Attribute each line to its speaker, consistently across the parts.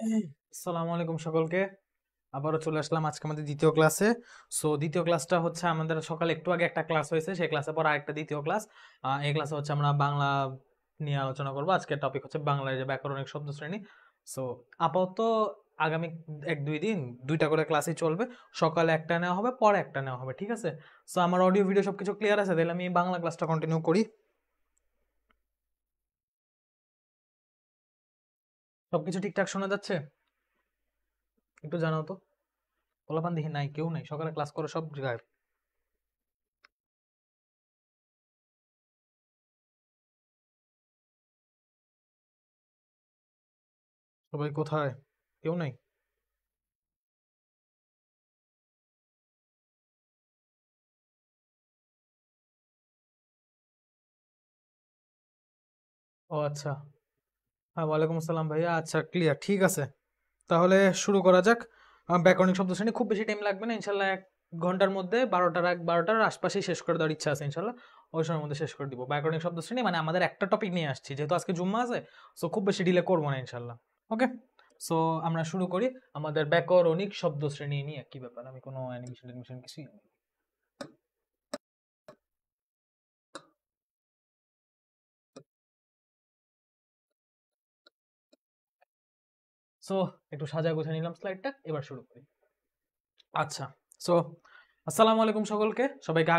Speaker 1: আসসালামু আলাইকুম সকলকে। আবারও চলে আসলাম আজকে আমাদের দ্বিতীয় ক্লাসে। সো দ্বিতীয় ক্লাসটা হচ্ছে আমাদের সকালে একটু আগে একটা ক্লাস হয়েছে, সেই ক্লাসের পর আরেকটা দ্বিতীয় ক্লাস। এই ক্লাসে হচ্ছে আমরা বাংলা নিয়ে আলোচনা করবো। আজকের টপিক হচ্ছে বাংলার যে ব্যাকরণিক শব্দ শ্রেণী। সো আপাতত আগামী 1-2 দিন দুইটা করে ক্লাসই চলবে। সকালে একটা নেওয়া হবে, পরে একটা নেওয়া হবে, ঠিক আছে? সো আমার অডিও ভিডিও সবকিছু ক্লিয়ার আছে, তাহলে আমি বাংলা ক্লাসটা কন্টিনিউ করি। সবকিছু ঠিকঠাক শোনা যাচ্ছে? একটু জানাও তো। পোলাপান দেখি নাই, কেউ নাই, সকালে ক্লাস করে সব গায়েব। সবাই কোথায়? কেউ নাই? ও আচ্ছা। হ্যাঁ, ওয়ালাইকুম আসসালাম ভাইয়া। আচ্ছা, ক্লিয়ার, ঠিক আছে। তাহলে শুরু করা যাক। ব্যাকরণিক শব্দ শ্রেণী খুব বেশি টাইম লাগবে না, ইনশাল্লাহ 1 ঘন্টার মধ্যে 12টার আশপাশেই শেষ করে দেওয়ার ইচ্ছা আছে ইনশাল্লাহ। ওই সময়ের মধ্যে শেষ করে দিব ব্যাকরণিক শব্দ শ্রেণী। মানে আমাদের একটা টপিক নিয়ে আসছি, যেহেতু আজকে জুম্মা আছে, সো খুব বেশি ডিলে করবো না ইনশাল্লাহ। ওকে, সো আমরা শুরু করি আমাদের ব্যাকরণিক শব্দ শ্রেণী নিয়ে। কি ব্যাপার, আমি কোনো অ্যানিমেশন টেনিমেশন কিছুই। সো একটু সাজা গুছিয়ে নিলাম স্লাইডটা, এবার শুরু করি। আচ্ছা, সো আসসালামু আলাইকুম সকলকে, সবাইকে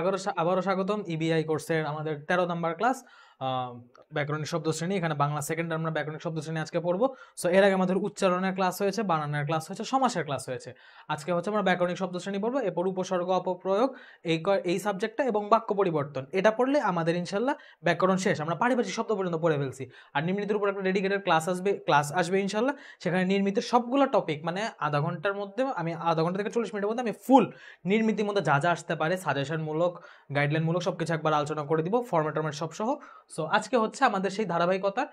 Speaker 1: আবারও স্বাগতম ইবিআই কোর্সের আমাদের 13 নম্বর ক্লাস, ব্যাকরণিক শব্দ শ্রেণী। এখানে বাংলা সেকেন্ড আমরা ব্যাকরণিক শব্দ শ্রেণী আজকে পড়বো। সো এর আগে আমাদের উচ্চারণের ক্লাস হয়েছে, বানানের ক্লাস হয়েছে, সমাসের ক্লাস হয়েছে। আজকে হচ্ছে আমরা ব্যাকরণিক শব্দ শ্রেণী পড়বো। এরপর উপসর্গ, অপপ্রয়োগ, এই সাবজেক্টটা এবং বাক্য পরিবর্তন, এটা পড়লে আমাদের ইনশাল্লাহ ব্যাকরণ শেষ। আমরা পারিভাষিক শব্দ পর্যন্ত পড়ে ফেলছি। আর নির্মিতের উপর একটা ডেডিকেটেড ক্লাস আসবে ইনশাল্লাহ। সেখানে নির্মিতের সবগুলো টপিক, মানে আধা ঘন্টার মধ্যে, আমি আধা ঘন্টা থেকে 40 মিনিটের মধ্যে আমি ফুল নির্মিতির মধ্যে যা যা আসতে পারে, সাজেশনমূলক, গাইডলাইনমূলক সবকিছু একবার আলোচনা করে দিব, ফরম্যাট সব সহ। সো আজকে হচ্ছে আমাদের সেই ধারাবাহিকতার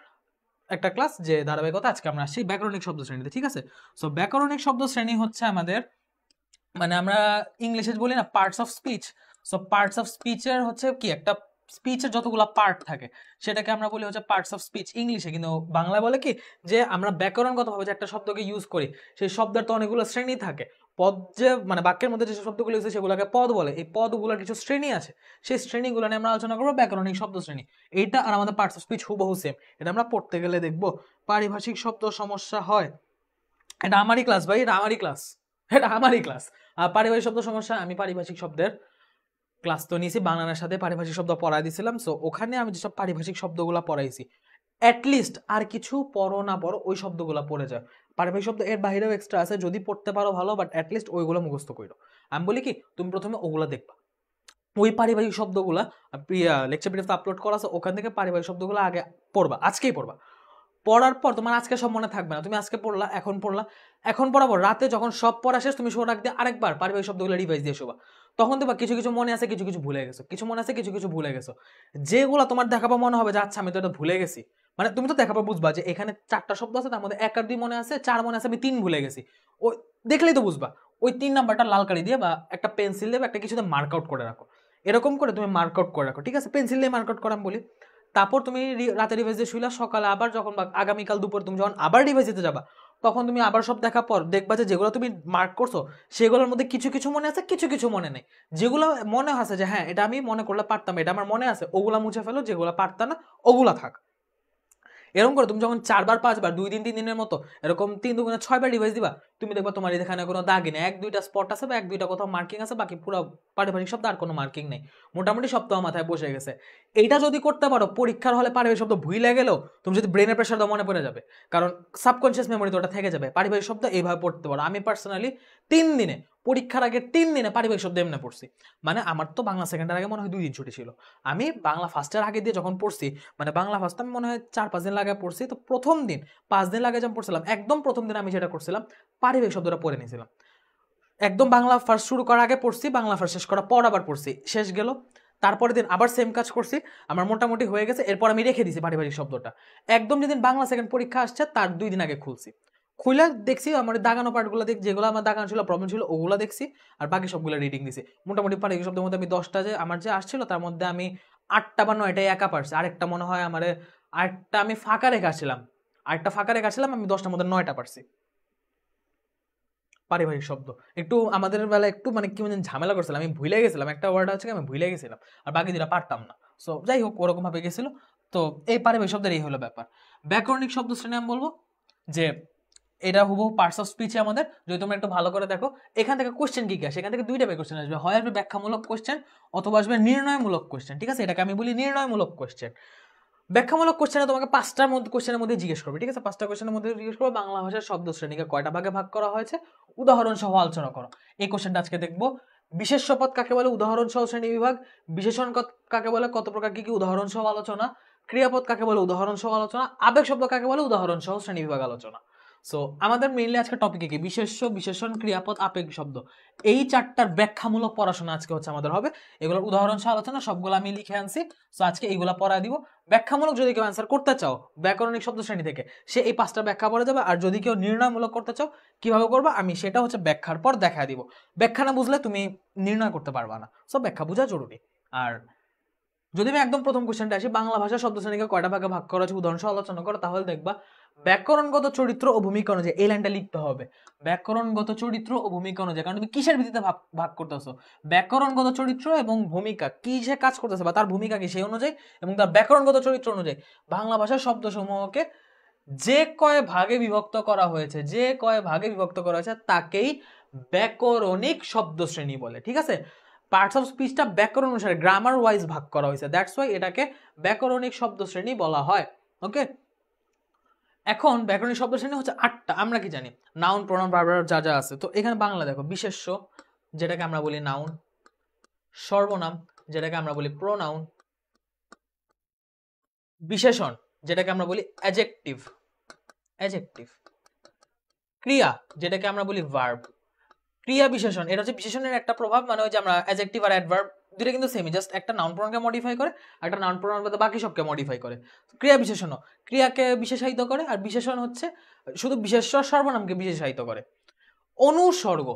Speaker 1: একটা ক্লাস, যে ধারাবাহিকতা আজকে আমরা আসছি ব্যাকরণিক শব্দ শ্রেণীতে, ঠিক আছে? সো ব্যাকরণিক শব্দ শ্রেণী হচ্ছে আমাদের, মানে আমরা ইংলিশে বলি না parts of speech. So parts of স্পিচের হচ্ছে কি, একটা স্পিচের যতগুলো পার্ট থাকে সেটাকে আমরা বলি হচ্ছে পার্টস অফ স্পিচ ইংলিশে। কিন্তু বাংলায় বলে কি, যে আমরা ব্যাকরণগতভাবে যে একটা শব্দকে ইউজ করি, সেই শব্দের তো অনেকগুলো শ্রেণী থাকে। পদ, যে মানে বাক্যের মধ্যে যে শব্দগুলো ইউজ হয় সেগুলোকে পদ বলে। এই পদগুলোর কিছু শ্রেণী আছে, সেই শ্রেণীগুলো নিয়ে আমরা আলোচনা করবো, ব্যাকরণিক শব্দ শ্রেণী। এইটা আর আমাদের পার্টস অফ স্পিচ হুবহু সেম। এটা আমরা পড়তে গেলে দেখবো পারিভাষিক শব্দ সমস্যা হয়। এটা আমারই ক্লাস ভাই, এটা আমারই ক্লাস, এটা আমারই ক্লাস। পারিভাষিক শব্দ সমস্যা, আমি পারিভাষিক শব্দের ক্লাস তো নিয়েছি, বাংলার সাথে পারিভাষিক শব্দ পড়াই দিয়েছিলাম। সো ওখানে আমি যেসব পারিভাষিক শব্দগুলো পড়াইছি, অ্যাটলিস্ট আর কিছু পড়ো না পড়ো ওই শব্দগুলো পড়ে যায়। পারিভাষিক শব্দ এর বাইরেও এক্সট্রা আছে, যদি পড়তে পারো ভালো, বাট অ্যাটলিস্ট ওইগুলো মুখস্থ করো। আমি বলি কি, তুমি প্রথমে ওগুলা দেখবা, ওই পারিবারিক শব্দগুলা লেকচার ভিডিওতে আপলোড করা আছে, ওখান থেকে পারিবারিক শব্দগুলো আগে পড়বা, আজকেই পড়বা। পড়ার পর তোমার আজকে সব মনে থাকবে না, তুমি আজকে পড়লা, এখন পড়লা, এখন পড়াবো, রাতে যখন সব পড়া শেষ তুমি শোয়ার আগে আরেকবার পারিবারিক শব্দগুলো রিভাইজ দিয়ে শোবা। তখন দেখবা কিছু কিছু মনে আছে, কিছু কিছু ভুলে গেছো, কিছু মনে আছে, কিছু কিছু ভুলে গেছো। যেগুলো তোমার দেখাবো মনে হবে যে আচ্ছা আমি তো এটা ভুলে গেছি, মানে তুমি তো দেখাবো বুঝবা যে এখানে 4টা শব্দ আছে, তার মধ্যে 1 আর 2 মনে আছে, 4 মনে আছে, আমি 3 ভুলে গেছি। ওই দেখলেই তো বুঝবা। ওই 3 নাম্বারটা লাল কালি দিয়ে বা একটা পেন্সিল দিয়ে একটা কিছুতে মার্ক আউট করে রাখো। এরকম করে তুমি মার্ক আউট করে রাখো, ঠিক আছে? পেন্সিল দিয়ে মার্ক আউট করা আমি বলি। তারপর তুমি রাতে রিভাইজ দিয়ে শুইলা, সকালে আবার যখন বা আগামীকাল দুপুর তুমি যখন আবার রিভাইজ দিতে যাবা, তখন তুমি আবার সব দেখার পর দেখবা যে যেগুলো তুমি মার্ক করছো সেগুলোর মধ্যে কিছু কিছু মনে আছে, কিছু কিছু মনে নেই। যেগুলো মনে আছে যে হ্যাঁ এটা আমি মনে করলে পারতাম, এটা আমার মনে আছে, ওগুলা মুছে ফেলো, যেগুলো পারতাম না ওগুলা থাক। এরকম করে তুমি যখন 4বার 5বার 2 দিন 3 দিনের মতো এরকম 3 2 গুণে 6বার রিভাইজ দিবা, তুমি দেখবা তোমার এখানে কোনো দাগই নেই, 1 2টা স্পট আছে বা 1 2টা কোথাও মার্কিং আছে, বাকি পুরো পারিবারিক শব্দ আর কোনো মার্কিং নেই, মোটামুটি সব তোমার মাথায় বসে গেছে। এইটা যদি করতে পারো, পরীক্ষার হলে পারিবারিক শব্দ ভুলে গেলেও তুমি যদি ব্রেনের প্রেশার দাও মনে পড়ে যাবে, কারণ সাবকনশিয়াস মেমোরিতে ওটা থেকে যাবে। পারিবারিক শব্দ এইভাবে পড়তে পারো। আমি পার্সোনালি 3 দিনে, পরীক্ষার আগে 3 দিনে পারিবারিক শব্দ এমনি পড়ছি। মানে আমার তো বাংলা সেকেন্ডের আগে মনে হয় 2 দিন ছুটি ছিল, আমি বাংলা ফার্স্টের আগে দিয়ে যখন পড়ছি, মানে বাংলা ফার্স্ট আমি মনে হয় 4 5 দিন লাগে পড়ছি, তো প্রথম দিন 5 দিন লাগে যখন পড়ছিলাম, একদম প্রথম দিন আমি যেটা করছিলাম, পারিবারিক শব্দটা পড়ে নিয়েছিলাম। একদম বাংলা ফার্স্ট শুরু করার আগে পড়ছি, বাংলা ফার্স্ট শেষ করার পর আবার পড়ছি, শেষ গেল। তারপরের দিন আবার সেম কাজ করছি, আমার মোটামুটি হয়ে গেছে। এরপর আমি রেখে দিয়েছি পারিবারিক শব্দটা। একদম যেদিন বাংলা সেকেন্ড পরীক্ষা আসছে তার 2 দিন আগে খুলছি, খুলে দেখছি আমার দাগানো পার্টগুলো, দেখ যেগুলো আমার দাগানো ছিল, প্রবলেম ছিল, ওগুলো দেখছি। আর বাকি সবগুলো রিডিং দিছি। মোটামুটি পারিবারিক শব্দের মধ্যে আমি 10টা যে আমার যে আসছিল, তার মধ্যে আমি 8টা বা 9টাই একা পারছি। আরেকটা মনে হয় আমার, আরেকটা আমি ফাঁকা রেখে আসছিলাম, আরেকটা ফাঁকা রেখে আসছিলাম, আমি 10টার মধ্যে 9টা পারছি। পারিবারিক শব্দ একটু আমাদের বেলা একটু মানে কি মানে ঝামেলা করছিলাম, আমি ভুলে গেছিলাম একটা ওয়ার্ড আছে আমি ভুলে গেছিলাম, আর বাকি দুটা পারতাম না। সো যাই হোক ওরকম ভাবে গেছিল। তো এই পারিবারিক শব্দের এই হলো ব্যাপার। ব্যাকরণিক শব্দ শ্রেণী আমি বলবো যে এটা হুবহু পার্টস অফ স্পিচে আমাদের, যদি তোমরা একটু ভালো করে দেখো এখান থেকে কোশ্চেন কি আসে, এখান থেকে দুইটা কোশ্চেন আসবে, হয় আসবে ব্যাখ্যামূলক কোশ্চেন অথবা আসবে নির্ণয়মূলক কোশ্চেন। ঠিক আছে, এটাকে আমি বলি নির্ণয়মূলক কোশ্চেন। ব্যাখ্যামূলক কোশ্চেনে তোমাকে পাঁচটার মধ্যে কোশ্চেনের মধ্যে জিজ্ঞেস করবে, ঠিক আছে, পাঁচটা কোশ্চেনের মধ্যে জিজ্ঞেস করবে বাংলা ভাষার শব্দ শ্রেণীকে কয়টা ভাগে ভাগ করা হয়েছে, উদাহরণ সহ আলোচনা করো। এই কোশ্চেনটা আজকে দেখবো। বিশেষ্য পদ কাকে বলে, উদাহরণ সহ শ্রেণী বিভাগ। বিশেষণ কাকে বলে, কত প্রকার কি কি, উদাহরণ সহ আলোচনা। ক্রিয়াপদ কাকে বলে, উদাহরণ সহ আলোচনা। আবেগ শব্দ কাকে বলে, উদাহরণ সহ শ্রেণী বিভাগ আলোচনা। সো আমাদের মেইনলি আজকে টপিকে কি, বিশেষ্য, বিশেষণ, ক্রিয়াপদ, আবেগ শব্দ, এই চারটার ব্যাখ্যামূলক পড়াশোনা আজকে হচ্ছে আমাদের হবে। এগুলোর উদাহরণ সহ আলোচনা সবগুলো আমি লিখে আনছি। সো আজকে এইগুলা পড়ায় দিব। ব্যাখ্যামূলক যদি কেউ অ্যান্সার করতে চাও ব্যাকরণিক শব্দ শ্রেণী থেকে, সে এই পাঁচটা ব্যাখ্যা পড়ে যাবে। আর যদি কেউ নির্ণয়মূলক করতে চাও কিভাবে করবা, আমি সেটা হচ্ছে ব্যাখ্যার পর দেখা দিব। ব্যাখ্যা না বুঝলে তুমি নির্ণয় করতে পারবা না। সো ব্যাখ্যা বোঝা জরুরি। আর যদি আমি একদম প্রথম কোশ্চেনটা আসি, বাংলা ভাষা শব্দ শ্রেণীকে কয়টা ভাগে ভাগ করা আছে উদাহরণ সহ আলোচনা করো, তাহলে দেখবা ব্যাকরণগত চরিত্র ও ভূমিকা অনুযায়ী এই লাইনটা লিখতে হবে। ব্যাকরণগত চরিত্র ও ভূমিকা অনুযায়ী, কারণ তুমি কিসের ভিত্তিতে ভাগ করতেছো, ব্যাকরণগত চরিত্র এবং ভূমিকা, কি সে কাজ করতেছে বা তার ভূমিকা কি সেই অনুযায়ী এবং তার ব্যাকরণগত চরিত্র অনুযায়ী বাংলা ভাষার শব্দসমূহকে যে কয় ভাগে বিভক্ত করা হয়েছে, যে কয় ভাগে বিভক্ত করা হয়েছে তাকেই ব্যাকরণিক শব্দ শ্রেণী বলে। ঠিক আছে, পার্টস অফ স্পিচটা ব্যাকরণ অনুসারে গ্রামার ওয়াইজ ভাগ করা হয়েছে, দ্যাটস ওয়াই এটাকে ব্যাকরণিক শব্দ শ্রেণী বলা হয়। ওকে, এখন ব্যাকরণিক শব্দ শ্রেণী হচ্ছে 8টা। আমরা কি জানি, নাউন, প্রোনাউন, ভার্ব যা যা আছে। তো এখানে বাংলা দেখো, বিশেষ্য যেটাকে আমরা বলি নাউন, সর্বনাম যেটাকে আমরা বলি প্রোনাউন, বিশেষণ যেটাকে আমরা বলি অ্যাডজেক্টিভ, ক্রিয়া যেটাকে আমরা বলি ভার্ব। ক্রিয়া বিশেষণ এটা হচ্ছে বিশেষণের একটা প্রভাব, মানে ওই যে আমরা অ্যাডজেক্টিভ আর অ্যাডভার্ব দুটো কিন্তু সেমই, জাস্ট একটা নাউন প্রোনাউনকে মডিফাই করে, একটা নাউন প্রোনাউন বাদে বাকি সবকে মডিফাই করে। ক্রিয়া বিশেষণও ক্রিয়াকে বিশেষায়িত করে, আর বিশেষণ হচ্ছে শুধু বিশেষ্য সর্বনামকে বিশেষায়িত করে। অনুসর্গ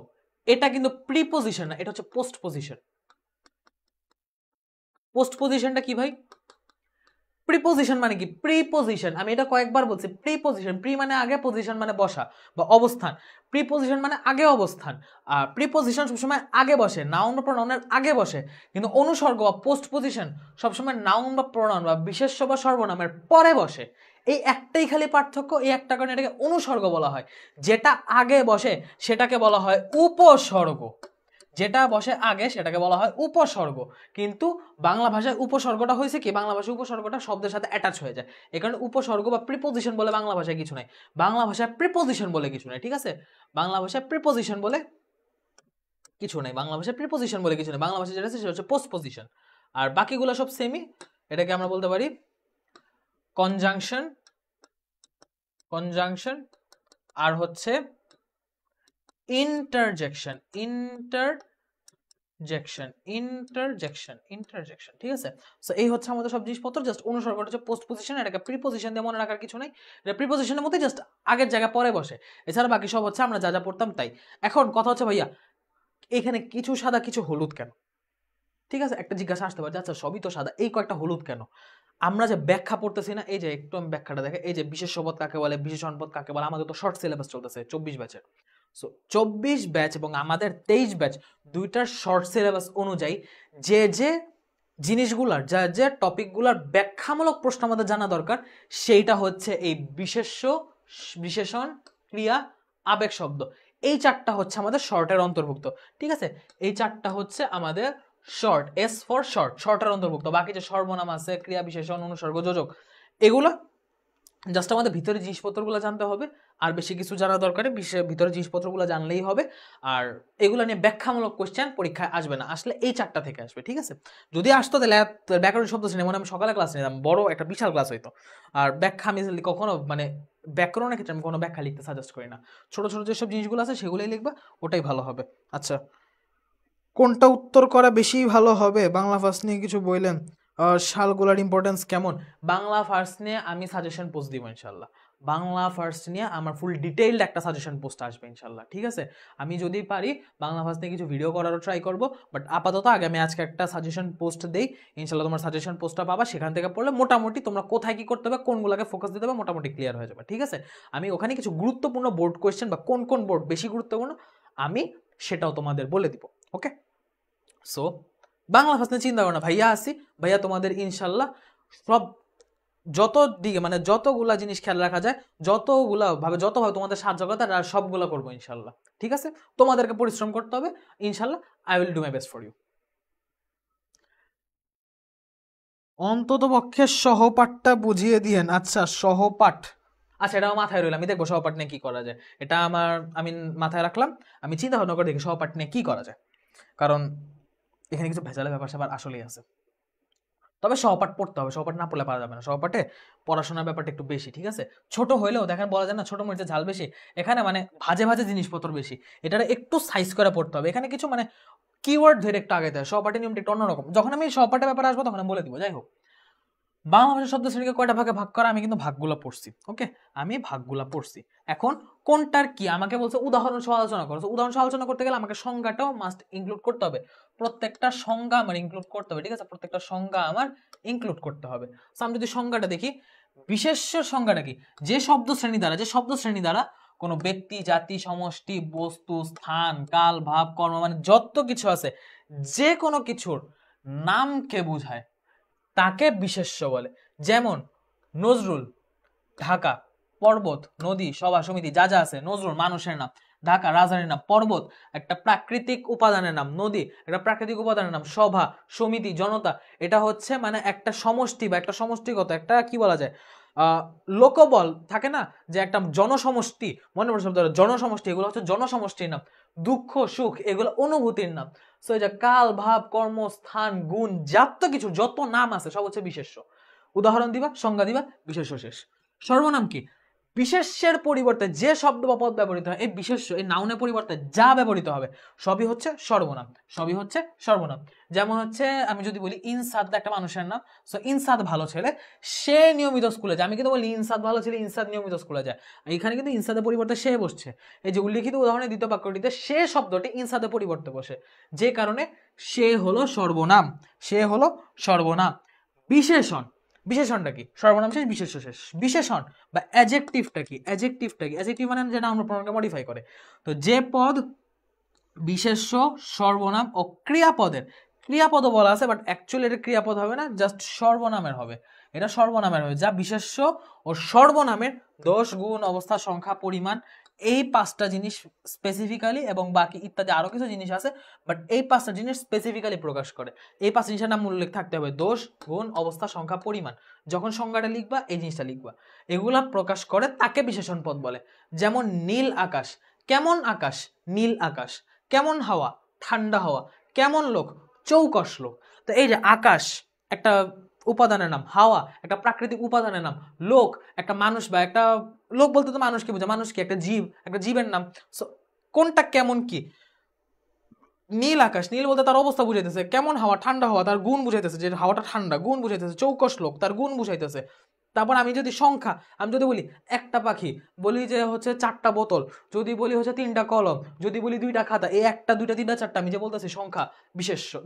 Speaker 1: এটা কিন্তু প্রিপোজিশন না, এটা হচ্ছে পোস্ট পজিশন। পোস্ট পজিশনটা কি ভাই? প্রিপোজিশন মানে কি, প্রিপোজিশন আমি এটা কয়েকবার বলছি, প্রিপোজিশন, প্রি মানে আগে, পজিশন মানে বসা বা অবস্থান। প্রিপোজিশন মানে আগে অবস্থান, আর প্রিপোজিশন সবসময় আগে বসে, নাউন বা প্রোনাউনের আগে বসে। কিন্তু অনুসর্গ বা পোস্ট পজিশন সবসময় নাউন বা প্রোনাউন বা বিশেষ্য বা সর্বনামের পরে বসে। এই একটাই খালি পার্থক্য, এই একটা কারণে এটাকে অনুসর্গ বলা হয়। যেটা আগে বসে সেটাকে বলা হয় উপসর্গ, যেটা বসে আগে সেটাকে বলা হয় উপসর্গ। কিন্তু বাংলা ভাষায় উপসর্গটা হয়েছে কি, বাংলা ভাষায় উপসর্গটা শব্দের সাথে অ্যাটাচ হয়ে যায়, এই কারণে উপসর্গ বা প্রিপোজিশন বলে বাংলা ভাষায় কিছু নাই। বাংলা ভাষায় প্রিপোজিশন বলে কিছু নাই। ঠিক আছে, বাংলা ভাষায় প্রিপোজিশন বলে কিছু নাই, বাংলা ভাষায় প্রিপোজিশন বলে কিছু নেই। বাংলা ভাষায় যেটা আছে সেটা হচ্ছে পোস্ট পজিশন, আর বাকিগুলো সব সেমই। এটাকে আমরা বলতে পারি কনজাংশন, আর হচ্ছে ইন্টারজেকশন, ঠিক আছে। সো এই হচ্ছে আমাদের সব জিনিসপত্র। জাস্ট অনুসর্গটা হচ্ছে পোস্ট পজিশন, এটাকে প্রিপোজিশন দিয়ে মনে রাখার কিছু নাই, এটা প্রিপোজিশনের মধ্যে জাস্ট আগের জায়গা পরে বসে। এছাড়া বাকি সব হচ্ছে আমরা যা যা পড়তাম তাই। এখন কথা হচ্ছে ভাইয়া এখানে কিছু সাদা কিছু হলুদ কেন? ঠিক আছে, একটা জিজ্ঞাসা আসতে পারে, আচ্ছা সবই তো সাদা, এই কয়েকটা হলুদ কেন? আমরা যে ব্যাখ্যা পড়তেছি না, এই যে একটু আমি ব্যাখ্যাটা দেখে, এই যে বিশেষ্য পদ কাকে বলে, বিশেষণ পদ কাকে বলে, আমাদের তো শর্ট সিলেবাস চলতেছে 24 ব্যাচের। সো 24 ব্যাচ এবং আমাদের 23 ব্যাচ দুইটার শর্ট সিলেবাস অনুযায়ী যে যে জিনিসগুলার, যা যে টপিকগুলার ব্যাখ্যামূলক প্রশ্ন আমাদের জানা দরকার, সেইটা হচ্ছে এই বিশেষ্য, বিশেষণ, ক্রিয়া, আবেগ শব্দ। এই চারটা হচ্ছে আমাদের শর্টের অন্তর্ভুক্ত। ঠিক আছে, এই চারটা হচ্ছে আমাদের শর্ট, এস ফর শর্ট, শর্টের অন্তর্ভুক্ত। বাকি যে সর্বনাম আছে, ক্রিয়া বিশেষণ, অনুসর্গ, যোজক, এগুলো জাস্ট আমাদের ভিতরে জিনিসপত্রগুলো জানতে হবে, আর বেশি কিছু জানা দরকার ভিতরে জিনিসপত্রগুলো জানলেই হবে। আর এগুলো নিয়ে ব্যাখ্যামূলক কোশ্চেন পরীক্ষায় আসবে না, আসলে এই চারটা থেকে আসবে। ঠিক আছে, যদি আসতো তাহলে ব্যাকরণ শব্দ শ্রেণী মানে আমি সকালে ক্লাস নিতাম, বড় একটা বিশাল ক্লাস হইতো। আর ব্যাখ্যা আমি কখনো মানে ব্যাকরণের ক্ষেত্রে আমি কোনো ব্যাখ্যা লিখতে সাজেস্ট করি না, ছোট ছোট যেসব জিনিসগুলো আছে সেগুলোই লিখবা, ওটাই ভালো হবে। আচ্ছা, কোনটা উত্তর করা বেশি ভালো হবে? বাংলা ফার্স্ট নিয়ে কিছু বললেন, সালগুলার ইম্পর্টেন্স কেমন? বাংলা ফার্স্ট নিয়ে আমি সাজেশন পোস্ট দিব ইনশাল্লাহ। বাংলা ফার্স্ট নিয়ে আমার ফুল ডিটেইলড একটা সাজেশন পোস্ট আসবে ইনশাল্লাহ। ঠিক আছে, আমি যদি পারি বাংলা ফার্স্ট নিয়ে কিছু ভিডিও করারও ট্রাই করব, বাট আপাতত আগে আমি আজকে একটা সাজেশন পোস্ট দেই, ইনশাল্লাহ তোমার সাজেশন পোস্টটা পাবা, সেখান থেকে পড়লে মোটামুটি তোমরা কোথায় কি করতে হবে, কোনগুলোকে ফোকাস দিতে হবে, মোটামুটি ক্লিয়ার হয়ে যাবে। ঠিক আছে, আমি ওখানে কিছু গুরুত্বপূর্ণ বোর্ড কোয়েশ্চেন বা কোন কোন বোর্ড বেশি গুরুত্বপূর্ণ আমি সেটাও তোমাদের বলে দিব। ওকে, সো বাংলা ফার্স্ট নিয়ে চিন্তা করো না, ভাইয়া আসি, ভাইয়া তোমাদের ইনশাল্লাহ সব যত দিকে মানে যতগুলা জিনিস খেয়াল রাখা যায়, যতভাবে তোমাদের সাহায্য করে তার সবগুলা করবো ইনশাল্লাহ। ঠিক আছে, তোমাদেরকে পরিশ্রম করতে হবে ইনশাল্লাহ। I will do my best for you. অন্তত পক্ষে সহপাঠটা বুঝিয়ে দিয়েন। আচ্ছা সহপাঠ, আচ্ছা এটা আমার মাথায় রইল, আমি দেখবো সহপাঠ নিয়ে কি করা যায়। এটা আমি মাথায় রাখলাম, আমি চিন্তা ভাবনা করে দেখি সহপাঠ নিয়ে কি করা যায়, কারণ এখানে কিছু ভেজালের ব্যাপার স্যাপার আসলেই আছে। তবে সহপাঠ পড়তে হবে, সহপাঠ না পড়লে পারা যাবে না। সহপাঠে পড়াশোনার ব্যাপারটা একটু বেশি, ঠিক আছে। ছোট হইলেও দেখেন বলা যায় না ছোট মরিচে ঝাল বেশি, এখানে মানে ভাজে ভাজে জিনিসপত্র বেশি, এটা একটু সাইজ করে পড়তে হবে। এখানে কিছু মানে কিওয়ার্ড ধরে একটু আগে দেয়, সহপাঠের নিয়মটা একটু অন্যরকম। যখন আমি সহপাঠের ব্যাপারে আসবো তখন আমি বলে দিব। যাই হোক, বাংলা ভাষা শব্দ শ্রেণীকে কয়টা ভাগে ভাগ করা, আমি কিন্তু ভাগগুলো পড়ছি। ওকে, আমি ভাগগুলা পড়ছি। এখন কোনটার কি আমাকে বলছে উদাহরণ সহ আলোচনা করছে। উদাহরণ সহ আলোচনা করতে গেলে আমাকে সংজ্ঞাটাও মাস্ট ইনক্লুড করতে হবে, প্রত্যেকটা সংজ্ঞা আমার ইনক্লুড করতে হবে। ঠিক আছে, প্রত্যেকটা সংজ্ঞা আমার ইনক্লুড করতে হবে। সো আমি যদি সংজ্ঞাটা দেখি, বিশেষ্যের সংজ্ঞাটা কি, যে শব্দ শ্রেণী দ্বারা কোনো ব্যক্তি, জাতি, সমষ্টি, বস্তু, স্থান, কাল, ভাব, কর্ম মানে যত কিছু আছে যে কোনো কিছুর নামকে বোঝায় তাকে বিশেষ্য বলে। যেমন নজরুল, ঢাকা, পর্বত, নদী, সভা, সমিতি, যা যা আছে। নজরুল মানুষের নাম, ঢাকা রাজধানীর নাম, পর্বত একটা প্রাকৃতিক উপাদানের নাম, নদী একটা প্রাকৃতিক উপাদানের নাম, সভা, সমিতি, জনতা এটা হচ্ছে মানে একটা সমষ্টি বা একটা সমষ্টিগত একটা কি বলা যায় লোকবল থাকে না, যে একটা জনসমষ্টি, মনে পড়ে শব্দ জনসমষ্টি, এগুলো হচ্ছে জনসমষ্টির নাম। দুঃখ সুখ এগুলো অনুভূতির নাম। সো এই যে কাল, ভাব, কর্ম, স্থান, গুণ, যত কিছু যত নাম আছে সব হচ্ছে বিশেষ্য। উদাহরণ দিবা, সংজ্ঞা দিবা, বিশেষ্য শেষ। সর্বনাম কি, বিশেষ্যের পরিবর্তে যে শব্দ বা পদ ব্যবহৃত হয়, এই বিশেষ্য এই নাউনের পরিবর্তে যা ব্যবহৃত হবে সবই হচ্ছে সর্বনাম, সবই হচ্ছে সর্বনাম। যেমন হচ্ছে আমি যদি বলি ইনসাদ একটা মানুষের নাম, সো ইনসাদ ভালো ছেলে, সে নিয়মিত স্কুলে যায়। আমি কিন্তু বলি ইনসাদ ভালো ছেলে, ইনসাদ নিয়মিত স্কুলে যায়। এখানে কিন্তু ইনসাদের পরিবর্তে সে বসছে। এই যে উল্লিখিত উদাহরণের দ্বিতীয় বাক্যটিতে সে শব্দটি ইনসাদের পরিবর্তে বসে, যে কারণে সে হলো সর্বনাম, সে হলো সর্বনাম। বিশেষণ, বিশেষণটা কি, সর্বনাম শেষ বিশেষ্য শেষ। বিশেষণ বা অ্যাডজেক্টিভটা কি, অ্যাডজেক্টিভ মানে যেটা আমরা প্রণয়নকে মডিফাই করে। তো যে পদ বিশেষ্য, সর্বনাম ও ক্রিয়াপদও বলা আছে, বাট অ্যাকচুয়ালি এটা ক্রিয়াপদ হবে না, জাস্ট সর্বনামের হবে। এটা সর্বনামের হবে, যা বিশেষ্য ও সর্বনামের দোষ, গুণ, অবস্থা, সংখ্যা, পরিমাণ, এই পাঁচটা জিনিস স্পেসিফিক্যালি, এবং বাকি ইত্যাদি আরো কিছু জিনিস আছে, বাট এই পাঁচটা জিনিস স্পেসিফিক্যালি প্রকাশ করে। এই পাঁচ জিনিসের নাম উল্লেখ থাকতে হবে, দোষ, গুণ, অবস্থা, সংখ্যা, পরিমাণ। যখন সংজ্ঞাটা লিখবা এই জিনিসটা লিখবা, এগুলা প্রকাশ করে তাকে বিশেষণ পদ বলে। যেমন নীল আকাশ, কেমন আকাশ, নীল আকাশ। কেমন হাওয়া, ঠান্ডা হাওয়া। কেমন লোক, চৌকস লোক। তো এই যে আকাশ একটা উপাদানের নাম, হাওয়া একটা প্রাকৃতিক উপাদানের নাম, লোক একটা মানুষ, বা একটা লোক বলতে তো মানুষকে বোঝায়, মানুষ কি একটা জীব, একটা জীবের নাম। সো কোনটা কেমন কি, নীল আকাশ নীল বলতে তার অবস্থা বুঝাইতেছে, কেমন হাওয়া ঠান্ডা হাওয়া তার গুণ বুঝাইতেছে, যে হাওয়াটা ঠান্ডা গুণ বুঝাইতেছে, চৌকস লোক তার গুণ বুঝাইতেছে। তারপর আমি যদি সংখ্যা, আমি যদি বলি একটা পাখি, বলি যে হচ্ছে 4টা বোতল, যদি বলি হচ্ছে 3টা কলম, যদি বলি 2টা খাতা, এই 1টা 2টা 3টা 4টা আমি যে বলতেছি সংখ্যা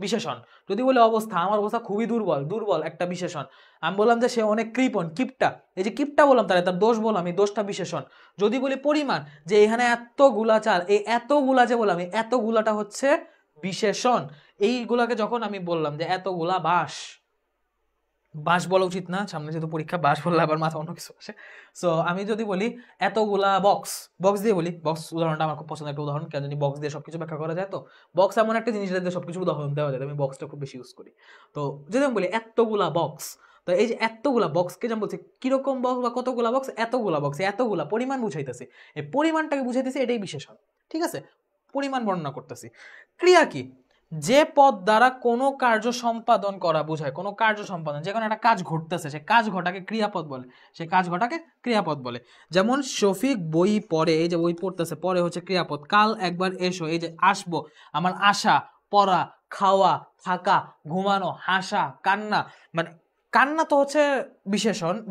Speaker 1: বিশেষণ। যদি বলি অবস্থা, আমার অবস্থা খুবই দুর্বল একটা বিশেষণ। আমি বললাম যে সে অনেক কৃপণ, কিপটা, এই যে কিপটা বললাম তার দোষ বললাম, এই দোষটা বিশেষণ। যদি বলি পরিমাণ, যে এখানে এতগুলা চাল, এই এতগুলা যে বললাম, এই এতগুলাটা হচ্ছে বিশেষণ। এইগুলাকে যখন আমি বললাম যে এতগুলা বাঁশ বলা উচিত না, সামনে যেহেতু পরীক্ষা, বাঁশ বললে আবার মাথা অন্য কিছু আসে। সো আমি যদি বলি এতগুলা বক্স দিয়ে বলি, বক্স উদাহরণটা আমার খুব পছন্দের একটা উদাহরণ, কেন জানি বক্স দিয়ে সবকিছু ব্যাখ্যা করা যায়। তো বক্স এমন একটা জিনিস যাতে সবকিছু উদাহরণ দেওয়া যায়, আমি বক্সটা খুব বেশি ইউজ করি। তো যদি আমি বলি এতগুলা বক্স, তো এই যে এতগুলা বক্সকে যেমন বলছি কিরকম বক্স বা কতগুলা বক্স, এতগুলা বক্স, এতগুলা পরিমাণ বুঝাইতেছি, এই পরিমাণটাকে বুঝাইতেছি, এটাই বিশেষণ। ঠিক আছে, পরিমাণ বর্ণনা করতেছি। ক্রিয়া কি, যে পদ দ্বারা কোনো কার্য সম্পাদন করা বোঝায়, কোনো কার্য সম্পাদন, যে কোনো একটা কাজ ঘটতেছে, সে কাজ ঘটাকে ক্রিয়াপদ বলে, সে কাজ ঘটাকে ক্রিয়াপদ বলে। যেমন শফিক বই পড়ে, এই যে বই পড়তেছে, পরে হচ্ছে ক্রিয়াপদ। কাল একবার এসো, এই যে আসবো, আমার আশা, পড়া, খাওয়া, থাকা, ঘুমানো, হাসা, কান্না, মানে কান্না তো হচ্ছে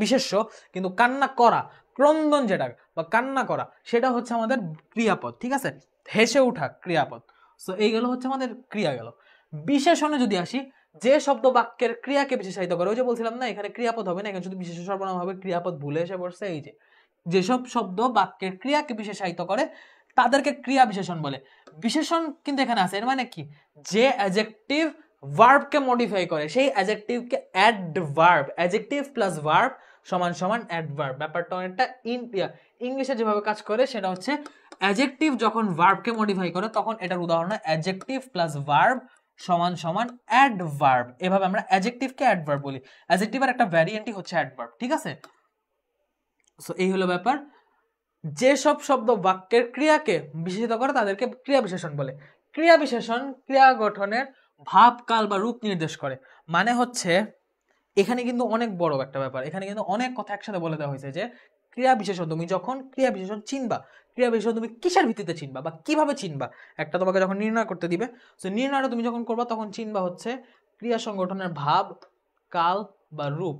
Speaker 1: বিশেষ্য, কিন্তু কান্না করা, ক্রন্দন যেটা বা কান্না করা, সেটা হচ্ছে আমাদের ক্রিয়াপদ। ঠিক আছে, হেসে ওঠা ক্রিয়াপদ। সো এইগুলো হচ্ছে আমাদের ক্রিয়া গেল। বিশেষণে যদি আসি, যে শব্দ বাক্যের ক্রিয়াকে বিশেষায়িত করে, ওই যে বলছিলাম না এখানে ক্রিয়াপদ হবে না, এখানে শুধু বিশেষ সর্বনাম হবে, ক্রিয়াপদ ভুলে এসে পড়ছে। এই যে যেসব শব্দ বাক্যের ক্রিয়াকে বিশেষায়িত করে তাদেরকে ক্রিয়া বিশেষণ বলে। বিশেষণ কিন্তু এখানে আছে, এর মানে কি, যে অ্যাডজেক্টিভ ভার্বকে মডিফাই করে সেই অ্যাডজেক্টিভকে অ্যাডভার্ব, অ্যাডজেক্টিভ প্লাস ভার্ব সমান সমান অ্যাডভার্ব। ব্যাপারটা অনেকটা ইংলিশে যেভাবে কাজ করে সেটা হচ্ছে অ্যাডজেক্টিভ যখন ভার্বকে মডিফাই করে তখন এটার উদাহরণ অ্যাডজেক্টিভ প্লাস ভার্ব সমান সমান অ্যাডভার্ব। এভাবে আমরা অ্যাডজেক্টিভকে অ্যাডভার্ব বলি। অ্যাডজেক্টিভের একটা ভ্যারিয়েন্টই হচ্ছে অ্যাডভার্ব, ঠিক আছে? সো এই হলো ব্যাপার। যেসব শব্দ বাক্যের ক্রিয়াকে বিশেষিত করে তাদেরকে ক্রিয়া বিশেষণ বলে। ক্রিয়া বিশেষণ ক্রিয়া গঠনের ভাব, কাল বা রূপ নির্দেশ করে। মানে হচ্ছে এখানে কিন্তু অনেক বড় একটা ব্যাপার, এখানে কিন্তু অনেক কথা একসাথে বলে দেওয়া হয়েছে যে ক্রিয়া বিশেষণ, তুমি যখন ক্রিয়া বিশেষণ চিনবা, ক্রিয়া বিশেষণ তুমি কিসের ভিত্তিতে চিনবা বা কিভাবে চিনবা, একটা তোমাকে যখন নির্ণয় করতে দিবে, তো নির্ণয়টা তুমি যখন করবা তখন চিনবা হচ্ছে ক্রিয়া সংগঠনের ভাব, কাল বা রূপ,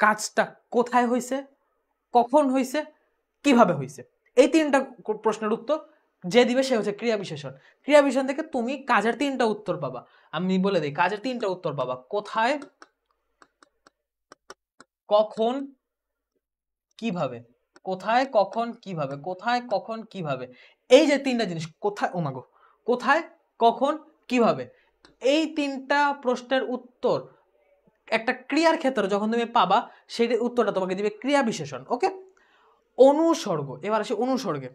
Speaker 1: কাজটা কোথায় হয়েছে, কখন হয়েছে, কিভাবে হয়েছে। এই তিনটা প্রশ্নের উত্তর যে দিবে সে হচ্ছে ক্রিয়া বিশেষণ। ক্রিয়া বিশেষণ থেকে তুমি কাজের তিনটা উত্তর পাবা। আমি বলে দিই, কাজের তিনটা উত্তর পাবা, কোথায়, কখন, কিভাবে। কোথায়, কখন, কিভাবে, কোথায়, কখন, কিভাবে, এই যে তিনটা জিনিস, কোথায়, ওমাগো, কোথায়, কখন, কিভাবে, এই তিনটা প্রশ্নের উত্তর একটা ক্রিয়ার ক্ষেত্রে যখন তুমি পাবা সেই উত্তরটা তোমাকে দিবে ক্রিয়া বিশেষণ। ওকে, অনুসর্গ। এবার আসে অনুসর্গে।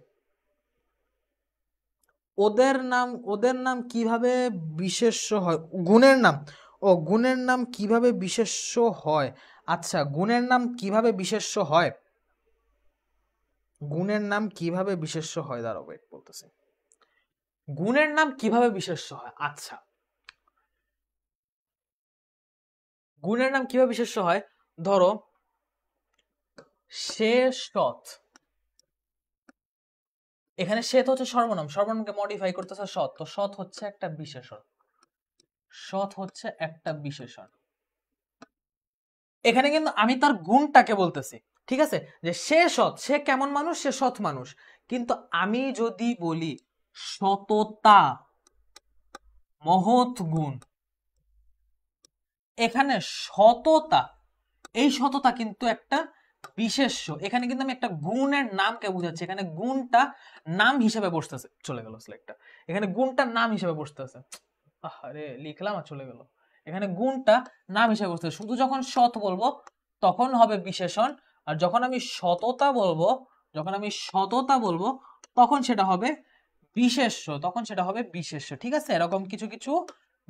Speaker 1: ওদের নাম কিভাবে বিশেষ্য হয়, গুণের নাম, ও গুণের নাম কিভাবে বিশেষ্য হয়। আচ্ছা, গুণের নাম কিভাবে বিশেষ্য হয়, গুণের নাম কিভাবে বিশেষ্য হয়, দাঁড়াও ওয়েট বলতেছি, গুণের নাম কিভাবে বিশেষ্য হয়। আচ্ছা, গুণের নাম কিভাবে বিশেষ্য হয়, ধরো সে সৎ, এখানে সে তো হচ্ছে সর্বনাম, সর্বনামকে মডিফাই করতেছে সৎ, তো সৎ হচ্ছে একটা বিশেষণ, সৎ হচ্ছে একটা বিশেষণ। এখানে কিন্তু আমি তার গুণটাকে বলতেছি, ঠিক আছে, যে সে সৎ, সে কেমন মানুষ, সে সৎ মানুষ। কিন্তু আমি যদি বলি সততা মহৎ গুণ, এখানে সততা, এই সততা কিন্তু একটা বিশেষ্য, এখানে কিন্তু আমি একটা গুণের নামকে বুঝাচ্ছি, এখানে গুণটা নাম হিসেবে বসতেছে, চলে গেল স্লাইডটা, এখানে গুণটা নাম হিসেবে বসতেছে, আরে লিখলাম আর চলে গেল, এখানে গুণটা নাম হিসেবে বসতেছে। শুধু যখন সৎ বলবো তখন হবে বিশেষণ, আর যখন আমি সততা বলবো, যখন আমি সততা বলবো তখন সেটা হবে বিশেষ্য, তখন সেটা হবে বিশেষ্য, ঠিক আছে? এরকম কিছু কিছু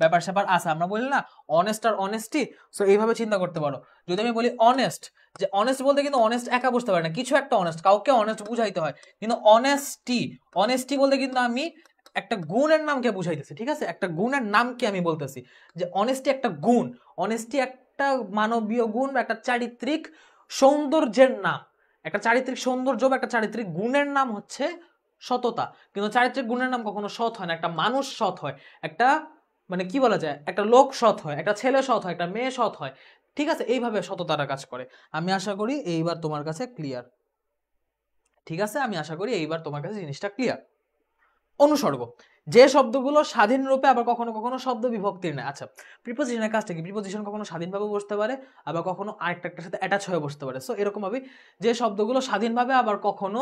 Speaker 1: ব্যাপার স্যাপার আছে। আমরা বলি না অনেস্ট আর অনেস্টি, সো এইভাবে চিন্তা করতে পারো। যদি আমি বলি অনেস্ট, যে অনেস্ট বলতে কিন্তু অনেস্ট একা বুঝতে পারে না, কিছু একটা অনেস্ট, কাউকে অনেস্ট বুঝাইতে হয়। কিন্তু অনেস্টি, অনেস্টি বলতে কিন্তু আমি একটা গুণের নামকে বুঝাইতেছি, ঠিক আছে, একটা গুণের নামকে আমি বলতেছি যে অনেস্টি একটা গুণ, অনেস্টি একটা মানবীয় গুণ, একটা চারিত্রিক সৌন্দর্যের নাম, একটা চারিত্রিক সৌন্দর্য বা একটা চারিত্রিক গুণের নাম হচ্ছে সততা। কিন্তু চারিত্রিক গুণের নাম কখনো সৎ হয় না, একটা মানুষ সৎ হয়, একটা মানে কি বলা যায়, একটা লোক সৎ হয়, একটা ছেলে সৎ হয়, একটা মেয়ে সৎ হয়, ঠিক আছে, এইভাবে সততারা কাজ করে। আমি আশা করি এইবার তোমার কাছে ক্লিয়ার, ঠিক আছে, আমি আশা করি এইবার তোমার কাছে জিনিসটা ক্লিয়ার। অনুসর্গ, যে শব্দগুলো স্বাধীন রূপে আবার কখনো কখনো শব্দ বিভক্তির নেয়। আচ্ছা, প্রিপোজিশনের কাজটা কি, প্রিপোজিশন কখনো স্বাধীনভাবে বসতে পারে আবার কখনো আরেকটার সাথে অ্যাটাচ হয়ে বসতে পারে। সো এরকম ভাবে যে শব্দগুলো স্বাধীনভাবে আবার কখনো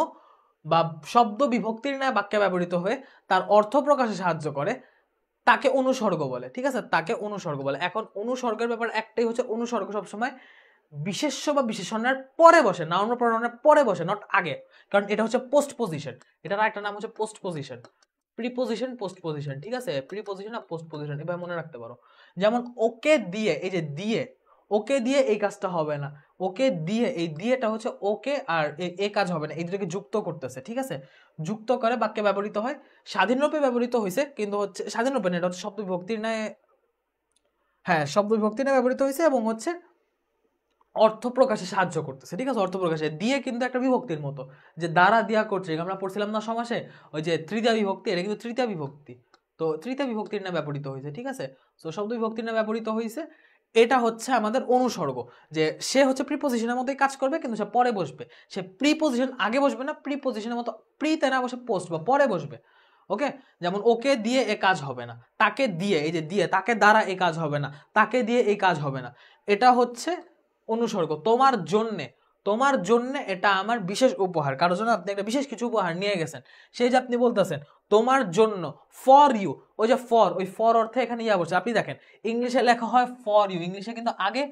Speaker 1: বা শব্দ বিভক্তির ন্যায় বাক্যে ব্যবহৃত হয়ে তার অর্থ প্রকাশে সাহায্য করে তাকে অনুসর্গ বলে, ঠিক আছে, তাকে অনুসর্গ বলে। এখন অনুসর্গের ব্যাপার একটাই হচ্ছে, অনুসর্গ সবসময় বিশেষ্য বা বিশেষণের পরে বসে, নাউন বা প্রনাউনের পরে বসে, নট আগে, কারণ এটা হচ্ছে পোস্ট পজিশন, এটার একটা নাম হচ্ছে post position, preposition post position, ঠিক আছে, প্রিপোজিশন আর পোস্ট পজিশন এভাবে মনে রাখতে পারো। যেমন ওকে দিয়ে, এই যে দিয়ে, ওকে দিয়ে এই কাজটা হবে না, ওকে দিয়ে, এই দিয়েটা হচ্ছে ওকে আর এই কাজ হবে না, এই দুটোকে যুক্ত করতেছে, ঠিক আছে, যুক্ত করে বাক্যে ব্যবহৃত হয়, স্বাধীনরূপে ব্যবহৃত হয়েছে, কিন্তু হচ্ছে স্বাধীনরূপে না, এটা হচ্ছে শব্দ বিভক্তির ন্যায়, হ্যাঁ শব্দ বিভক্তির ন্যায় ব্যবহৃত হয়েছে এবং হচ্ছে অর্থ প্রকাশে সাহায্য করতেছে, ঠিক আছে, অর্থ প্রকাশে। দিয়ে কিন্তু একটা বিভক্তির মতো, যে দ্বারা দিয়া করছে, আমরা পড়ছিলাম না সমাসে, ওই যে তৃতীয় বিভক্তি, এটা কিন্তু তৃতীয় বিভক্তি, তো তৃতীয় বিভক্তির না ব্যবহৃত হয়েছে, ঠিক আছে, তো শব্দ বিভক্তির না ব্যবহৃত হয়েছে। এটা হচ্ছে আমাদের অনুসর্গ, যে সে হচ্ছে প্রিপোজিশনের মতোই কাজ করবে কিন্তু সে পরে বসবে, সে প্রিপোজিশন আগে বসবে না, প্রিপোজিশনের মতো প্রিতে না বসে পোস্ট বা পরে বসবে। ওকে, যেমন ওকে দিয়ে এ কাজ হবে না, তাকে দিয়ে, এই যে দিয়ে, তাকে দ্বারা এই কাজ হবে না, তাকে দিয়ে এই কাজ হবে না, এটা হচ্ছে অনুসর্গ। তোমার জন্যে, তোমার জন্য এটা আমার বিশেষ উপহার, কারোর জন্য আপনি একটা বিশেষ কিছু উপহার নিয়ে গেছেন, সেই যে আপনি বলতেছেন তোমার জন্য, ফর ইউ, ওই যে ফর, ওই ফর অর্থে এখানে ইয়া বলছে। আপনি দেখেন ইংলিশে লেখা হয় ফর ইউ, ইংলিশে কিন্তু আগে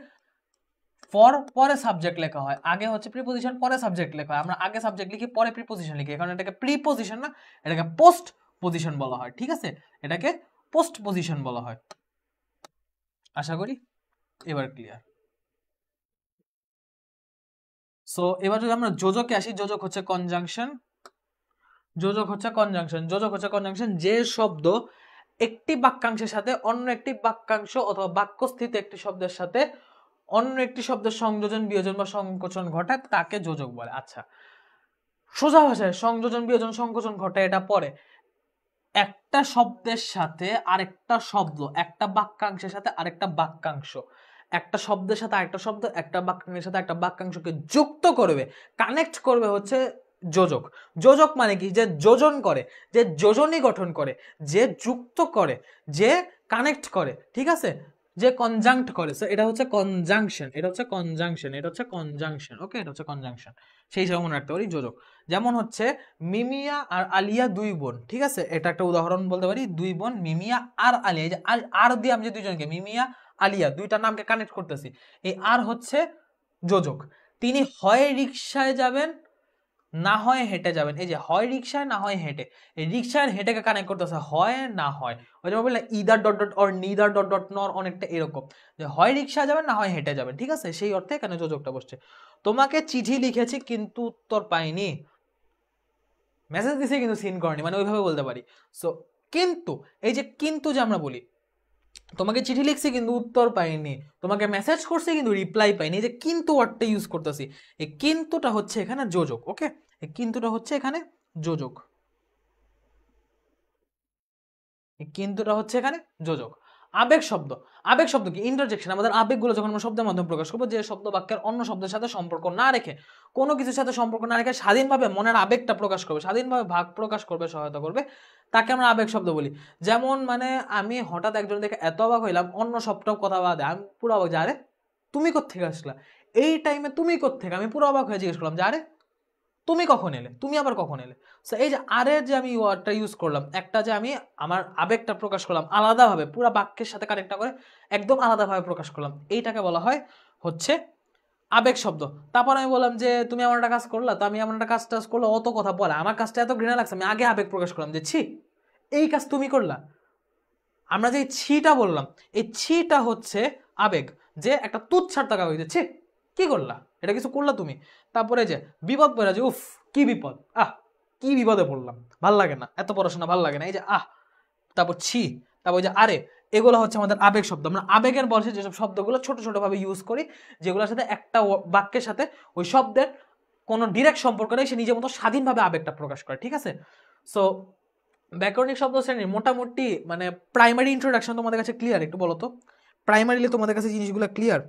Speaker 1: ফর পরে সাবজেক্ট লেখা হয়, আগে হচ্ছে প্রিপোজিশন পরে সাবজেক্ট লেখা হয়। আমরা আগে সাবজেক্ট লিখি পরে প্রিপোজিশন লিখি, কারণ এটাকে প্রিপোজিশন না, এটাকে পোস্ট পজিশন বলা হয়। ঠিক আছে, এটাকে পোস্ট পজিশন বলা হয়। আশা করি এবার ক্লিয়ার। সো এবার যদি আমরা যোজকে আসি, যোজক হচ্ছে কনজাংশন। যোজক হচ্ছে কনজাংশন, যোজক হচ্ছে কনজাংশন, যে শব্দ একটি বাক্যাংশের সাথে অন্য একটি বাক্যাংশ অথবা বাক্যস্থিত একটি শব্দের সাথে অন্য একটি শব্দের সংযোজন, বিয়োজন বা সংকোচন ঘটায় তাকে যোজক বলে। আচ্ছা, সোজা ভাষায় সংযোজন, বিয়োজন, সংকোচন ঘটায় এটা পরে একটা শব্দের সাথে আরেকটা শব্দ, একটা বাক্যাংশের সাথে আরেকটা বাক্যাংশ, একটা শব্দের সাথে আরেকটা শব্দ, একটা বাক্যাংশের সাথে একটা বাক্যাংশকে যুক্ত করবে, কানেক্ট করবে হচ্ছে যোজক। যোজক মানে কি? যে যোজন করে, যে যোজনী গঠন করে, যে যুক্ত করে, যে কানেক্ট করে, ঠিক আছে, যে কনজাংক্ট করে। সো এটা হচ্ছে কনজাংশন, এটা হচ্ছে কনজাংশন, এটা হচ্ছে কনজাংশন। ওকে, এটা হচ্ছে কনজাংশন। সেই হিসাবে মনে রাখতে পারি যোজক। যেমন হচ্ছে মিমিয়া আর আলিয়া দুই বোন, ঠিক আছে, এটা একটা উদাহরণ বলতে পারি। দুই বোন মিমিয়া আর আলিয়া, এই যে আর দিয়ে আমি যে দুইজনকে মিমিয়া আলিয়া দুইটা নামকে কানেক্ট করতেছি, এই আর হচ্ছে যোজক। তিনি হয় রিকশায় যাবেন না হয় হেঁটে যাবেন, এই যে হয় রিকশায় না হয় হেঁটে, এই রিকশা আর হেঁটেকে কানেক্ট করতেছে, হয় না হয়, ওই যে বললাম either dot dot or neither dot dot নর, অনেকটা এরকম যে হয় রিকশা যাবেন না হয় হেঁটে যাবেন। ঠিক আছে, সেই অর্থে এখানে যোজকটা বসছে। তোমাকে চিঠি লিখেছি কিন্তু উত্তর পাইনি, মেসেজ দিছে কিন্তু সিন করেনি, মানে ওইভাবে বলতে পারি। সো কিন্তু, এই যে কিন্তু যে আমরা বলি, তোমাকে চিঠি লিখছি কিন্তু উত্তর পাইনি, তোমাকে মেসেজ করছি কিন্তু রিপ্লাই পাইনি, এই যে কিন্তু ওয়ার্ডটা ইউজ করতেছি, এই কিন্তুটা হচ্ছে এখানে যোজক। ওকে, এই কিন্তুটা হচ্ছে এখানে যোজক, এই কিন্তুটা হচ্ছে এখানে যোজক। আবেগ শব্দ, আবেগ শব্দ কি? ইন্টারজেকশন। আমাদের আবেগগুলো যখন আমরা শব্দের মাধ্যমে প্রকাশ করবো, যে শব্দ বাক্যের অন্য শব্দের সাথে সম্পর্ক না রেখে, কোনো কিছুর সাথে সম্পর্ক না রেখে স্বাধীনভাবে মনের আবেগটা প্রকাশ করবে, স্বাধীনভাবে ভাব প্রকাশ করবে, সহায়তা করবে, তাকে আমরা আবেগ শব্দ বলি। যেমন মানে আমি হঠাৎ একজন দেখে এত অবাক হইলাম, অন্য সবটাও কথা বাদে আমি পুরো অবাক, যে আরে তুমি কোত্থেকে আসলা এই টাইমে, তুমি কোত্থেকে, আমি পুরো অবাক হয়ে জিজ্ঞেস করলাম যে আরে তুমি কখন এলে, তুমি আবার কখন এলে। সো এই যে আরে যে আমি ওয়ার্ডটা ইউজ করলাম, একটা যে আমি আমার আবেগটা প্রকাশ করলাম আলাদাভাবে, পুরো বাক্যের সাথে কানেক্ট করে একদম আলাদাভাবে প্রকাশ করলাম, এইটাকে বলা হয় হচ্ছে আবেগ শব্দ। তারপর আমি বললাম যে তুমি আমার একটা কাজ করলা, তো আমি আমার একটা কাজ টাজ করলো, অত কথা বলা আমার কাজটা এত ঘৃণা লাগছে, আমি আগে আবেগ প্রকাশ করলাম যে ছি এই কাজ তুমি করলা। আমরা যে ছিটা বললাম, এই ছিটা হচ্ছে আবেগ, যে একটা তুচ্ছার টাকা হয়েছে, ছি কি করলা, এটা কিছু করলা তুমি। তারপরে যে বিপদ পড়া, যে উফ কি বিপদ, কি বিপদে পড়লাম, ভাল লাগে না, এত পড়াশোনা ভাল লাগে না, এই যে তারপর ছি, তারপর যে আরে, এগুলো হচ্ছে আমাদের আবেগ শব্দ। আমরা আবেগের বয়সে যেসব শব্দগুলো ছোট ছোট ভাবে ইউজ করি, যেগুলোর সাথে একটা বাক্যের সাথে ওই শব্দের কোনো ডিরেক্ট সম্পর্ক নেই, সে নিজের মতো স্বাধীনভাবে আবেগটা প্রকাশ করে। ঠিক আছে, সো ব্যাকরণিক শব্দ শ্রেণীর মোটামুটি মানে প্রাইমারি ইন্ট্রোডাকশন তোমাদের কাছে ক্লিয়ার? একটু বলো তো, প্রাইমারিলি তোমাদের কাছে জিনিসগুলো ক্লিয়ার?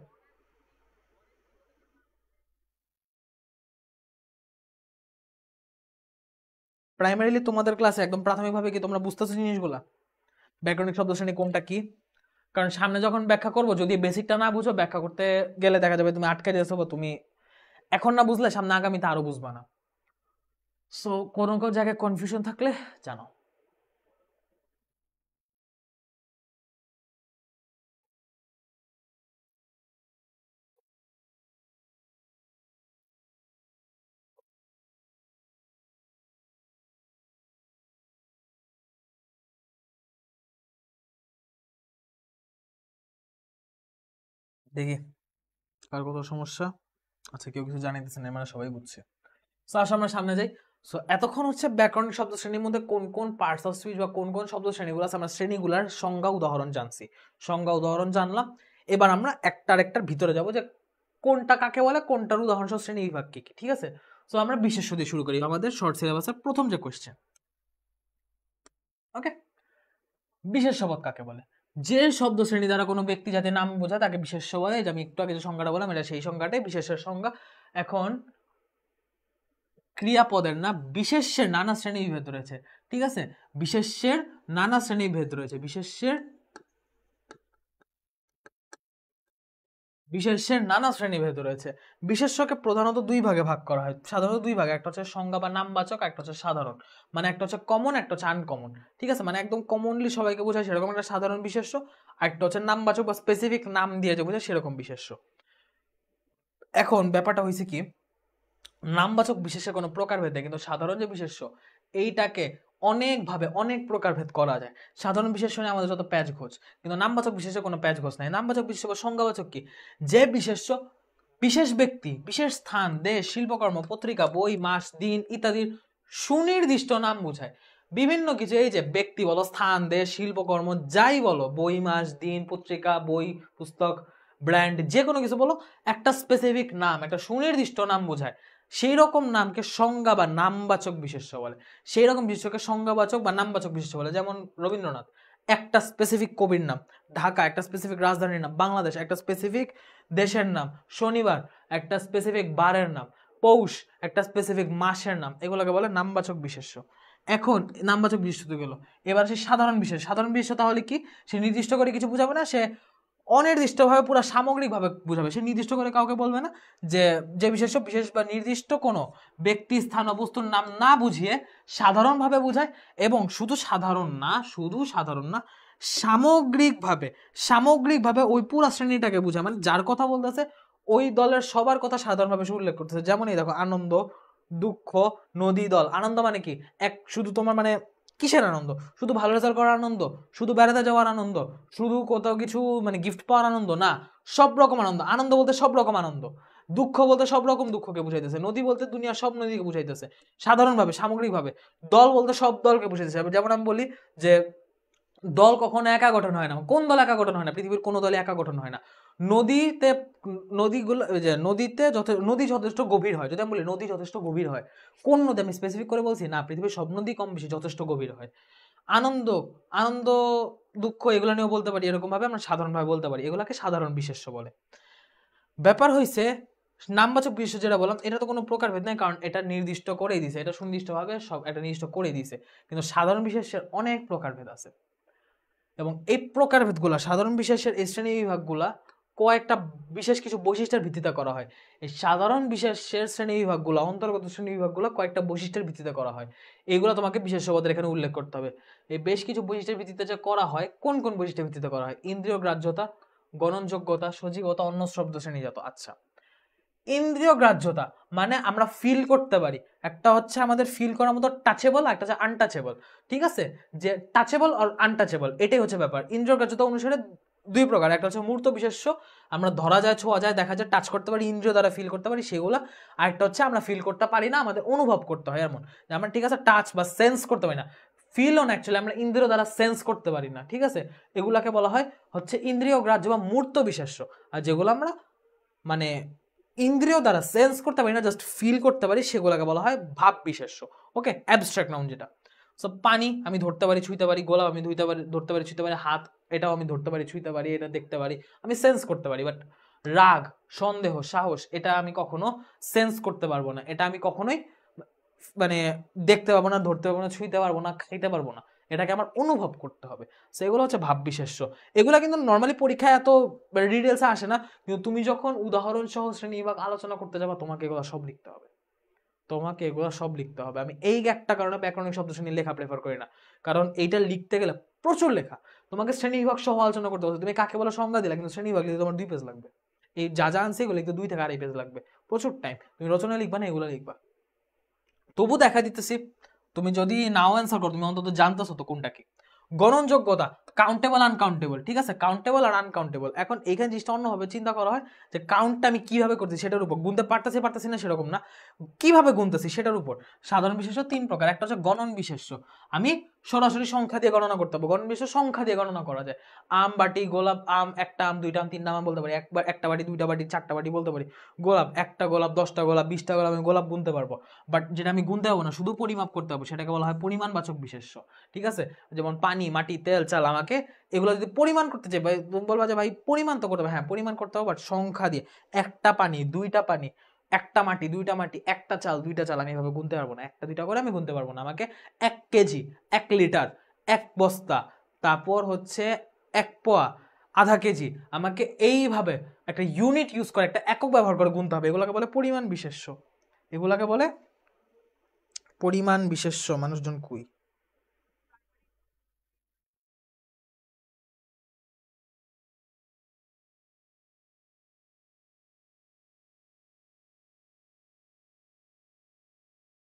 Speaker 1: প্রাইমারিলি তোমাদের ক্লাসে একদম প্রাথমিকভাবে কি তোমরা বুঝতেছো জিনিসগুলা, ব্যাকরণিক শব্দ শ্রেণী কোনটা কি? কারণ সামনে যখন ব্যাখ্যা করবো, যদি বেসিকটা না বুঝো, ব্যাখ্যা করতে গেলে দেখা যাবে তুমি আটকে যাচ্ছো, বা তুমি এখন না বুঝলে সামনে আগামীতে আরো বুঝবা না। সো কোনো কোনো জায়গায় কনফিউশন থাকলে জানো। দেখি কার কত সমস্যা। আচ্ছা, কেউ কিছু জানাইতেছে না, মানে সবাই বুঝছে। সো আসো আমরা সামনে যাই। সো এতক্ষণ হচ্ছে ব্যাকরণিক শব্দ শ্রেণীর মধ্যে কোন কোন পার্টস অফ স্পিচ বা কোন কোন শব্দ শ্রেণীগুলো আছে, আমরা শ্রেণীগুলার সংজ্ঞা উদাহরণ জানছি, সংজ্ঞা উদাহরণ জানলাম। এবার আমরা একটার একটার ভিতরে যাব, যে কোনটা কাকে বলে, কোনটার উদাহরণ সহ শ্রেণী বিভাগ কি কি। ঠিক আছে, সো আমরা বিশেষ্য দিয়ে শুরু করি, আমাদের শর্ট সিলেবাসের প্রথম যে কোয়েশ্চেন। ওকে, বিশেষ্য পদ কাকে বলে? যে শব্দ শ্রেণী দ্বারা কোনো ব্যক্তি যাতে নাম বোঝায় তাকে বিশেষ্য বলে। যে আমি একটু আগে যে সংজ্ঞাটা বললাম, এটা সেই সংজ্ঞাটাই বিশেষ্যের সংজ্ঞা। এখন ক্রিয়াপদের না, বিশেষ্যের নানা শ্রেণী বিভেদ রয়েছে। ঠিক আছে, বিশেষ্যের নানা শ্রেণী ভেদ রয়েছে, বিশেষ্যের বিশেষ্যের নানা শ্রেণীভেদ রয়েছে। বিশেষ্যকে প্রধানত দুই ভাগে ভাগ করা হয়, সাধারণত দুই ভাগে, একটা হচ্ছে সংজ্ঞা বা নামবাচক, একটা হচ্ছে সাধারণ। মানে একটা হচ্ছে কমন, একটা হচ্ছে আনকমন, ঠিক আছে, মানে একদম কমনলি সবাইকে বোঝায় সেরকম একটা সাধারণ বিশেষ্য, আর একটা হচ্ছে নামবাচক বা স্পেসিফিক নাম দিয়ে যে বোঝায় সেরকম বিশেষ্য। এখন ব্যাপারটা হয়েছে কি, নামবাচক বিশেষের কোনো প্রকারভেদ নেই, কিন্তু সাধারণ যে বিশেষ্য এইটাকে অনেকভাবে অনেক প্রকারভেদ করা যায়। সাধারণ বিশেষ্য নিয়ে আমাদের যত প্যাচ ঘোষ, কিন্তু নামবাচক বিশেষে কোনো প্যাচ ঘোষ নাই। নামবাচক বিশেষ্য বা সংজ্ঞাবাচক কি, যে বিশেষ্য বিশেষ ব্যক্তি, বিশেষ স্থান, দেশ, শিল্পকর্ম, পত্রিকা, বই, মাস, দিন ইত্যাদির সুনির্দিষ্ট নাম বোঝায়। বিভিন্ন কিছু, এই যে ব্যক্তি বলো, স্থান, দেশ, শিল্পকর্ম, যাই বলো, বই, মাস, দিন, পত্রিকা, বই, পুস্তক, ব্র্যান্ড, যে কোনো কিছু বলো, একটা স্পেসিফিক নাম, একটা সুনির্দিষ্ট নাম বোঝায়। সেই রকম নামকে সংজ্ঞা বা নামবাচক বিশেষ্য বলে। সেই রকম বিশেষ্যকে সংজ্ঞাবাচক বা নামবাচক বিশেষ্য বলে। যেমন রবীন্দ্রনাথ একটা স্পেসিফিক কবির নাম, ঢাকা একটা স্পেসিফিক রাজধানীর নাম, বাংলাদেশ একটা স্পেসিফিক দেশের নাম, শনিবার একটা স্পেসিফিক বারের নাম, পৌষ একটা স্পেসিফিক মাসের নাম, এগুলোকে বলে নামবাচক বিশেষ্য। এখন নামবাচক বিশেষ্য তো গেল, এবার সে সাধারণ বিশেষ। সাধারণ বিশেষ্য তাহলে কি, সে নির্দিষ্ট করে কিছু বোঝাবে না, সে অনির্দিষ্টভাবে পুরো সামগ্রিকভাবে বোঝাবে। সে নির্দিষ্ট করে কাউকে বলবে না, যে যে বিশেষ্য বিশেষ বা নির্দিষ্ট কোনো ব্যক্তি, স্থান ও বস্তুর নাম না বুঝিয়ে সাধারণভাবে বোঝায়। এবং শুধু সাধারণ না, সামগ্রিকভাবে ওই পুরো শ্রেণীটাকে বোঝায়। মানে যার কথা বলতেছে ওই দলের সবার কথা সাধারণভাবে সে উল্লেখ করতেছে। যেমন এই দেখো, আনন্দ, দুঃখ, নদী, দল। আনন্দ মানে কি, এক শুধু তোমার মানে কিসের আনন্দ, শুধু ভালো রেজাল্ট করার আনন্দ, শুধু বেড়াতে যাওয়ার আনন্দ, শুধু কোথাও কিছু মানে গিফট পাওয়ার আনন্দ না, সব রকম আনন্দ। আনন্দ বলতে সব রকম আনন্দ, দুঃখ বলতে সব রকম দুঃখকে বুঝাইতেছে, নদী বলতে দুনিয়ার সব নদীকে বুঝাইতেছে সাধারণভাবে, সামগ্রিকভাবে। দল বলতে সব দলকে বুঝাইতেছে। যেমন আমি বলি যে দল কখনো একা গঠন হয় না। কোন দল একা গঠন হয় না? পৃথিবীর কোনো দলে একা গঠন হয় না। নদীতে, নদীগুলো, যে নদীতে নদী যথেষ্ট গভীর হয়। যদি আমি বলি নদী যথেষ্ট গভীর হয়, কোন নদী আমি স্পেসিফিক করে বলছি না, পৃথিবীর সব নদী কম বেশি যথেষ্ট গভীর হয়। আনন্দ, আনন্দ, দুঃখ, এগুলো নিয়েও বলতে পারি, এরকম ভাবে আমরা সাধারণভাবে বলতে পারি। এগুলাকে সাধারণ বিশেষ্য বলে। ব্যাপার হয়েছে নামবাচক বিশেষ্য যেটা বললাম, এটা তো কোনো প্রকারভেদ নাই, কারণ এটা নির্দিষ্ট করেই দিছে, এটা সুনির্দিষ্টভাবে সব এটা নির্দিষ্ট করে দিছে। কিন্তু সাধারণ বিশেষ্যের অনেক প্রকারভেদ আছে, এবং এই প্রকারভেদগুলা, সাধারণ বিশেষের এই শ্রেণী বিভাগগুলা কয়েকটা বিশেষ কিছু বৈশিষ্ট্যের ভিত্তিতে করা হয়। এই সাধারণ বিশেষের শ্রেণী বিভাগগুলা, অন্তর্গত শ্রেণী বিভাগগুলো কয়েকটা বৈশিষ্ট্যের ভিত্তিতে করা হয়। এগুলো তোমাকে বিশেষ্যপদের এখানে উল্লেখ করতে হবে। এই বেশ কিছু বৈশিষ্ট্যের ভিত্তিতে যে করা হয়, কোন কোন বৈশিষ্ট্যের ভিত্তিতে করা হয়? ইন্দ্রিয় গ্রাহ্যতা, গণনযোগ্যতা, সজীবতা, অন্য শব্দ শ্রেণীজাত। আচ্ছা, ইন্দ্রিয় গ্রাহ্যতা মানে আমরা ফিল করতে পারি। একটা হচ্ছে আমাদের ফিল করার মতো টাচেবল, একটা হচ্ছে আনটাচেবল, ঠিক আছে? যে টাচেবল আর আনটাচেবল, এটাই হচ্ছে ব্যাপার। ইন্দ্রিয় গ্রাহ্যতা অনুসারে দুই প্রকার, একটা হচ্ছে মূর্ত বিশেষ্য, আমরা ধরা যায়, ছোঁয়া যায়, দেখা যায়, টাচ করতে পারি, ইন্দ্রিয় দ্বারা ফিল করতে পারি সেগুলা। আর একটা হচ্ছে আমরা ফিল করতে পারি না, আমাদের অনুভব করতে হয়। এমন যে আমরা, ঠিক আছে, টাচ বা সেন্স করতে পারি না, ফিল অন অ্যাকচুয়ালি আমরা ইন্দ্রিয় দ্বারা সেন্স করতে পারি না, ঠিক আছে? এগুলাকে বলা হয় হচ্ছে ইন্দ্রিয় গ্রাহ্য বা মূর্ত বিশেষ্য। আর যেগুলো আমরা মানে ইন্দ্রিয় দ্বারা সেন্স করতে পারি না, জাস্ট ফিল করতে পারি, সেগুলোকে বলা হয় ভাব বিশেষ্য। ওকে, অ্যাবস্ট্রাক্ট নাউন যেটা। সো পানি আমি ধরতে পারি, ছুঁইতে পারি, গোলাপ আমি ধরতে পারি, ছুঁইতে পারি, হাত এটাও আমি ধরতে পারি, ছুঁইতে পারি, এটা দেখতে পারি, আমি সেন্স করতে পারি। বাট রাগ, সন্দেহ, সাহস, এটা আমি কখনো সেন্স করতে পারবো না, এটা আমি কখনোই মানে দেখতে পারবো না, ধরতে পারবো না, ছুঁইতে পারবো না, খাইতে পারবো না, এটাকে আমার অনুভব করতে হবে। সেগুলো হচ্ছে ভাব বিশেষ্য। এগুলো কিন্তু নর্মালি পরীক্ষায় এত ডিটেলসে আসে না, কিন্তু তুমি যখন উদাহরণ সহ শ্রেণীবিভাগ আলোচনা করতে যাবা, তোমাকে এগুলো সব লিখতে হবে, তোমাকে এগুলো সব লিখতে হবে। আমি এই একটা কারণে ব্যাকরণিক শব্দ শ্রেণী লেখা প্রেফার করি না, কারণ এইটা লিখতে গেলে প্রচুর লেখা। তোমাকে শ্রেণীবিভাগ সহ আলোচনা করতে হবে, তুমি কাকে বলে সংজ্ঞা দিলা, কিন্তু শ্রেণীবিভাগ লিখতে তোমার 2 পেজ লাগবে। এই যা যা আনছে এগুলো লিখতে 2 থেকে 2.5 পেজ লাগবে, প্রচুর টাইম। তুমি রচনা লিখবা না, এগুলো লিখবা। তবু দেখা দিতেছি, তুমি যদি নাও অ্যান্সার করো, তুমি অন্তত জানতেছো তো কোনটা কি। গ্রহণযোগ্যতা, কাউন্টেবল, আনকাউন্টেবল, ঠিক আছে? কাউন্টেবল আর আনকাউন্টেবল। এখন এইখানে জিনিসটা অন্যভাবে চিন্তা করা হয়, যে কাউন্টটা আমি কিভাবে করছি সেটার উপর, গুনতে পারতেছি না সেরকম না, কিভাবে গুনতেছি সেটার উপর। সাধারণ বিশেষ্য 3 প্রকার, একটা হচ্ছে গণন বিশেষ্য, আমি সরাসরি সংখ্যা দিয়ে গণনা করতে পারবো। গণন বিশেষ্য সংখ্যা দিয়ে গণনা করা যায়। আম, বাটি, গোলাপ, আম, একটা আম, 2টা আম, 3টা আম বলতে পারি, একবার একটা বাটি, 2টা বাটি, 4টা বাটি বলতে পারি। গোলাপ, একটা গোলাপ, 10টা গোলাপ, 20টা গোলাপ, আমি গোলাপ গুনতে পারবো। বাট যেটা আমি গুনতে পারবো না, শুধু পরিমাপ করতে পারবো, সেটাকে বলা হয় পরিমাণবাচক বিশেষ্য, ঠিক আছে? যেমন পানি, মাটি, তেল, চাল, আমাকে এগুলো যদি পরিমাণ করতে চাই, ভাই তুমি বলবা যে ভাই পরিমাণ তো করতে হবে, হ্যাঁ পরিমাণ করতে হবে, বাট সংখ্যা দিয়ে। একটা পানি, 2টা পানি, একটা মাটি, 2টা মাটি, একটা চাল, 2টা চাল, আমি এভাবে গুনতে পারবো না, একটা 2টা করে আমি গুনতে পারবো না। আমাকে 1 কেজি, 1 লিটার, 1 বস্তা, তারপর হচ্ছে 1 পোয়া, আধা কেজি, আমাকে এইভাবে একটা ইউনিট ইউজ করে, একটা একক ব্যবহার করে গুনতে হবে। এগুলোকে বলে পরিমাণ বিশেষ্য। এগুলাকে বলে পরিমাণ বিশেষ্য। মানুষজন কুই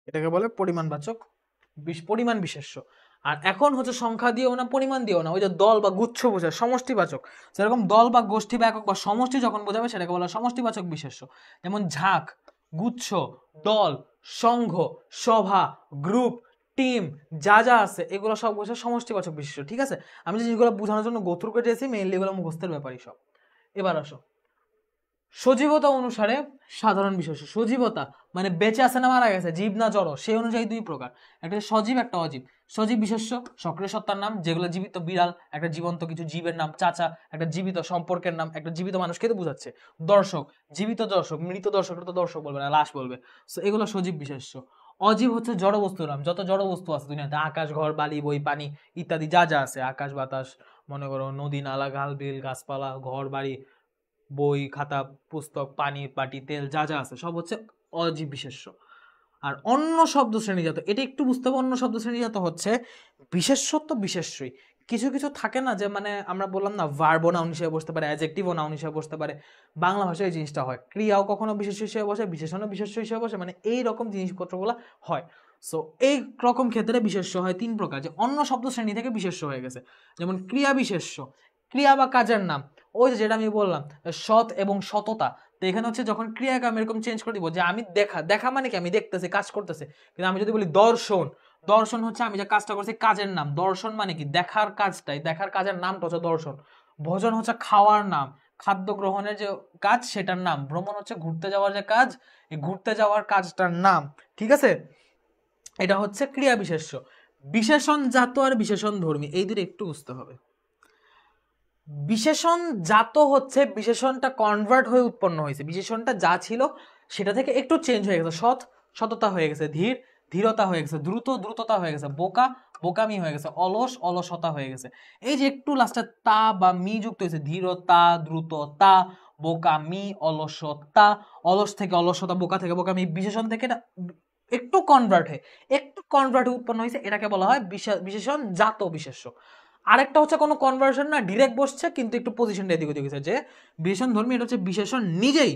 Speaker 1: এটাকে বলে পরিমাণবাচক পরিমাণ বিশেষ্য। আর এখন হচ্ছে সংখ্যা দিয়েও না, পরিমাণ দিয়েও না, ওই যে দল বা গুচ্ছ বোঝায় সমষ্টিবাচক, যেরকম দল বা গোষ্ঠী বা একক বা সমষ্টি যখন বোঝাবে সেটাকে বলা সমষ্টিবাচক বিশেষ্য। যেমন ঝাঁক, গুচ্ছ, দল, সংঘ, সভা, গ্রুপ, টিম, যা যা আছে এগুলো সব বোঝায় সমষ্টিবাচক বিশেষ্য। ঠিক আছে, আমি যে জিনিসগুলো বোঝানোর জন্য গোত্র করে দিয়েছি, মেইনলি এগুলো মুখস্থের ব্যাপারই সব। এবার আসো সজীবতা অনুসারে সাধারণ বিশেষ্য। সজীবতা মানে বেঁচে আছে না মারা গেছে, জীব না জড়, সেই অনুযায়ী দুই প্রকার, একটা সজীব একটা অজীব। সজীব বিশেষ্য সক্রিয় সত্তার নাম, যেগুলো জীবিত বিড়াল একটা জীবন্ত কিছু জীবের নাম, চাচা একটা জীবিত সম্পর্কের নাম, একটা জীবিত মানুষকে তো বোঝাচ্ছে। দর্শক জীবিত দর্শক, মৃত দর্শক তো দর্শক বলবে না, লাশ বলবে। সো এগুলো সজীব বিশেষ্য। অজীব হচ্ছে জড় বস্তুর নাম, যত জড় বস্তু আছে দুনিয়াতে, আকাশ, ঘর, বালি, বই, পানি ইত্যাদি যা যা আছে, আকাশ বাতাস, মনে করো নদী নালা গাল বিল গাছপালা ঘর বাড়ি বই খাতা পুস্তক পানি বাটি তেল যা যা আছে সব হচ্ছে অজীব বিশেষ্য। আর অন্য শব্দ শ্রেণীজাত, এটা একটু বুঝতে হবে, অন্য শব্দ শ্রেণীজাত হচ্ছে বিশেষ্যত্ব বিশেষ্যই। কিছু কিছু থাকে না যে, মানে আমরা বললাম না ভার্ব নাউন হিসেবে বসতে পারে, অ্যাডজেক্টিভও নাউন হিসেবে বসতে পারে, বাংলা ভাষায় এই জিনিসটা হয়, ক্রিয়াও কখনো বিশেষ্য হিসেবে বসে, বিশেষণও বিশেষ্য হিসেবে বসে, মানে এই রকম জিনিসপত্রগুলো হয়। সো এই রকম ক্ষেত্রে বিশেষ্য হয় তিন প্রকার, যে অন্য শব্দ শ্রেণী থেকে বিশেষ্য হয়ে গেছে। যেমন ক্রিয়া বিশেষ্য, ক্রিয়া বা কাজের নাম, ওই যেটা আমি বললাম সৎ এবং সততা। তো এখানে হচ্ছে যখন ক্রিয়াকে আমি এরকম চেঞ্জ করে দিব, যে আমি দেখা, দেখা মানে কি আমি দেখতেছি কাজ করতেছে, কিন্তু আমি যদি বলি দর্শন, দর্শন হচ্ছে আমি যে কাজটা করছি কাজের নাম, দর্শন মানে কি দেখার কাজটাই, দেখার কাজের নামটা হচ্ছে দর্শন। ভোজন হচ্ছে খাওয়ার নাম, খাদ্য গ্রহণের যে কাজ সেটার নাম। ভ্রমণ হচ্ছে ঘুরতে যাওয়ার যে কাজ, এই ঘুরতে যাওয়ার কাজটার নাম। ঠিক আছে, এটা হচ্ছে ক্রিয়া বিশেষ্য। বিশেষণ জাত আর বিশেষণ ধর্মী, এই দুটো একটু বুঝতে হবে। বিশেষণ জাত হচ্ছে বিশেষণটা কনভার্ট হয়ে উৎপন্ন হয়েছে, বিশেষণটা যা ছিল সেটা থেকে একটু চেঞ্জ হয়ে গেছে। সৎ সততা হয়ে গেছে, ধীর ধীরতা হয়ে গেছে, দ্রুত দ্রুততা হয়ে গেছে, বোকা বোকামি হয়ে গেছে, অলস অলসতা হয়ে গেছে। এই যে একটু লাস্টে তা বা মি যুক্ত হয়েছে, ধীরতা দ্রুততা বোকামি অলসতা, অলস থেকে অলসতা, বোকা থেকে বোকামি, বিশেষণ থেকে এটা একটু কনভার্ট হয়ে উৎপন্ন হয়েছে, এটাকে বলা হয় বিশেষণ জাত বিশেষ্য। আরেকটা হচ্ছে কোনো কনভার্সন না, ডিরেক্ট বসছে কিন্তু একটু পজিশনটা এদিক ওদিক হয়েছে, যে বিশেষণ ধর্মী, এটা হচ্ছে বিশেষণ নিজেই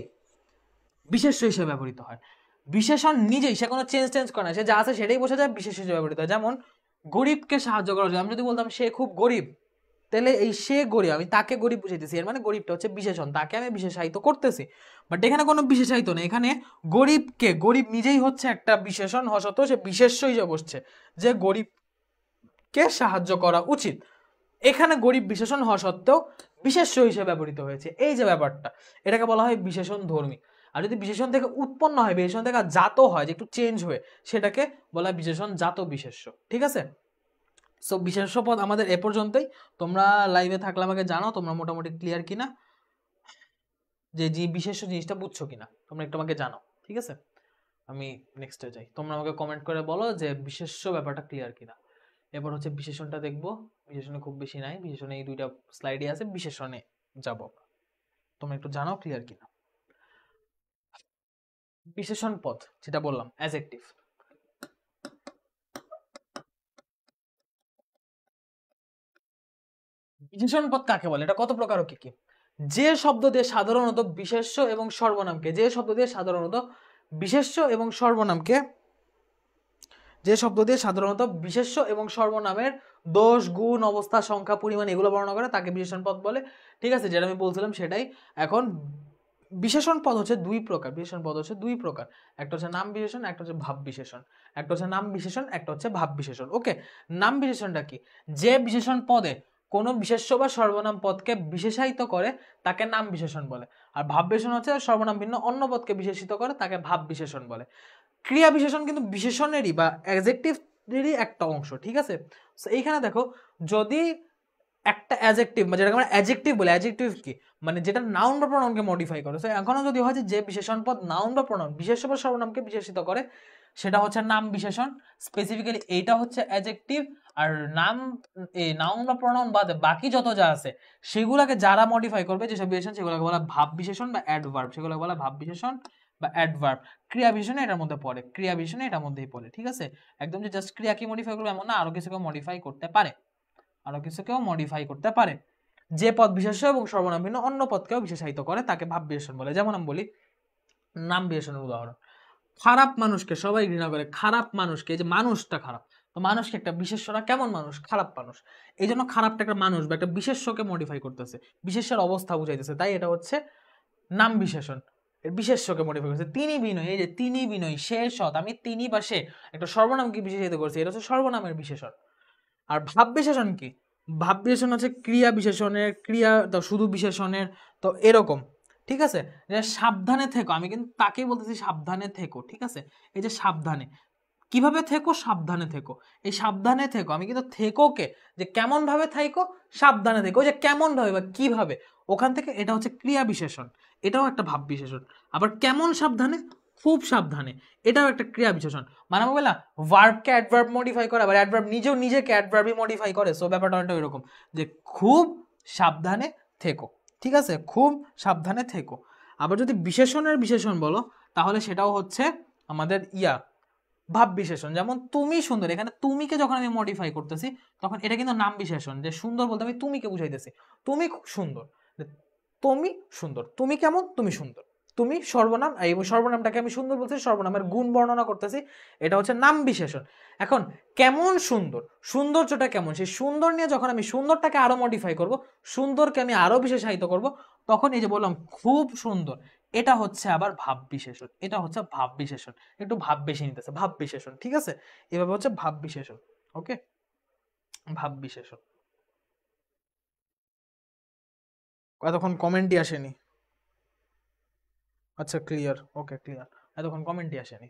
Speaker 1: বিশেষ্য হিসেবে ব্যবহৃত হয়। বিশেষণ নিজেই, সে কোনো চেঞ্জ করে না, সে যা আছে সেটাই বসে যায়, বিশেষ হিসেবে ব্যবহৃত হয়। যেমন গরিবকে সাহায্য করা যায়, আমি যদি বলতাম সে খুব গরিব, তাহলে এই সে গরিব, আমি তাকে গরিব বুঝাইতেছি, এর মানে গরিবটা হচ্ছে বিশেষণ, তাকে আমি বিশেষায়িত করতেছি। বাট এখানে কোনো বিশেষায়িত নেই, এখানে গরিবকে, গরিব নিজেই হচ্ছে একটা বিশেষণ হসত, সে বিশেষ্য হিসেবে বসছে, যে গরিবকে সাহায্য করা উচিত। এখানে গরিব বিশেষণ হওয়া সত্ত্বেও বিশেষ্য হিসেবে ব্যবহৃত হয়েছে, এই যে ব্যাপারটা, এটাকে বলা হয় বিশেষণ ধর্মী। আর যদি বিশেষণ থেকে উৎপন্ন হয়, বিশেষণ থেকে জাত হয়, যে একটু চেঞ্জ হয়ে, সেটাকে বলা হয় বিশেষণ জাত বিশেষ্য। ঠিক আছে, সো বিশেষ্য পদ আমাদের এ পর্যন্তই। তোমরা লাইভে থাকলে আমাকে জানাও তোমরা মোটামুটি ক্লিয়ার কিনা, যে বিশেষ্য জিনিসটা বুঝছো কিনা, তোমরা একটু আমাকে জানাও। ঠিক আছে, আমি নেক্সটে যাই, তোমরা আমাকে কমেন্ট করে বলো যে বিশেষ্য ব্যাপারটা ক্লিয়ার কিনা। এবার হচ্ছে বিশেষণটা দেখবো, বিশেষণে খুব বেশি নাই, বিশেষণে এই দুইটা স্লাইডে আছে, বিশেষণে যাব। তোমরা একটু জানাও ক্লিয়ার কিনা। বিশেষণ পদ যেটা বললাম অ্যাডজেক্টিভ। বিশেষণ পদ কাকে বলে, এটা কত প্রকার ও কি কি? যে শব্দ দিয়ে সাধারণত বিশেষ্য এবং সর্বনামকে, যে শব্দ দিয়ে সাধারণত বিশেষ্য এবং সর্বনামকে, যে শব্দ দিয়ে সাধারণত বিশেষ্য এবং সর্বনামের দোষ গুণ অবস্থা সংখ্যা পরিমাণ এগুলো বর্ণনা করে তাকে বিশেষণ পদ বলে। ঠিক আছে, যেটা আমি বলছিলাম সেটাই। এখন বিশেষণ পদ হচ্ছে দুই প্রকার, বিশেষণ পদ হচ্ছে দুই প্রকার, একটা হচ্ছে নাম বিশেষণ, একটা হচ্ছে ভাব বিশেষণ। একটা হচ্ছে নাম বিশেষণ, একটা হচ্ছে ভাব বিশেষণ। ওকে, নাম বিশেষণটা কি? যে বিশেষণ পদে কোনো বিশেষ্য বা সর্বনাম পদকে বিশেষায়িত করে তাকে নাম বিশেষণ বলে। আর ভাব বিশেষণ হচ্ছে সর্বনাম ভিন্ন অন্য পদকে বিশেষিত করে তাকে ভাব বিশেষণ বলে। ক্রিয়া বিশেষণ কিন্তু বিশেষণেরই বা অ্যাডজেক্টিভেরই একটা অংশ। ঠিক আছে, তো এইখানে দেখো, যদি একটা অ্যাডজেক্টিভ বা যেটাকে আমরা অ্যাডজেক্টিভ বলি, অ্যাডজেক্টিভ কি মানে যেটা নাউন বা প্রনাউনকে মডিফাই করে, তো এখনো যদি হয় যে বিশেষণ পদ নাউন বা প্রনাউন বিশেষ্য বা সর্বনামকে বিশেষিত করে, সেটা হচ্ছে নাম বিশেষণ। স্পেসিফিক্যালি এইটা হচ্ছে অ্যাডজেক্টিভ। আর নাম, এই নাউন বা প্রোনাউন বাদে বাকি যত যা আছে সেগুলোকে যারা মডিফাই করবে, যেসব বিশেষণ, সেগুলোকে বলা ভাব বিশেষণ বা অ্যাডভার্ব, সেগুলোকে বলা ভাব বিশেষণ বা অ্যাডভার্ব। ক্রিয়া বিশেষণে এটার মধ্যে পড়ে, ক্রিয়া বিশেষণে এটার মধ্যেই পড়ে, ঠিক আছে? একদম যে জাস্ট ক্রিয়াকে মডিফাই করবে এমন না, আরো কিছুকেও মডিফাই করতে পারে, আরো কিছুকেও মডিফাই করতে পারে। যে পদ বিশেষ্য এবং সর্বনাম ভিন্ন অন্য পদকেও বিশেষায়িত করে তাকে ভাব বিশেষণ বলে। যেমন আমি বলি নাম বিশেষণের উদাহরণ, খারাপ মানুষকে সবাই ঘৃণা করে, খারাপ মানুষকে, এই যে মানুষটা খারাপ, তো মানুষকে একটা বিশেষ্যরা কেমন মানুষ, খারাপ মানুষ, এই জন্য খারাপটা একটা মানুষ বা একটা বিশেষ্যকে মডিফাই করতেছে, বিশেষ্যের অবস্থা বুঝাইতেছে, তাই এটা হচ্ছে নাম বিশেষণ। এর বিশেষ্যকে মডিফাই করছে। তিনি বিনয়ী, এই যে তিনি বিনয়ী, সে সৎ, আমি তিনি বা সে একটা সর্বনামকে বিশেষিত করছি, এটা হচ্ছে সর্বনামের বিশেষণ। আর ভাব বিশেষণ কি? ভাব বিশেষণ হচ্ছে ক্রিয়া বিশেষণের, ক্রিয়া তো শুধু বিশেষণের, তো এরকম, ঠিক আছে? যে সাবধানে থেকো, আমি কিন্তু তাকেই বলতেছি সাবধানে থেকো, ঠিক আছে? এই যে সাবধানে, কিভাবে থেকো, সাবধানে থেকো, এই সাবধানে থেকো, আমি কিন্তু থেকোকে যে কেমন ভাবে থাইকো, সাবধানে থেকো, যে কেমন ভাবে বা কিভাবে, ওখান থেকে এটা হচ্ছে ক্রিয়া বিশেষণ, এটাও একটা ভাব বিশেষণ। আবার কেমন সাবধানে, খুব সাবধানে, এটাও একটা ক্রিয়া বিশেষণ। মানে আমি বললাম ভার্বকে অ্যাডভার্ব মডিফাই করে, আবার অ্যাডভার্ব নিজেও নিজেকে অ্যাডভার্বই মডিফাই করে। সো ব্যাপারটা অনেকটা এরকম যে খুব সাবধানে থেকো, ঠিক আছে? খুব সাবধানে থেকো। আবার যদি বিশেষণের বিশেষণ বলো তাহলে সেটাও হচ্ছে আমাদের ভাব বিশেষণ। যেমন তুমি সুন্দর, এখানে তুমিকে যখন আমি মডিফাই করতেছি তখন এটা কিন্তু নাম বিশেষণ, যে সুন্দর বলতে আমি তুমিকে বুঝাইতেছি, তুমি খুব সুন্দর, তুমি সুন্দর, তুমি কেমন, তুমি সুন্দর, তুমি সর্বনাম, এই সর্বনামটাকে আমি সুন্দর বলতেছি, সর্বনামের গুণ বর্ণনা করতেছি, এটা হচ্ছে নাম বিশেষণ। এখন কেমন সুন্দর, সৌন্দর্যটা কেমন, সেই সুন্দর নিয়ে যখন আমি সুন্দরটাকে আরো মডিফাই করব, সুন্দরকে আমি আরো বিশেষায়িত করব, তখন এই যে বললাম খুব সুন্দর, এটা হচ্ছে আবার ভাব বিশেষণ, এটা হচ্ছে ভাব বিশেষণ। একটু ভাব বেশি নিতেছে, ভাব বিশেষণ, ঠিক আছে? এভাবে হচ্ছে ভাব বিশেষণ। ওকে, ভাব বিশেষণ। এতক্ষণ কমেন্টই আসেনি। আচ্ছা ক্লিয়ার, ওকে ক্লিয়ার, এতক্ষণ কমেন্টই আসেনি।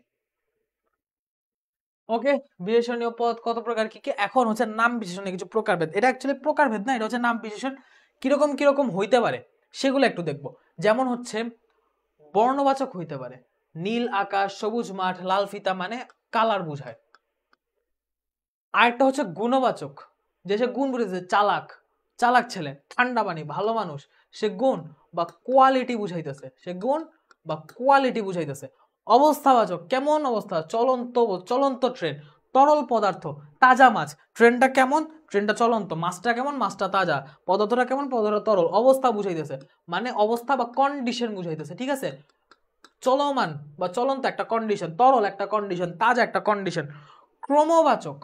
Speaker 1: ওকে, বিশেষণীয় পদ কত প্রকার কি কি, এখন হচ্ছে নাম বিশেষণের কিছু প্রকারভেদ। এটা অ্যাকচুয়ালি প্রকারভেদ না, এটা হচ্ছে নাম বিশেষণ কিরকম কিরকম হইতে পারে সেগুলো একটু দেখবো। যেমন হচ্ছে বর্ণবাচক হইতে পারে, নীল আকাশ, সবুজ মাঠ, লাল ফিতা মানে কালার বুঝায়। আরেকটা হচ্ছে গুণবাচক, যে সে গুণ বুঝাইতেছে, চালাক, চালাক ছেলে, ঠান্ডা পানি, ভালো মানুষ, সে গুণ বা কোয়ালিটি বুঝাইতেছে, সে গুণ বা কোয়ালিটি বুঝাইতেছে। অবস্থাবাচক, কেমন অবস্থা, চলন্ত, চলন্ত ট্রেন, তরল পদার্থ, তাজা মাছ, ট্রেনটা কেমন, ট্রেনটা চলন্ত, মাছটা কেমন, মাছটা তাজা, পদার্থটা কেমন, পদার্থ তরল, অবস্থা বুঝাইতেছে, মানে অবস্থা বা কন্ডিশন বুঝাইতেছে, ঠিক আছে? চলমান বা চলন্ত একটা কন্ডিশন, তরল একটা কন্ডিশন, তাজা একটা কন্ডিশন। ক্রমবাচক,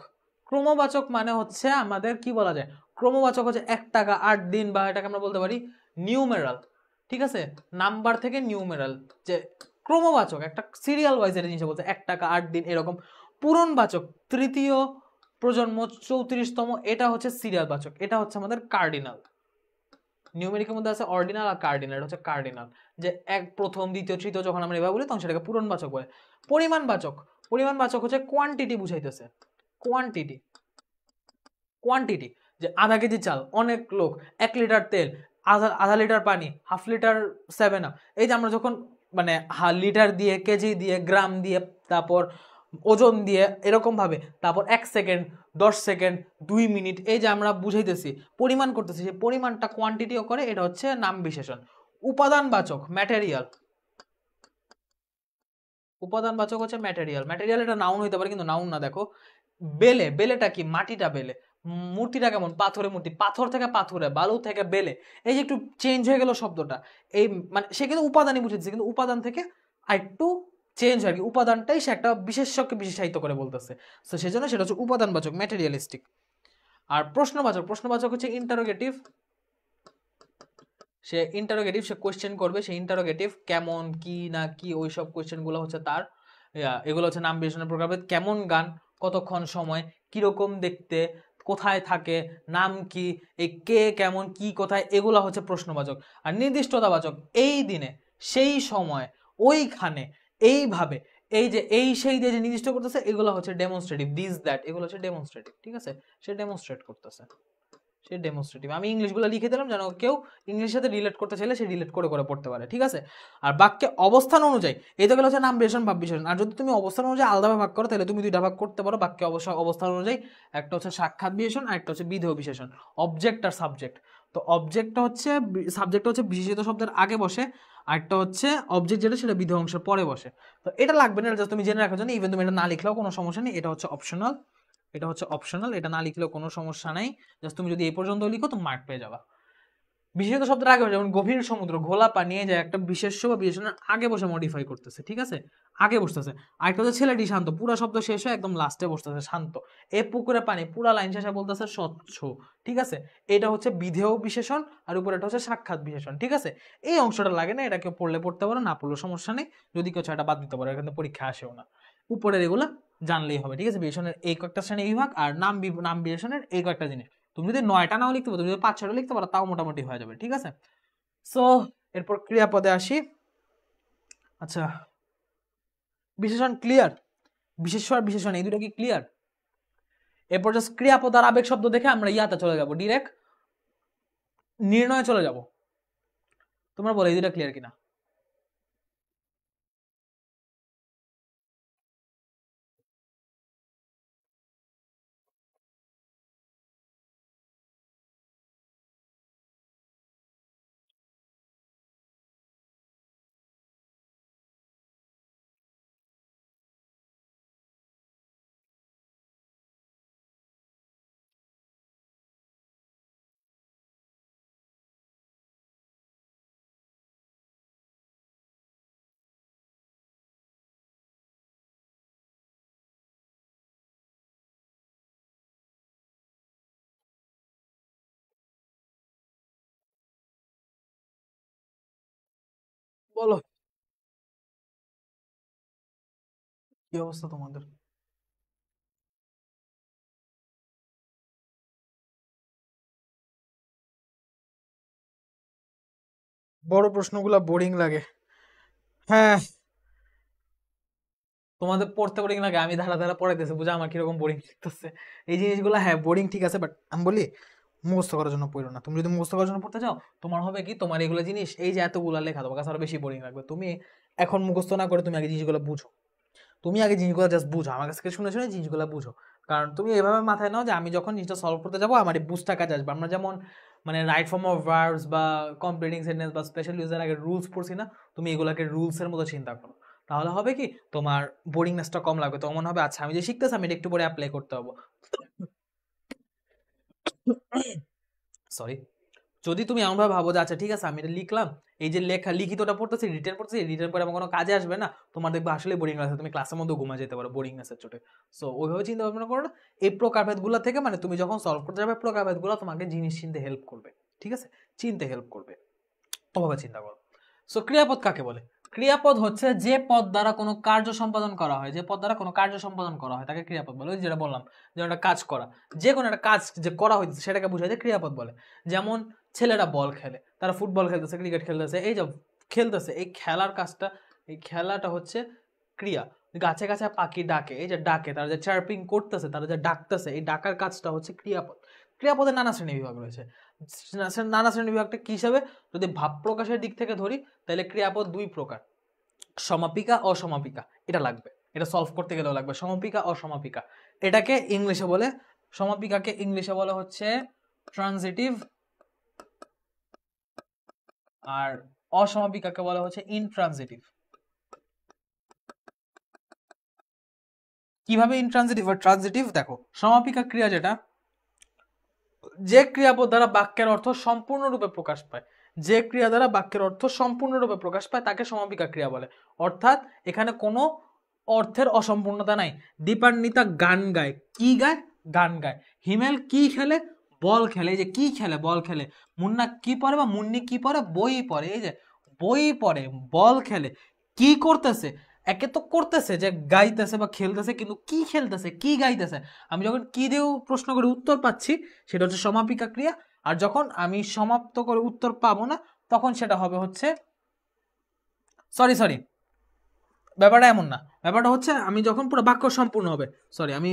Speaker 1: ক্রমবাচক মানে হচ্ছে আমাদের কি বলা যায়, ক্রমবাচক হচ্ছে 1 টাকা 8 দিন, বা এটাকে আমরা বলতে পারি নিউমেরাল, ঠিক আছে? নাম্বার থেকে নিউমেরাল, যে ক্রমবাচক একটা সিরিয়াল ওয়াইজ এর জিনিস বলতে 1 টাকা 8 দিন এরকম। পূরণবাচক, তৃতীয় প্রজন্ম, 34তম, এটা হচ্ছে সিরিয়াল বাচক, এটা হচ্ছে আমাদের কার্ডিনাল। নিউমেরিকের মধ্যে আছে অর্ডিনাল আর কার্ডিনাল, এটা হচ্ছে কার্ডিনাল, যে এক, প্রথম, দ্বিতীয়, তৃতীয় যখন আমরা এভাবে বলি তখন সেটাকে পূরণবাচক বলে। পরিমাণবাচক, পরিমাণবাচক হচ্ছে কোয়ান্টিটি বুঝাইতেছে, কোয়ান্টিটি, কোয়ান্টিটি, যে আধা কেজি চাল, অনেক লোক, 1 লিটার তেল, আধা লিটার পানি, হাফ লিটার 7 আপ, এই যে আমরা যখন মানে লিটার দিয়ে, কেজি দিয়ে, গ্রাম দিয়ে, তারপর ওজন দিয়ে, এরকম ভাবে, তারপর 1 সেকেন্ড, 10 সেকেন্ড, 2 মিনিট, এই যে আমরা বুঝাইতেছি, পরিমাণ করতেছি, সেই পরিমাণটা কোয়ান্টিটিও করে, এটা হচ্ছে নাম বিশেষণ। উপাদানবাচক, ম্যাটেরিয়াল, উপাদানবাচক হচ্ছে ম্যাটেরিয়াল, ম্যাটেরিয়াল এটা নাউন হইতে পারে কিন্তু নাউন না। দেখো বেলে, বেলেটা কি, মাটিটা বেলে, মূর্তিটা কেমন, পাথরে মূর্তি, পাথর থেকে পাথরে, বালু থেকে বেলে, এই যে একটু চেঞ্জ হয়ে গেল শব্দটা, এই মানে সে কিন্তু উপাদানই বুঝেছে, কিন্তু উপাদান থেকে আরেকটু চেঞ্জ হয় আর কি, উপাদানটাই সে একটা বিশেষ্যকে বিশেষায়িত করে বলতেছে, তো সেজন্য সেটা হচ্ছে উপাদানবাচক, ম্যাটেরিয়ালিস্টিক। আর প্রশ্নবাচক, প্রশ্নবাচক হচ্ছে ইন্টারোগেটিভ, সে ইন্টারোগেটিভ, সে কোয়েশ্চেন করবে, সে ইন্টারোগেটিভ, কেমন, কি না কি, ওই সব কোয়েশ্চেন গুলো হচ্ছে তার। এগুলো হচ্ছে নাম বিশেষণের প্রকারভেদ। কেমন গান, কতক্ষণ সময়, কিরকম দেখতে, কোথায় থাকে, নাম কি, এই কে, কেমন, কি, কোথায়, এগুলো হচ্ছে প্রশ্নবাচক। আর নির্দিষ্টতাবাচক, এই দিনে, সেই সময়, ওইখানে, এইভাবে, এই যে এই সেই দিয়ে যে নির্দিষ্ট করতেছে, এগুলো হচ্ছে ডেমনস্ট্রেটিভ, দিস দ্যাট, এগুলো হচ্ছে ডেমনস্ট্রেটিভ, ঠিক আছে? সে ডেমনস্ট্রেট করতেছে, সে ডেমনস্ট্রেটিভ। আমি ইংলিশগুলো লিখে দিলাম যেন কেউ ইংলিশের সাথে রিলেট করতে চাইলে সে রিলেট করে করে পড়তে পারে, ঠিক আছে। আর বাক্যে অবস্থান অনুযায়ী, এই তো গেলে হচ্ছে নাম বিশেষণ ভাব বিশেষণ। আর যদি তুমি অবস্থান অনুযায়ী আলাদাভাবে ভাগ করো তাহলে তুমি দুইটা ভাগ করতে পারো বাক্যে অবস্থান অনুযায়ী। একটা হচ্ছে সাক্ষাৎ বিশেষণ আর একটা হচ্ছে বিধেয় বিশেষণ, অবজেক্ট আর সাবজেক্ট। তো অবজেক্টটা হচ্ছে, সাবজেক্টটা হচ্ছে বিশেষিত শব্দের আগে বসে, আরেকটা হচ্ছে অবজেক্ট যেটা সেটা বিধেয় অংশের পরে বসে। তো এটা লাগবে না, এটা জাস্ট তুমি জেনে রাখার জন্য। ইভেন তুমি এটা না লিখলেও কোনো সমস্যা নেই, এটা হচ্ছে অপশনাল, এটা হচ্ছে অপশনাল, এটা না লিখলেও কোনো সমস্যা নাই। জাস্ট তুমি যদি এই পর্যন্ত লিখো তুমি মার্ক পেয়ে যাবা। বিশেষত শব্দের আগে, যেমন গভীর সমুদ্র, ঘোলা পানি, এই যে একটা বিশেষ্য বা বিশেষণের আগে বসে মডিফাই করতেছে, ঠিক আছে, আগে বসতেছে। আরেকটা হচ্ছে ছেলেটি শান্ত, পুরা শব্দ শেষ হয়ে একদম লাস্টে বসতেছে শান্ত। এ পুকুরে পানি, পুরা লাইন শেষে বলতেছে স্বচ্ছ, ঠিক আছে। এটা হচ্ছে বিধেয় বিশেষণ, আর উপরে এটা হচ্ছে সাক্ষাৎ বিশেষণ, ঠিক আছে। এই অংশটা লাগে না, এটা কেউ পড়লে পড়তে পারো, না পড়লে সমস্যা নেই। যদি কেউ এটা বাদ দিতে পারো, এখানে পরীক্ষা আসেও না। উপরের এগুলো জানলেই হবে, ঠিক আছে। বিশেষণের এই কয়েকটা শ্রেণী বিভাগ আর নাম বিশেষণের এই কয়েকটা জিনিস। তুমি যদি 9টা নাও লিখতে পারো, তুমি যদি 5-6টা লিখতে পারো, তাও মোটামুটি হয়ে যাবে, ঠিক আছে। সো এরপর ক্রিয়াপদে আসি। আচ্ছা, বিশেষণ ক্লিয়ার, বিশেষ্য আর বিশেষণ এই দুটো কি ক্লিয়ার? এরপর জাস্ট ক্রিয়াপদ আর আবেগ শব্দ দেখে আমরা ইয়াতে চলে যাব, ডিরেক্ট নির্ণয়ে চলে যাব। তোমরা বলো এই দুটো ক্লিয়ার কিনা। বলো কি অবস্থা তোমাদের? বড় প্রশ্নগুলো বোরিং লাগে। হ্যাঁ, তোমাদের পড়তে বোরিং লাগে, আমি ধারা ধারা পড়াইতেছি, বুঝা আমার কিরকম বোরিং লাগতেছে এই জিনিসগুলো। হ্যাঁ বোরিং, ঠিক আছে, বাট আমি বলি মুখস্থ করার জন্য পড়ো না। তুমি যদি মুখস্থ করার জন্য পড়তে চাও, তোমার হবে কি, তোমার এগুলো জিনিস এই যে এতগুলা লেখা তোমার কাছে আরো বেশি বোরিং লাগবে। তুমি এখন মুখস্থ না করে তুমি আগে জিনিসগুলো বুঝো, তুমি আগে জিনিসগুলো জাস্ট বুঝো, আমার কাছে শুনে শুনে জিনিসগুলো বুঝো। কারণ তুমি এভাবে মাথায় নাও যে আমি যখন জিনিসটা সলভ করতে যাবো আমার এই বুঝটা কাজে আসবে। আমরা যেমন মানে রাইট ফর্ম অফ ভার্বস বা কমপ্লিটিং সেন্টেন্স বা স্পেশাল ইউজের আগে রুলস পড়ছি না, তুমি এগুলোকে রুলসের মতো চিন্তা করো। তাহলে হবে কি, তোমার বোরিংনেসটা কম লাগবে। তোমার মনে হবে আচ্ছা আমি যে শিখতেছি আমি এটা একটু পরে অ্যাপ্লাই করতে হবো। সরি। যদি তুমি এমনভাবে ভাবো যে আচ্ছা ঠিক আছে আমি এটা লিখলাম, এই যে লেখা লিখিতটা পড়তেছি, রিটেন পড়তেছি, রিটেন পরে আমার কোনো কাজে আসবে না, তোমার দেখবে আসলে বোরিং লাগছে, তুমি ক্লাসের মধ্যে ঘুমা যেতে পারো বোরিংনেসের চোটে। সো ওইভাবে চিন্তা ভাবনা করো না। এই প্রকারভেদগুলো থেকে মানে তুমি যখন সলভ করতে যাবে প্রকারভেদগুলো তোমাকে জিনিস চিনতে হেল্প করবে, ঠিক আছে, চিনতে হেল্প করবে, ওভাবে চিন্তা করো। সো ক্রিয়াপদ কাকে বলে? ক্রিয়াপদ হচ্ছে যে পদ দ্বারা কোনো কার্য সম্পাদন করা হয়, যে পদ দ্বারা কোনো কার্য সম্পাদন করা হয় তাকে ক্রিয়াপদ বলে। ওই যেটা বললাম যে একটা কাজ করা, যে কোনো একটা কাজ যে করা হইতেছে সেটাকে বোঝায় যে ক্রিয়াপদ বলে। যেমন ছেলেরা বল খেলে, তারা ফুটবল খেলতেছে, ক্রিকেট খেলতেছে, এই যে খেলতেছে, এই খেলার কাজটা, এই খেলাটা হচ্ছে ক্রিয়া। গাছে গাছে পাখি ডাকে, এই যে ডাকে, তারা যে চার্পিং করতেছে, তারা যে ডাকতেছে, এই ডাকার কাজটা হচ্ছে ক্রিয়াপদ। ক্রিয়াপদের নানা শ্রেণী বিভাগ রয়েছে। নানা শ্রেণী বিভাগটা কি হিসাবে, যদি ভাব প্রকাশের দিক থেকে ধরি তাহলে ক্রিয়াপদ দুই প্রকার, সমাপিকা অসমাপিকা। এটা লাগবে, এটা সলভ করতে গেলেও লাগবে, সমাপিকা অসমাপিকা। এটাকে ইংলিশে বলে, সমাপিকাকে ইংলিশে বলে হচ্ছে ট্রানজিটিভ, আর অসমাপিকাকে বলা হচ্ছে ইনট্রানজিটিভ। কিভাবে ইনট্রানজিটিভ আর ট্রানজিটিভ দেখো, সমাপিকা ক্রিয়া যেটা, যে ক্রিয়াপদ দ্বারা বাক্যের অর্থ সম্পূর্ণরূপে প্রকাশ পায়, যে ক্রিয়া দ্বারা বাক্যের অর্থ সম্পূর্ণরূপে প্রকাশ পায় তাকে সমাপিকা ক্রিয়া বলে। অর্থাৎ এখানে কোনো অর্থের অসম্পূর্ণতা নাই। দীপান্বিতা গান গায়, কি গায়? গান গায়। হিমেল কি খেলে? বল খেলে। এই যে কি খেলে? বল খেলে। মুন্না কি পড়ে বা মুন্নি কি পড়ে? বই পড়ে। এই যে বই পড়ে, বল খেলে, কি করতেছে? একে তো করতেছে যে গাইতেছে বা খেলতেছে, কিন্তু কি খেলতেছে, কি গাইতেছে। আমি যখন কি দিয়েও প্রশ্ন করে উত্তর পাচ্ছি সেটা হচ্ছে সমাপিকা ক্রিয়া, আর যখন আমি সমাপ্ত করে উত্তর পাবো না তখন সেটা হবে হচ্ছে, সরি ব্যাপারটা এমন না, ব্যাপারটা হচ্ছে আমি যখন পুরো বাক্য সম্পূর্ণ হবে, সরি আমি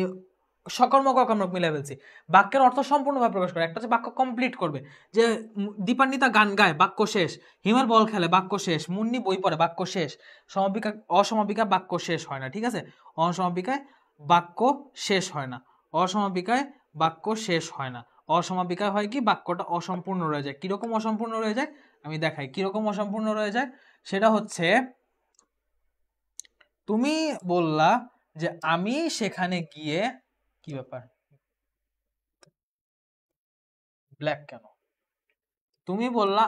Speaker 1: সকর্মক অকর্মক মিলে ফেলছি। বাক্যের অর্থ সম্পূর্ণভাবে প্রকাশ করে। একটা হচ্ছে বাক্য কমপ্লিট করবে, যে দীপান্বিতা গান গায়, বাক্য শেষ। হিমেল বল খেলে, বাক্য শেষ। মুন্নি বই পড়ে, বাক্য শেষ। সমাপিকা অসমাপিকা বাক্য শেষ হয় না, ঠিক আছে? অসমাপিকায় বাক্য শেষ হয় না, অসমাপিকায় বাক্য শেষ হয় না। অসমাপিকায় হয় কি, বাক্যটা অসম্পূর্ণ রয়ে যায়। কিরকম অসম্পূর্ণ রয়ে যায় আমি দেখাই, কিরকম অসম্পূর্ণ রয়ে যায়। সেটা হচ্ছে, তুমি বললা যে আমি সেখানে গিয়ে, কি ব্যাপার ব্ল্যাক কেন? তুমি বললা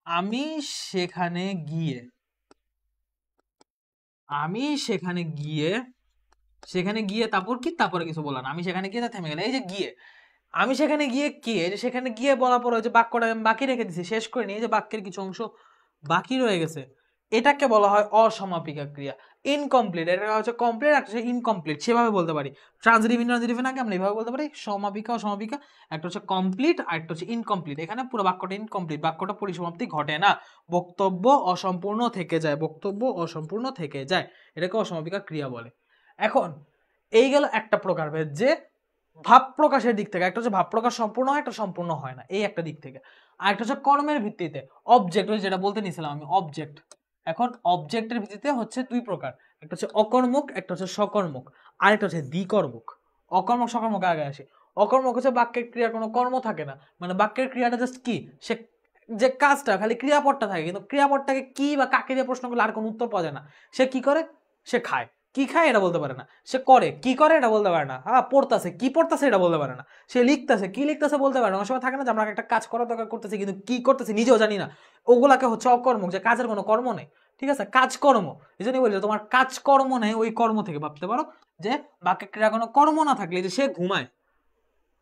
Speaker 1: আমি সেখানে গিয়ে, আমি সেখানে গিয়ে, সেখানে গিয়ে তারপর কি, তারপরে কিছু বললাম, আমি সেখানে গিয়ে তা থেমে গেলে। এই যে গিয়ে, আমি সেখানে গিয়ে কি, এই যে সেখানে গিয়ে বলার পরে যে বাক্যটা আমি বাকি রেখে দিছি, শেষ করে নিয়ে যে বাক্যের কিছু অংশ বাকি রয়ে গেছে, এটাকে বলা হয় অসমাপিকা ক্রিয়া, ইনকমপ্লিট। এটা হচ্ছে কমপ্লিট, একটা হচ্ছে ইনকমপ্লিট, সেভাবে বলতে পারি। ট্রান্সিটিভ ইনট্রান্সিটিভ নাকি আমরা এইভাবে বলতে পারি, সমাপিকা অসমাপিকা। একটা হচ্ছে কমপ্লিট আর একটা হচ্ছে ইনকমপ্লিট। এখানে পুরো বাক্যটা ইনকমপ্লিট, বাক্যটা পরিসমাপ্তি ঘটে না, বক্তব্য অসম্পূর্ণ থেকে যায়, বক্তব্য অসম্পূর্ণ থেকে যায়, এটাকে অসমাপিকা ক্রিয়া বলে। এখন এই গেল একটা প্রকার ভেদ, যে ভাব প্রকাশের দিক থেকে। একটা হচ্ছে ভাব প্রকাশ সম্পূর্ণ হয়, একটা সম্পূর্ণ হয় না, এই একটা দিক থেকে। আর একটা হচ্ছে কর্মের ভিত্তিতে, অবজেক্ট, যেটা বলতে নিয়েছিলাম আমি, অবজেক্ট। এখন অবজেক্টের ভিত্তিতে হচ্ছে দুই প্রকার, একটা হচ্ছে অকর্মক, একটা হচ্ছে সকর্মক, আর একটা হচ্ছে দ্বিকর্মক। অকর্মক সকর্মক আগে আসে। অকর্মক হচ্ছে বাক্যের ক্রিয়ার কোনো কর্ম থাকে না, মানে বাক্যের ক্রিয়াটা জাস্ট কি, সে যে কাজটা খালি ক্রিয়াপদটা থাকে, কিন্তু ক্রিয়াপদটাকে কি বা কাকে দিয়ে প্রশ্ন করলে আর কোনো উত্তর পাওয়া যায় না। সে কি করে, সে খায়, কি খায় এটা বলতে পারে না। সে করে, কি করে এটা বলতে পারে না। হ্যাঁ, পড়তাছে, কি পড়তাছে এটা বলতে পারে না। সে লিখতেছে, কি লিখতেছে বলতে পারে না। অনেক সময় থাকে না যে আমরা একটা কাজ করার দরকার করতেছি, কিন্তু কি করতেছি নিজেও জানি না। ওগুলাকে হচ্ছে অকর্মক, যে কাজের কোনো কর্ম নেই, ঠিক আছে? কাজকর্ম, এই জন্যই বলি তোমার কাজকর্ম নেই, ওই কর্ম থেকে ভাবতে পারো যে বাক্যে ক্রিয়া কোনো কর্ম না থাকলে, যে সে ঘুমায়,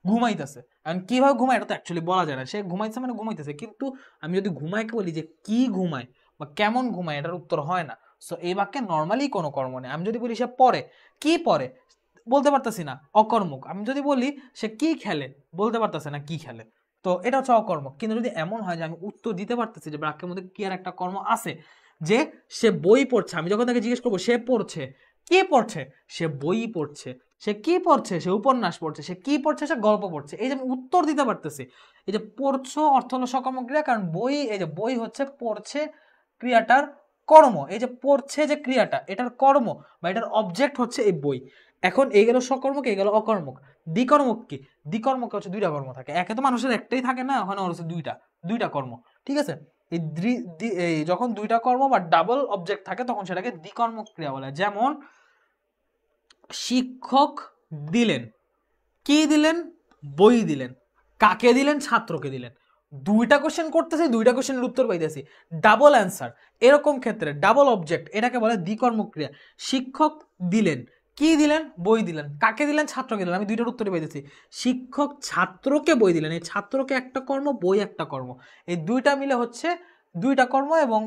Speaker 1: ঘুমাইতেছে। এখন কিভাবে ঘুমায় এটা তো অ্যাকচুয়ালি বলা যায় না, সে ঘুমাইছে মানে ঘুমাইতেছে, কিন্তু আমি যদি ঘুমাইকে বলি যে কি ঘুমায় বা কেমন ঘুমায়, এটার উত্তর হয় না। সো এই বাক্যে নর্মালি কোনো কর্ম নেই। আমি যদি বলি সে পড়ে, কি পড়ে বলতে পারতেছি না, অকর্মক। আমি যদি বলি সে কি খেলে, বলতে পারতেছে না কি খেলে, তো এটা হচ্ছে অকর্মক। কিন্তু যদি এমন হয় যে আমি উত্তর দিতে পারতেছি যে বাক্যের মধ্যে কি আর একটা কর্ম আছে, যে সে বই পড়ছে, আমি যখন তাকে জিজ্ঞেস করবো সে পড়ছে, কি পড়ছে, সে বই পড়ছে, সে কি পড়ছে, সে উপন্যাস পড়ছে, সে কি পড়ছে, সে গল্প পড়ছে, এই যে আমি উত্তর দিতে পারতেছি। এই যে পড়ছো অর্থ হলো সকর্মক ক্রিয়া, কারণ বই, এই যে বই হচ্ছে পড়ছে ক্রিয়াটার কর্ম, এই যে পড়ছে যে ক্রিয়াটা, এটার কর্ম বা এটার অবজেক্ট হচ্ছে এই বই। এখন এই গেল সকর্মক, এই গেল অকর্মক। দ্বিকর্মক কি, দ্বিকর্মক হচ্ছে দুইটা কর্ম থাকে, একে তো মানুষের একটাই থাকে না, ওখানে হচ্ছে দুইটা, দুইটা কর্ম, ঠিক আছে? এই যখন দুইটা কর্ম বা ডাবল অবজেক্ট থাকে তখন সেটাকে দ্বিকর্মক ক্রিয়া বলে। যেমন শিক্ষক দিলেন, কি দিলেন, বই দিলেন, কাকে দিলেন, ছাত্রকে দিলেন। দুইটা কোশ্চেন করতেছি, দুইটা কোশ্চেনের উত্তর পাইতেছি, ডাবল অ্যান্সার। এরকম ক্ষেত্রে ডাবল অবজেক্ট, এটাকে বলে দ্বিকর্মক ক্রিয়া। শিক্ষক দিলেন, কি দিলেন, বই দিলেন, কাকে দিলেন, ছাত্রকে দিলেন, আমি দুইটার উত্তরে পাইতেছি। শিক্ষক ছাত্রকে বই দিলেন, এই ছাত্রকে একটা কর্ম, বই একটা কর্ম, এই দুইটা মিলে হচ্ছে দুইটা কর্ম, এবং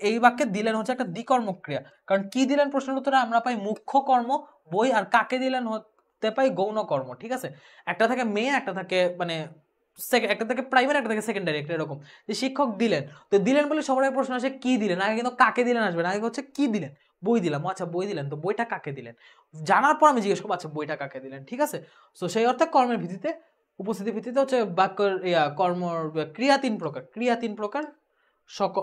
Speaker 1: এই বাক্যে দিলেন হচ্ছে একটা দ্বিকর্মক ক্রিয়া। কারণ কি দিলেন প্রশ্নের উত্তরে আমরা পাই মুখ্য কর্ম বই, আর কাকে দিলেন হতে পাই গৌণ কর্ম, ঠিক আছে? একটা থাকে মেয়ে, একটা থাকে মানে একটা থেকে প্রাইমারি, একটা থেকে সেকেন্ডারি, একটা এরকম। যে শিক্ষক দিলেন, তো দিলেন বলে সবার আগে প্রশ্ন আসে কি দিলেন, আগে কিন্তু কাকে দিলেন আসবে না, আগে হচ্ছে কি দিলেন, বই দিলাম, আচ্ছা বই দিলেন, তো বইটা কাকে দিলেন, জানার পর আমি জিজ্ঞেস করবো আচ্ছা বইটা কাকে দিলেন, ঠিক আছে? তো সেই অর্থে কর্মের ভিত্তিতে, উপস্থিতির ভিত্তিতে হচ্ছে বাক্যের কর্ম ক্রিয়া তিন প্রকার, ক্রিয়া তিন প্রকার,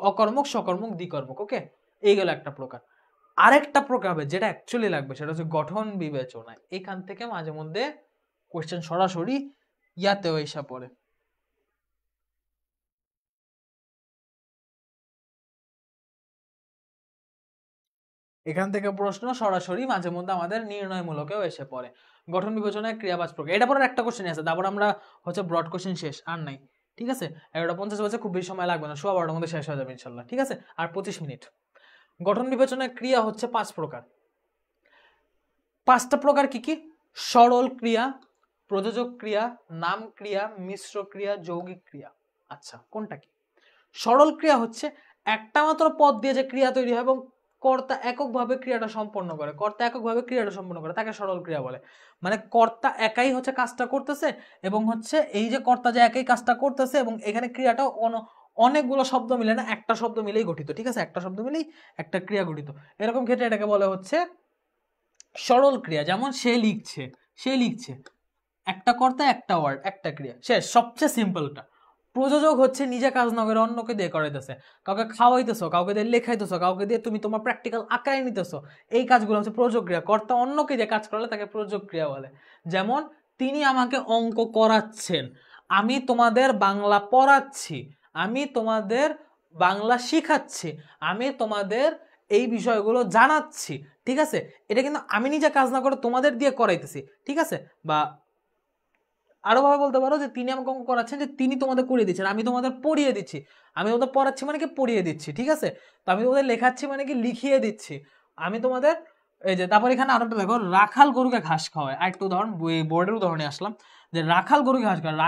Speaker 1: অকর্মক, সকর্মক, দ্বিকর্মক। ওকে, এই গেল একটা প্রকার। আরেকটা প্রকার হবে যেটা অ্যাকচুয়ালি লাগবে, সেটা হচ্ছে গঠন বিবেচনায়। এখান থেকে মাঝে মধ্যে কোশ্চেন সরাসরি ইয়াতেও এসে পড়ে। এখান থেকে প্রশ্ন সরাসরি মাঝে মধ্যে আমাদের নির্ণয়মূলকেও এসে পড়ে। গঠন বিবেচনায় ক্রিয়াবাচ প্রকার, এটা পরে একটা কোশ্চেন আছে, তারপর আমরা হচ্ছে ব্রড কোশ্চেন শেষ, আর নাই, ঠিক আছে? 11:50 বাজে, খুব বেশি সময় লাগবে না, 12:15 মধ্যে শেষ হয়ে যাবে ইনশাল্লাহ, ঠিক আছে? আর 25 মিনিট। গঠন বিবেচনায় ক্রিয়া হচ্ছে 5 প্রকার। 5টা প্রকার কি কি? সরল ক্রিয়া, প্রযোজক ক্রিয়া, নাম ক্রিয়া, মিশ্র ক্রিয়া, যৌগিক ক্রিয়া। আচ্ছা, কোনটা কি? সরল ক্রিয়া হচ্ছে একটা মাত্র পদ দিয়ে যে ক্রিয়া তৈরি হয় এবং কর্তা এককভাবে ক্রিয়াটা সম্পন্ন করে, কর্তা এককভাবে ক্রিয়াটা সম্পন্ন করে, তাকে সরল ক্রিয়া বলে। মানে কর্তা একাই হচ্ছে কাজটা করতেছে, এবং হচ্ছে এই যে কর্তা যে একাই কাজটা করতেছে, এবং এখানে ক্রিয়াটা অনেকগুলো শব্দ মিলে না, একটা শব্দ মিলেই গঠিত, ঠিক আছে? একটা শব্দ মিলেই একটা ক্রিয়া গঠিত। এরকম ক্ষেত্রে এটাকে বলে হচ্ছে সরল ক্রিয়া। যেমন সে লিখছে, সে লিখছে একটা কর্তা একটা ওয়ার্ড একটা ক্রিয়া শেষ, সবচেয়ে সিম্পলটা। প্রযোজক হচ্ছে নিজে কাজ না করে অন্যকে দিয়ে করাইতেছে, কাউকে খাওয়াইতেছো, কাউকে দিয়ে লেখাইতেছো, কাউকে দিয়ে তুমি তোমার প্র্যাকটিক্যাল আঁকাই নিতেছো, এই কাজগুলো হচ্ছে প্রযোজক ক্রিয়া। কর্তা অন্যকে দিয়ে কাজ করালে তাকে প্রযোজক ক্রিয়া বলে। যেমন তিনি আমাকে অঙ্ক করাচ্ছেন, আমি তোমাদের বাংলা পড়াচ্ছি, আমি তোমাদের বাংলা শিখাচ্ছি, আমি তোমাদের এই বিষয়গুলো জানাচ্ছি, ঠিক আছে? এটা কিন্তু আমি নিজে কাজ না করে তোমাদের দিয়ে করাইতেছি, ঠিক আছে? বা আরো ভাবে বলতে পারো যে তিনি আমাকে অঙ্ক করাচ্ছেন, যে তিনি তোমাদের করিয়ে দিচ্ছেন, আমি তোমাদের পড়িয়ে দিচ্ছি। আমি তোমাদের পড়াচ্ছি মানে কি পড়িয়ে দিচ্ছি, ঠিক আছে? তো আমি তোমাদের লেখাচ্ছি মানে কি লিখিয়ে দিচ্ছি। আমি তোমাদের এই যে, তারপর এখানে আরো একটা দেখো, রাখাল গরুকে ঘাস খাওয়ায়। আরেকটা উদাহরণ, বোর্ডের উদাহরণে আসলাম, যে রাখাল গরুকে ঘাস খাওয়ায়।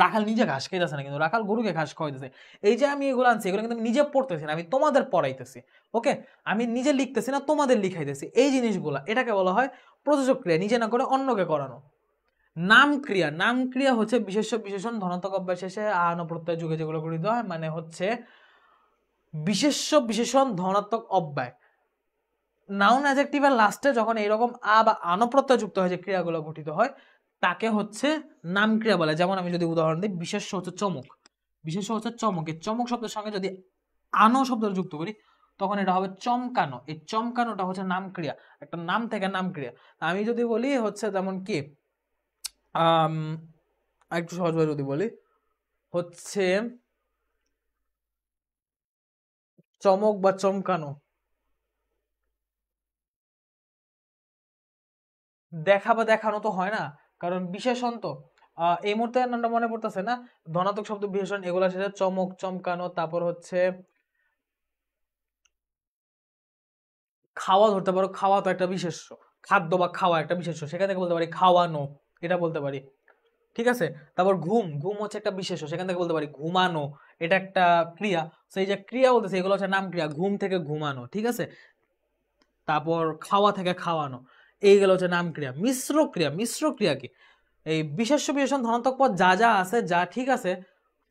Speaker 1: রাখাল নিজে ঘাস খাইতেছে না, কিন্তু রাখাল গরুকে ঘাস খাওয়াইতেছে। এই যে আমি এগুলো আনছি, এগুলো কিন্তু আমি নিজে পড়তেছি না, আমি তোমাদের পড়াইতেছি। ওকে, আমি নিজে লিখতেছি না, তোমাদের লিখাইতেছি। এই জিনিসগুলা, এটাকে বলা হয় প্রযোজক ক্রিয়া, নিজে না করে অন্যকে করানো। নাম ক্রিয়া, নাম ক্রিয়া হচ্ছে বিশেষ্য বিশেষণ ধনাত্মক অব্যয় শেষে আন প্রত্যয় যুগে যেগুলো গঠিত হয়, মানে হচ্ছে বিশেষ্য বিশেষণ ধনাত্মক অব্যয়। নাউন অ্যাডজেক্টিভের লাস্টে যখন এইরকম আ বা আন প্রত্যয় যুক্ত হয়, যে ক্রিয়াগুলো গঠিত হয়, তাকে হচ্ছে নাম ক্রিয়া বলে। যেমন আমি যদি উদাহরণ দিই, বিশেষ্য হচ্ছে চমক, বিশেষ্য হচ্ছে চমক। এই চমক শব্দের সঙ্গে যদি আনো শব্দ যুক্ত করি, তখন এটা হবে চমকানো। এই চমকানোটা হচ্ছে নাম ক্রিয়া, একটা নাম থেকে নাম ক্রিয়া। আমি যদি বলি হচ্ছে যেমন কি একটু সহজভাবে যদি বলি, হচ্ছে চমক বা চমকানো, দেখা বা দেখানো তো হয় না, কারণ বিশেষণ তো এই মুহূর্তে নামটা মনে পড়তেছে না। ধনাত্মক শব্দ বিশেষণ এগুলো সেটা চমক, চমকানো, তারপর হচ্ছে খাওয়া ধরতে পারো, খাওয়া তো একটা বিশেষ্য, খাদ্য বা খাওয়া একটা বিশেষ্য, সেখান থেকে বলতে পারি খাওয়ানো, এটা বলতে পারি, ঠিক আছে? তারপর ঘুম, ঘুম হচ্ছে একটা বিশেষ্য, সেখান থেকে বলতে পারি ঘুমানো, এটা একটা ক্রিয়া। সেই যে ক্রিয়া বলতেছে, এগুলো হচ্ছে নাম ক্রিয়া, ঘুম থেকে ঘুমানো, ঠিক আছে? তারপর খাওয়া থেকে খাওয়ানো, এইগুলো হচ্ছে নাম ক্রিয়া। মিশ্র ক্রিয়া, মিশ্র ক্রিয়া কি? এই বিশেষ্য বিশেষণ ধনাত্মক পদ যা যা আছে, যা ঠিক আছে,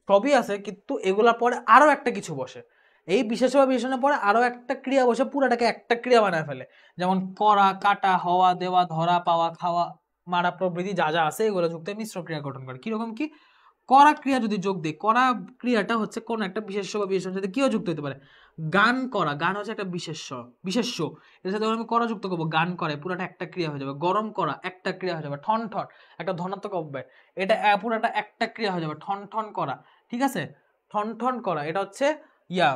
Speaker 1: সবই আছে, কিন্তু এগুলার পরে আরো একটা কিছু বসে। এই বিশেষ্য বা বিশেষণের পরে আরো একটা ক্রিয়া বসে, পুরাটাকে একটা ক্রিয়া বানায় ফেলে। যেমন করা, কাটা, হওয়া, দেওয়া, ধরা, পাওয়া, খাওয়া, মারা প্রভৃতি যা যা আছে, এগুলো যুক্ত হয়ে মিশ্র ক্রিয়া গঠন করে। কিরকম কি? করা ক্রিয়া যদি যোগ দেয়, করা ক্রিয়াটা হচ্ছে কোন একটা বিশেষ্য বা বিশেষণের সাথে কিও যুক্ত হতে পারে। গান করা, গান হচ্ছে একটা বিশেষ্য, বিশেষ্য, এর সাথে আমি করা যুক্ত করবো, গান করে, পুরাটা একটা ক্রিয়া হয়ে যাবে। গরম করা একটা ক্রিয়া হয়ে যাবে। ঠন ঠন একটা ধনাত্মক অব্যয়, এটা পুরাটা একটা ক্রিয়া হয়ে যাবে, ঠন ঠন করা, ঠিক আছে? ঠন ঠন করা, এটা হচ্ছে ইয়া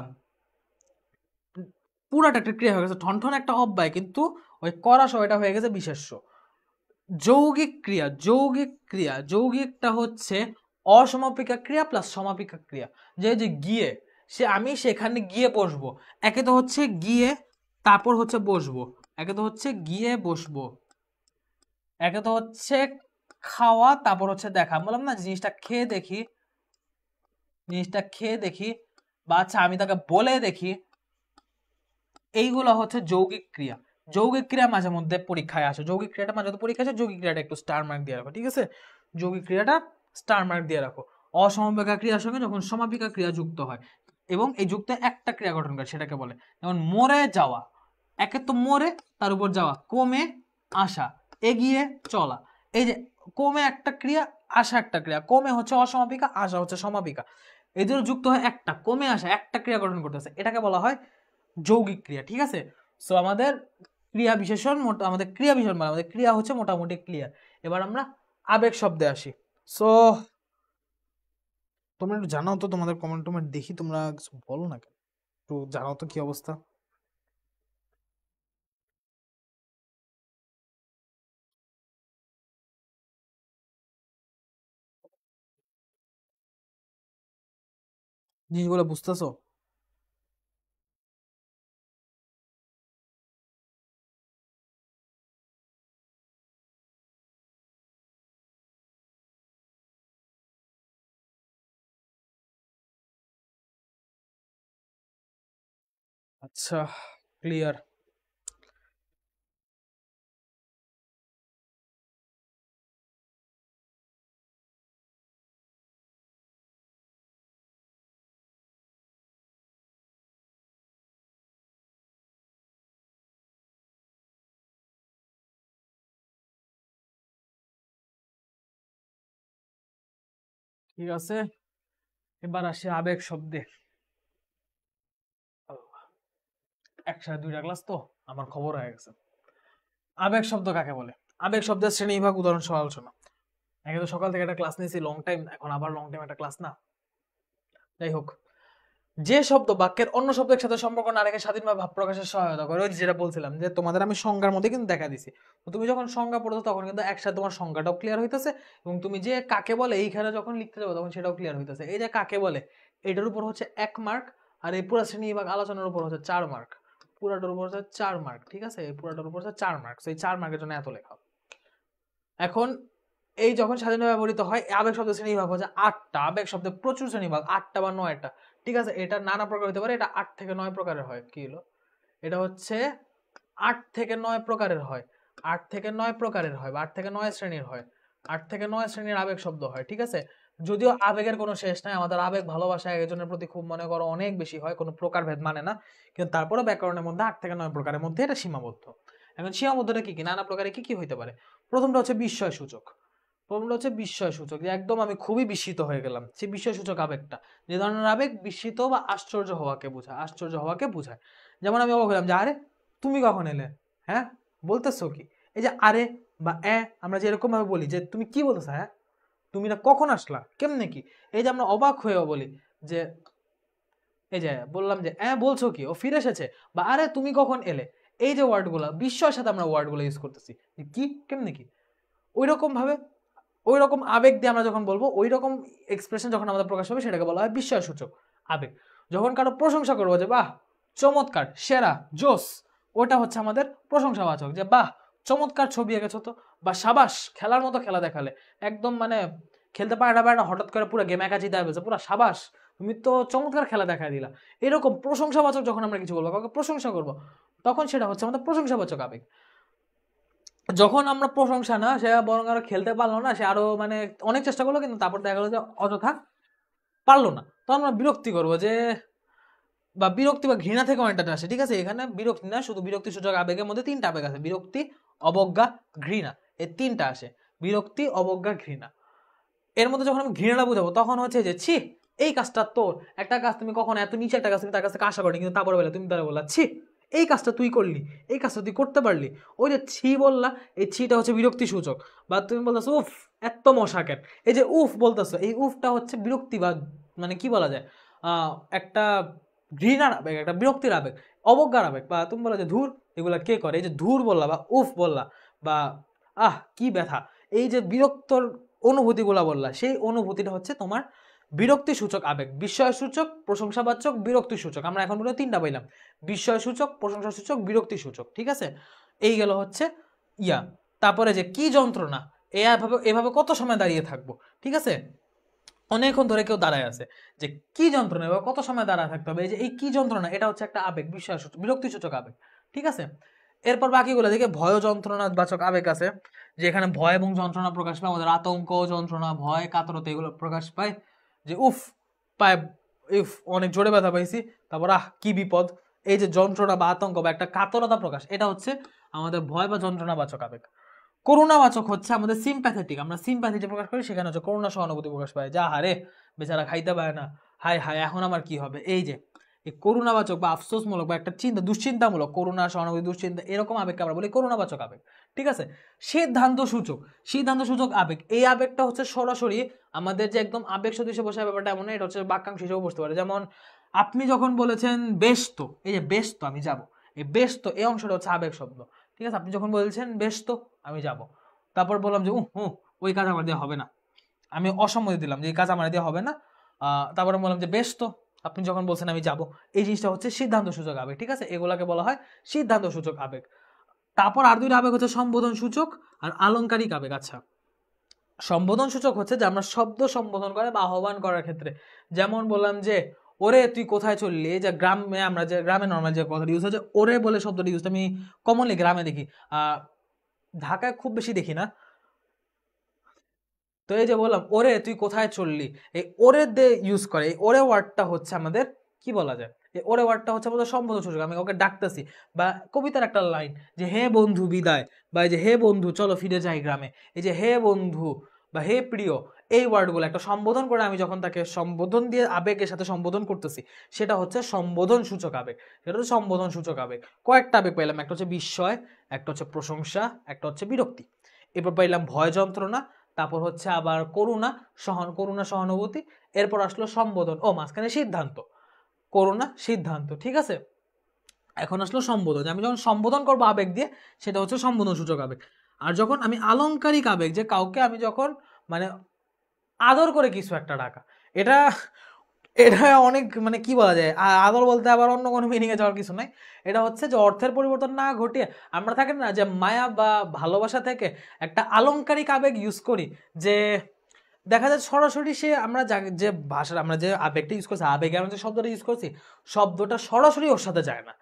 Speaker 1: পুরাটা একটা ক্রিয়া হয়ে গেছে। ঠন ঠন একটা অব্যয়, কিন্তু ওই করা সহ এটা হয়ে গেছে বিশেষ্য। যৌগিক ক্রিয়া, যৌগিক ক্রিয়া, যৌগিকটা হচ্ছে অসমাপিকা ক্রিয়া প্লাস সমাপিকা ক্রিয়া। যে যে গিয়ে, সে আমি সেখানে গিয়ে বসবো, একে তো হচ্ছে গিয়ে, তারপর হচ্ছে বসবো, একে তো হচ্ছে গিয়ে বসবো, একে তো হচ্ছে খাওয়া, তারপর হচ্ছে দেখা। বললাম না, জিনিসটা খেয়ে দেখি, জিনিসটা খেয়ে দেখি, বা আচ্ছা আমি তাকে বলে দেখি, এইগুলো হচ্ছে যৌগিক ক্রিয়া। যৌগিক ক্রিয়া মাঝে মধ্যে পরীক্ষায় আসে, যৌগিক ক্রিয়াটা মাঝে মধ্যে পরীক্ষা আসে, যৌগিক ক্রিয়াটা একটু স্টার মার্ক দিয়ে রাখো, ঠিক আছে? যৌগিক ক্রিয়াটা স্টার মার্ক দিয়ে রাখো। অসমাপিকা ক্রিয়ার সঙ্গে যখন সমাপিকা ক্রিয়া যুক্ত হয়, এবং এই যুক্ত একটা ক্রিয়া গঠন করে, সেটাকে বলে। যেমন মরে যাওয়া, একে তো মরে, তার উপর যাওয়া, কমে আসা, এগিয়ে চলা। এই যে কমে একটা ক্রিয়া, আসা একটা ক্রিয়া, কমে হচ্ছে অসমাপিকা, আসা হচ্ছে সমাপিকা, এই দুটো যুক্ত হয় একটা, কমে আসা একটা ক্রিয়া গঠন করতেছে, এটাকে বলা হয় যৌগিক ক্রিয়া, ঠিক আছে? সো আমাদের ক্রিয়া বিশেষণ, আমাদের ক্রিয়া বিশেষণ মানে আমাদের ক্রিয়া হচ্ছে মোটামুটি ক্লিয়ার। এবার আমরা আবেগ শব্দে আসি। সো তোমরা একটু জানাও তো, তোমাদের কমেন্ট টমেন্ট দেখি, তোমরা কিছু বলো না কেন, একটু জানাও তো কি অবস্থা। জিনিসগুলো বুঝতেছো? আচ্ছা, ক্লিয়ার। ঠিক আছে, এবার আসি আবেগ শব্দে। একসাথে দুইটা ক্লাস তো আমার খবর হয়ে গেছে। আবেগ শব্দ কাকে বলে? আবেগ শব্দের শ্রেণীবিভাগ উদাহরণ সহ আলোচনা। আগে তো সকাল থেকে একটা ক্লাস নিয়েছি লং টাইম, এখন আবার লং টাইম একটা ক্লাস না। যাই হোক, যে শব্দ বাক্যের অন্য শব্দের সাথে সম্পর্ক না রেখে স্বাধীনভাবে ভাব প্রকাশের সহায়তা করে, ওই যেটা বলছিলাম যে তোমাদের আমি সংজ্ঞার মধ্যে কিন্তু দেখা দিছি। তো তুমি যখন সংজ্ঞা পড়তো তখন কিন্তু একসাথে তোমার সংজ্ঞাটাও ক্লিয়ার হইতেছে, এবং তুমি যে কাকে বলে এইখানে যখন লিখতে যাবো তখন সেটাও ক্লিয়ার হইতেছে। এই যে কাকে বলে এটার উপর হচ্ছে 1 মার্ক, আর এই পুরো শ্রেণীবিভাগ আলোচনার উপর হচ্ছে 4 মার্ক। পুরাটার উপর হচ্ছে 4 মার্ক, ঠিক আছে, এই পুরাটার উপর হচ্ছে 4 মার্ক। এই 4 মার্কের জন্য এত লেখা। এখন এই যখন স্বাধীনভাবে ব্যবহৃত হয়, আবেগ শব্দের শ্রেণীবিভাগ হচ্ছে 8টা। আবেগ শব্দের প্রচুর শ্রেণীবিভাগ, 8টা বা 9টা, ঠিক আছে। এটা নানা প্রকার হতে পারে, এটা 8 থেকে 9 প্রকারের হয়। কি হলো, এটা হচ্ছে 8 থেকে 9 প্রকারের হয়, 8 থেকে 9 প্রকারের হয়, বা 8 থেকে 9 শ্রেণীর হয়, 8 থেকে 9 শ্রেণীর আবেগ শব্দ হয়, ঠিক আছে। যদিও আবেগের কোনো শেষ নাই, আমাদের আবেগ ভালোবাসা একজনের প্রতি খুব মনে করো অনেক বেশি হয়, কোনো প্রকারভেদ মানে না, কিন্তু তারপরে ব্যাকরণের মধ্যে 8 থেকে 9 প্রকারের মধ্যে এটা সীমাবদ্ধ। এখন সীমাবদ্ধটা কি কি, নানা প্রকারে কি কি হইতে পারে? প্রথমটা হচ্ছে বিস্ময় সূচক। প্রথমটা হচ্ছে বিস্ময় সূচক, যে একদম আমি খুবই বিস্মিত হয়ে গেলাম, সেই বিস্ময় সূচক আবেগটা। যে ধরনের আবেগ বিস্মিত বা আশ্চর্য হওয়াকে বোঝায়, আশ্চর্য হওয়াকে বোঝায়। যেমন আমি অবাক হলাম যে আরে তুমি কখন এলে, হ্যাঁ বলতেছো কি। এই যে আরে বা আমরা যে এরকম ভাবে বলি যে তুমি কি বলতেছো, হ্যাঁ তুমি না কখন আসলা, কেমনে কি। এই যে আমরা অবাক হয়েও বলি যে, এই যে বললাম যে বলছো কি, ও ফিরে এসেছে, বা আরে তুমি কখন এলে। এই যে ওয়ার্ডগুলো বিস্ময়ের সাথে আমরা ওয়ার্ডগুলো ইউজ করতেছি, কি কেমনে কি। ওই রকম ভাবে ওই রকম আবেগ দিয়ে আমরা যখন বলবো, ওই রকম এক্সপ্রেশন যখন আমাদের প্রকাশ হবে সেটাকে বলা হয় বিস্ময় সূচক আবেগ। যখন কারো প্রশংসা করবো যে বাহ চমৎকার, সেরা, জোস, ওটা হচ্ছে আমাদের প্রশংসাবাচক, যে বাহ চমৎকার ছবি এঁকেছো তো, বা সাবাস খেলার মতো খেলা দেখালে, একদম মানে খেলতে পারে না হঠাৎ করে পুরো গেম একা জিতে ফেলছে, পুরো সাবাস তুমি তো চমৎকার খেলা দেখায় দিলা। এরকম প্রশংসাবাচক যখন আমরা কিছু বলবো, কাউকে প্রশংসা করবো, তখন সেটা হচ্ছে আমাদের প্রশংসাবাচক আবেগ। যখন আমরা প্রশংসা না, সে বরং আরো খেলতে পারলো না, সে আরো মানে অনেক চেষ্টা করলো কিন্তু তারপর দেখা গেলো যে অযথা পারলো না, তখন আমরা বিরক্তি করবো যে, বা বিরক্তি বা ঘৃণা থেকে অনেকটা আসে, ঠিক আছে। এখানে বিরক্তি না, শুধু বিরক্তি সূচক আবেগের মধ্যে 3টা আবেগ আছে, বিরক্তি, অবজ্ঞা, ঘৃণা, এই 3টা আসে, বিরক্তি, অবজ্ঞা, ঘৃণা। এর মধ্যে যখন আমি ঘৃণাটা বুঝাবো তখন হচ্ছে যে ছি এই কাজটা তোর, একটা কাজ তুমি কখন এত নিচে একটা কাজ তুমি তার কাছ থেকে আশা করি, কিন্তু তারপরে বলে তুমি তারা বললা ছি এই কাজটা তুই করলি, এই কাজটা তুই করতে পারলি, ওই যে ছি বললা, এই ছিটা হচ্ছে বিরক্তি সূচক। বা তুমি বলতেছো উফ এত মশা কেন, এই যে উফ বলতেছো, এই উফটা হচ্ছে বিরক্তি, বা মানে কি বলা যায়, একটা ঘৃণার আবেগ, একটা বিরক্তির আবেগ, অবজ্ঞার আবেগ। বা তুমি বলা যে ধুর এগুলা কে করে, এই যে ধুর বললা বা উফ বললা, বা আহ কি ব্যথা, এই যে বিরক্তর অনুভূতিগুলা বললা, সেই অনুভূতিটা হচ্ছে তোমার বিরক্তি সূচক আবেগ। বিস্ময় সূচক, প্রশংসাবাচক, বিরক্তি সূচক। আমরা এখন পর্যন্ত 3টা পাইলাম, বিস্ময় সূচক, প্রশংসা সূচক, বিরক্তি সূচক, ঠিক আছে। এই গেল হচ্ছে ইয়া। তারপরে যে কি যন্ত্রণা, এভাবে এভাবে কত সময় দাঁড়িয়ে থাকবো, ঠিক আছে, অনেকক্ষণ ধরে কেউ দাঁড়ায় আছে, যে কি যন্ত্রণা এবার কত সময় দাঁড়ায় থাকতে হবে, এই যে এই কি যন্ত্রণা, এটা হচ্ছে একটা আবেগ, বিস্ময় সূচক, বিরক্তি সূচক আবেগ, ঠিক আছে। এরপর বাকিগুলো দেখে ভয় যন্ত্রণা বাচক আবেগ আছে, যে এখানে ভয় এবং যন্ত্রণা প্রকাশ পায়, আমাদের আতঙ্ক, যন্ত্রণা, ভয়, কাতরতা এগুলো প্রকাশ পায়, যে উফ পায়, ইফ অনেক জোরে ব্যথা পাইছি, তারপর আহ কি বিপদ। এই যে যন্ত্রণা বা আতঙ্ক বা একটা কাতরতা প্রকাশ, এটা হচ্ছে আমাদের ভয় বা যন্ত্রণা বাচক আবেগ। করুণাবাচক হচ্ছে আমাদের সিম্প্যাথেটিক, আমরা সিম্প্যাথি যে প্রকাশ করি সেখানে হচ্ছে করুণা সহানুভূতি প্রকাশ পায়, যা হারে বেচারা খাইতে পারে না, হায় হায় এখন আমার কি হবে। এই যে এই করুণাবাচক বা আফসোসমূলক বা একটা চিন্তা দুশ্চিন্তামূলক, করুণা সহানুভূতি দুশ্চিন্তা এরকম আবেগকে আমরা বলি করুণাবাচক আবেগ, ঠিক আছে। সিদ্ধান্ত সূচক, সিদ্ধান্ত সূচক আবেগ, এই আবেগটা হচ্ছে সরাসরি আমাদের যে একদম আবেগ সদৃশ্য বসে ব্যাপারটা এমন না, এটা হচ্ছে বাক্যাংশ হিসেবে বসতে পারে। যেমন আপনি যখন বলেছেন বেশ তো, এই যে বেশ তো আমি যাব, এই বেশ তো এই অংশটা হচ্ছে আবেগ শব্দ, ঠিক আছে। আপনি যখন বলছেন বেশ তো আমি যাব, তারপর বললাম যে ওই কাজ আমার দিয়ে হবে না, আমি অসম্মতি দিলাম যে এই কাজ আমার দিয়ে হবে না, তারপরে বললাম যে বেশ তো, আপনি যখন বলছেন আমি যাব, এই জিনিসটা হচ্ছে সিদ্ধান্ত সূচক আবেগ, ঠিক আছে, এগুলাকে বলা হয় সিদ্ধান্ত সূচক আবেগ। তারপর আর 2টা আবেগ হচ্ছে সম্বোধন সূচক আর আলংকারিক আবেগ। আচ্ছা, সম্বোধন সূচক হচ্ছে যে আমরা শব্দ সম্বোধন করে বা আহ্বান করার ক্ষেত্রে, যেমন বললাম যে ওরে তুই কোথায় চললি, এই যে গ্রামে আমরা যে গ্রামে নর্মাল যে কথাটা ইউজ হচ্ছে ওরে বলে শব্দটা ইউজ, আমি কমনলি গ্রামে দেখি, ঢাকায় খুব বেশি দেখি না। তো এই যে বললাম ওরে তুই কোথায় চললি, এই ওরে দে ইউজ করে, এই ওরে ওয়ার্ডটা হচ্ছে আমাদের কি বলা যায়, এই ওরে ওয়ার্ডটা হচ্ছে আমাদের সম্বোধন সূচক, আমি ওকে ডাকতেছি। বা কবিতার একটা লাইন যে হে বন্ধু বিদায়, বা এই যে হে বন্ধু চলো ফিরে যাই গ্রামে, এই যে হে বন্ধু বা হে প্রিয়, এই ওয়ার্ডগুলো একটা সম্বোধন করে আমি যখন তাকে সম্বোধন দিয়ে আবেগের সাথে সম্বোধন করতেছি, সেটা হচ্ছে সম্বোধন সূচক আবেগ। সেটা হচ্ছে সম্বোধন সূচক আবেগ। কয়েকটা আবেগ পাইলাম, একটা হচ্ছে বিস্ময়, একটা হচ্ছে প্রশংসা, একটা হচ্ছে বিরক্তি। এরপর পাইলাম ভয় যন্ত্রণা, তারপর হচ্ছে আবার করুণা, করুণা সহানুভূতি, এরপর আসলো সম্বোধন, ও মাঝখানে সিদ্ধান্ত, করুণা সিদ্ধান্ত, ঠিক আছে। এখন আসলো সম্বোধন, আমি যখন সম্বোধন করবো আবেগ দিয়ে, সেটা হচ্ছে সম্বোধন সূচক আবেগ। আর যখন আমি আলংকারিক আবেগ, যে কাউকে আমি যখন মানে আদর করে কিছু একটা ডাকা, এটা এটা অনেক মানে কি বলা যায়, আদর বলতে আবার অন্য কোনো মিনিং এ যাওয়ার কিছু নাই। এটা হচ্ছে যে অর্থের পরিবর্তন না ঘটিয়ে আমরা থাকেন না যে মায়া বা ভালোবাসা থেকে একটা আলংকারিক আবেগ ইউজ করি, যে দেখা যায় সরাসরি সে আমরা যে ভাষার আমরা যে আবেগটা ইউজ করছি, আবেগে আমরা যে শব্দটা ইউজ করছি, শব্দটা সরাসরি ওর সাথে যায় না,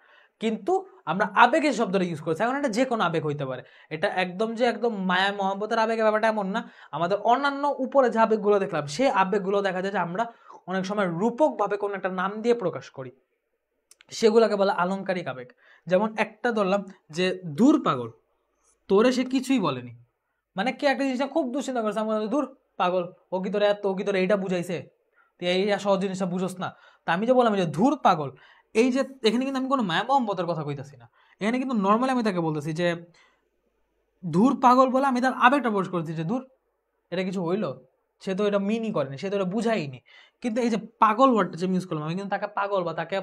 Speaker 1: কিন্তু আমরা আবেগের শব্দটা ইউজ করছি। এখন এটা যে কোনো আবেগ হইতে পারে, এটা একদম যে একদম মায়া মহব্বতের আবেগের ব্যাপারটা এমন না। আমাদের অন্যান্য উপরে যে আবেগগুলো দেখলাম, সেই আবেগগুলো দেখা যায় যে আমরা অনেক সময় রূপক ভাবে কোনো একটা নাম দিয়ে প্রকাশ করি, সেগুলোকে বলে আলংকারিক আবেগ। যেমন একটা ধরলাম যে দূর পাগল, তোরে সে কিছুই বলেনি, মানে কে একটা জিনিসটা খুব দুশ্চিন্তা করছে, আমার দূর পাগল, ও কি তোরে এত, ও কি তোরে এইটা বুঝাইছে, তুই এই সহজ জিনিসটা বুঝোস না। তা আমি যে বললাম যে ধুর পাগল, এই যে এখানে কিন্তু আমি কোনো মায়া মহব্বতের কথা কইতাছি না, এখানে কিন্তু নর্মালি আমি তাকে বলতেছি যে ধুর পাগল বলে আমি তার আবেগটা প্রকাশ করছি যে ধুর, এটা কিছু হইলো, সে তো এটা মিনই করেনি, সে তো এটা বুঝাইনি। কিন্তু এই যে পাগল ওয়ার্ডটা যে ইউজ করলাম, আমি কিন্তু তাকে পাগল বা তাকে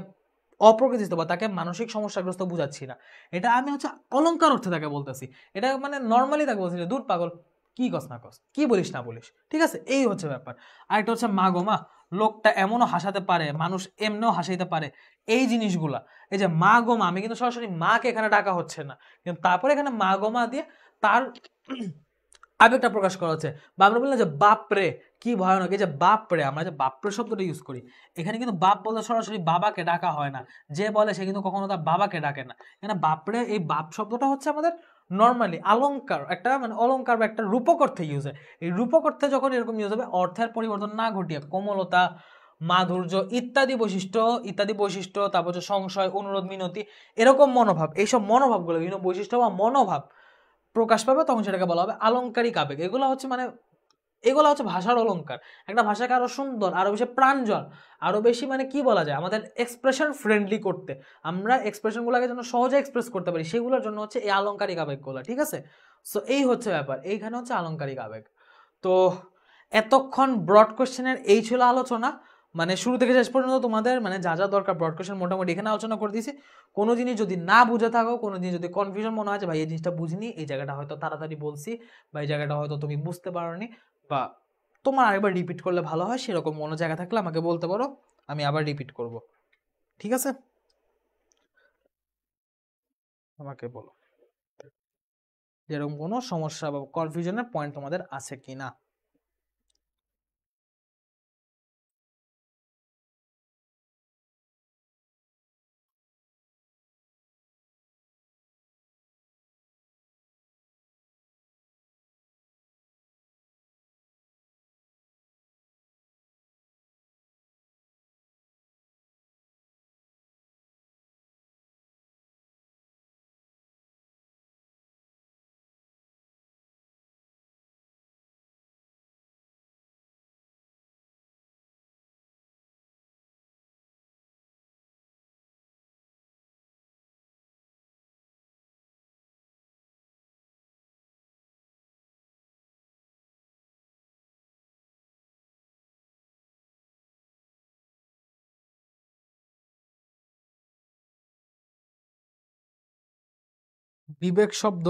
Speaker 1: অপ্রকৃতিস্থ বা তাকে মানসিক সমস্যাগ্রস্ত বুঝাচ্ছি না, এটা আমি হচ্ছে অলংকার অর্থে তাকে বলতেছি। এটা মানে নর্মালি তাকে বলছি যে দূর পাগল, কি কস না কস, কি বলিস না বলিস, ঠিক আছে, এই হচ্ছে ব্যাপার। আরেকটা হচ্ছে মা গো মা, লোকটা এমনও হাসাতে পারে, মানুষ এমনও হাসাইতে পারে, এই জিনিসগুলা। এই যে মা গো মা, আমি কিন্তু সরাসরি মাকে এখানে ডাকা হচ্ছে না, কিন্তু তারপরে এখানে মা গো মা দিয়ে তার আবেগটা প্রকাশ করা হচ্ছে। বা আমরা বললাম যে বাপ রে, কি ভয়ানক, এই যে বাপ রে, আমরা যে বাপ রে শব্দটা ইউজ করি, এখানে কিন্তু বাপ বলতে সরাসরি বাবাকে ডাকা হয় না, যে বলে সে কিন্তু কখনো তার বাবাকে ডাকে না। এখানে বাপ রে, এই বাপ শব্দটা হচ্ছে আমাদের নর্মালি অলংকার, একটা মানে অলংকার বা একটা রূপক অর্থে ইউজ হয়। এই রূপক অর্থে যখন এরকম ইউজ হবে, অর্থের পরিবর্তন না ঘটিয়ে কোমলতা, মাধুর্য ইত্যাদি বৈশিষ্ট্য, তারপর হচ্ছে সংশয়, অনুরোধ, মিনতি, এরকম মনোভাব, এইসব মনোভাবগুলো বিভিন্ন বৈশিষ্ট্য বা মনোভাব প্রকাশ পাবে, তখন সেটাকে বলা হবে আলংকারিক আবেগ। এগুলো হচ্ছে মানে এগুলো হচ্ছে ভাষার অলংকার। একটা ভাষাকে আরো সুন্দর, আরো বেশি প্রাঞ্জল, আরো বেশি মানে কি বলা যায়, আমাদের এক্সপ্রেশন ফ্রেন্ডলি করতে, আমরা এক্সপ্রেশন গুলোকে যেন সহজে এক্সপ্রেস করতে পারি, সেগুলোর জন্য হচ্ছে এই আলংকারিক আবেগগুলো, ঠিক আছে। সো এই হচ্ছে ব্যাপার, এইখানে হচ্ছে আলংকারিক আবেগ। তো এতক্ষণ ব্রড কোশ্চেনের এই ছিল আলোচনা, মানে শুরু থেকে শেষ পর্যন্ত তোমাদের মানে যা যা দরকার ব্রড কোশ্চেন মোটামুটি এখানে আলোচনা করে দিয়েছি। কোনো জিনিস যদি না বুঝে থাকো, কোনো জিনিস যদি কনফিউশন মনে হয় যে ভাই এই জিনিসটা বুঝিনি, এই জায়গাটা হয়তো তাড়াতাড়ি বলছি, বা এই জায়গাটা হয়তো তুমি বুঝতে পারোনি, বা তোমার আরেকবার রিপিট করলে ভালো হয়, সেরকম মনে জায়গা থাকলে আমাকে বলতে পারো, আমি আবার রিপিট করব, ঠিক আছে। আমাকে বলো যেরকম কোনো সমস্যা বা কনফিউশনের পয়েন্ট তোমাদের আছে কিনা। বিবেক শব্দ,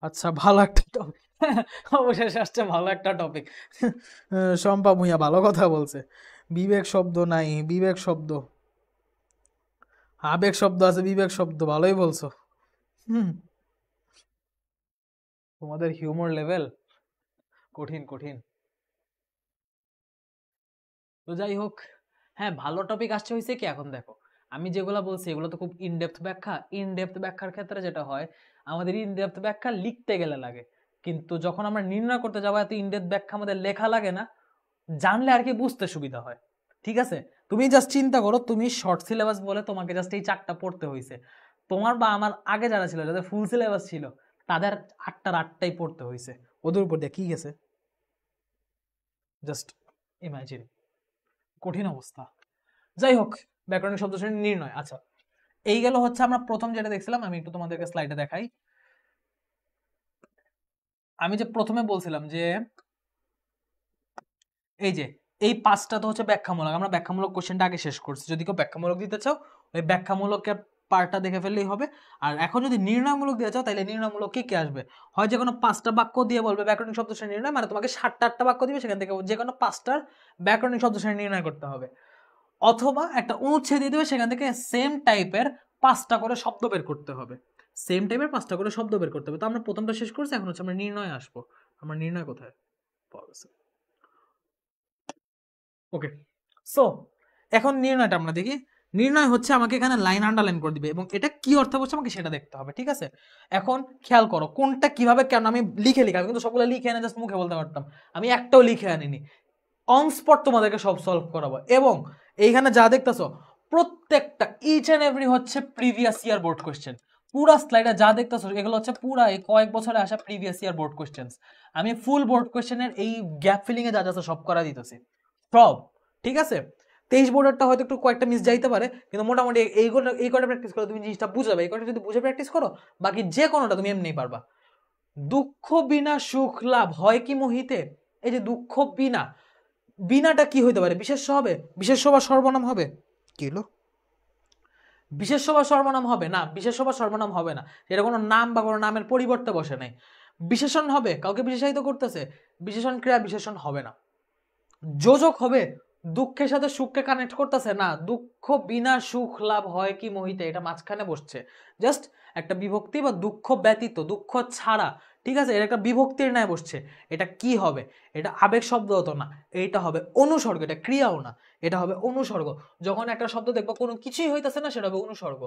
Speaker 1: আচ্ছা ভালো একটা টপিক, অবশেষে আসছে ভালো একটা টপিক। শম্পা ভূঁইয়া ভালো কথা বলছে। বিবেক শব্দ নাই, বিবেক শব্দ, আবেগ শব্দ আছে, বিবেক শব্দ, ভালোই বলছো। হুম, তোমাদের হিউমার লেভেল কঠিন কঠিন। তো যাই হোক, হ্যাঁ ভালো টপিক আসছে, হয়েছে কি এখন দেখো, আমি যেগুলো বলছি এগুলো তো খুব ইনডেপথ ব্যাখ্যা। ইনডেপথ ব্যাখ্যার ক্ষেত্রে যেটা হয়, আমাদের ইনডেপথ ব্যাখ্যা লিখতে গেলে লাগে, কিন্তু যখন আমরা নির্ণয় করতে যাবো, এত ইনডেপথ ব্যাখ্যা আমাদের লেখা লাগে না, জানলে আর কি বুঝতে সুবিধা হয়, ঠিক আছে। তুমি জাস্ট চিন্তা করো, তুমি শর্ট সিলেবাস বলে তোমাকে জাস্ট এই 4টা পড়তে হয়েছে, তোমার বা আমার আগে যারা ছিল, যাদের ফুল সিলেবাস ছিল, তাদের 8টার 8টাই পড়তে হয়েছে। ওদের উপর দিয়ে কি গেছে, জাস্ট ইমাজিন, কঠিন অবস্থা। যাই হোক, ব্যাকরণিক শব্দ শ্রেণীর নির্ণয়। আচ্ছা, এই গেল হচ্ছে আমরা প্রথম যেটা দেখছিলাম। আমি একটু তোমাদেরকে স্লাইডে দেখাই। আমি যে প্রথমে বলছিলাম যে এই যে এই পাঁচটা তো হচ্ছে ব্যাখ্যামূলক, আমরা ব্যাখ্যামূলক কোশ্চেনটা আগে শেষ করছি। যদি কেউ ব্যাখ্যামূলক দিতে চাও ওই ব্যাখ্যামূলকের পার্টটা দেখে ফেললেই হবে। আর এখন যদি নির্ণয়মূলক দিতে চাও তাহলে নির্ণয়মূলক কি কি আসবে, হয় যে কোনো পাঁচটা বাক্য দিয়ে বলবে ব্যাকরণিক শব্দ শ্রেণী নির্ণয়, মানে তোমাকে 7টা 8টা বাক্য দিবে, সেখান থেকে যে কোনো 5টার ব্যাকরণিক শব্দ শ্রেণী নির্ণয় করতে হবে। অথবা একটা অনুচ্ছেদ দিয়ে দেবে, সেখান থেকে সেম টাইপের 5টা করে শব্দ বের করতে হবে, সেম টাইপের 5টা করে শব্দ বের করতে হবে। তো আমরা প্রথমটা শেষ করছি, এখন হচ্ছে আমরা নির্ণয় আসবো। আমরা নির্ণয় কোথায় পাওয়া গেছে, ওকে। সো এখন নির্ণয়টা আমরা দেখি। নির্ণয় হচ্ছে আমাকে এখানে লাইন আন্ডারলাইন করে দিবে এবং এটা কি অর্থ বলছে আমাকে সেটা দেখতে হবে, ঠিক আছে। এখন খেয়াল করো কোনটা কিভাবে কেন, আমি লিখে আমি কিন্তু সবগুলো লিখে এনে জাস্ট মুখে বলতে পারতাম, আমি একটাও লিখে আনিনি। অন স্পট তোমাদেরকে সব সলভ করাবো। এবং এইখানে যা দেখতেছো প্রত্যেকটা ইচ এন্ড এভরি হচ্ছে প্রিভিয়াস ইয়ার বোর্ড কোশ্চেন। পুরা স্লাইডে যা দেখতেছো এগুলো হচ্ছে পুরা এই কয়েক বছরে আসা প্রিভিয়াস ইয়ার বোর্ড কোশ্চেন। আমি ফুল বোর্ড কোশ্চেনের এই গ্যাপ ফিলিং এ যা যাচ্ছে সব করা দিতেছি সব, ঠিক আছে। 23 বোর্ডেরটা হয়তো একটু কয়েকটা মিস যাইতে পারে, কিন্তু মোটামুটি এই কটা প্র্যাকটিস করো তুমি জিনিসটা বুঝাবে। এই কটা যদি বুঝে প্র্যাকটিস করো বাকি যে কোনোটা তুমি এমনি পারবা। দুঃখ বিনা সুখ লাভ হয় কি মোহিতে, এই যে দুঃখ বিনা, বিনাটা কি হইতে পারে, বিশেষ্য হবে, বিশেষ্য বা সর্বনাম হবে, কি হলো বিশেষ্য বা সর্বনাম হবে না, বিশেষ্য বা সর্বনাম হবে না, এটা কোনো নাম বা কোনো নামের পরিবর্তে বসে নাই। বিশেষণ হবে, কাউকে বিশেষায়িত করতেছে, বিশেষণ ক্রিয়া বিশেষণ হবে না। যোজক হবে, দুঃখের সাথে সুখকে কানেক্ট করতেছে না, দুঃখ বিনা সুখ লাভ হয় কি মোহিতে, এটা মাঝখানে বসছে, জাস্ট একটা বিভক্তি বা দুঃখ ব্যতীত, দুঃখ ছাড়া, ঠিক আছে, এটা একটা বিভক্তির ন্যায় বসছে। এটা কি হবে, এটা আবেগ শব্দ হতো না, এইটা হবে অনুসর্গ, এটা ক্রিয়াও না, এটা হবে অনুসর্গ। যখন একটা শব্দ দেখবো কোনো কিছুই হইতেছে না সেটা হবে অনুসর্গ,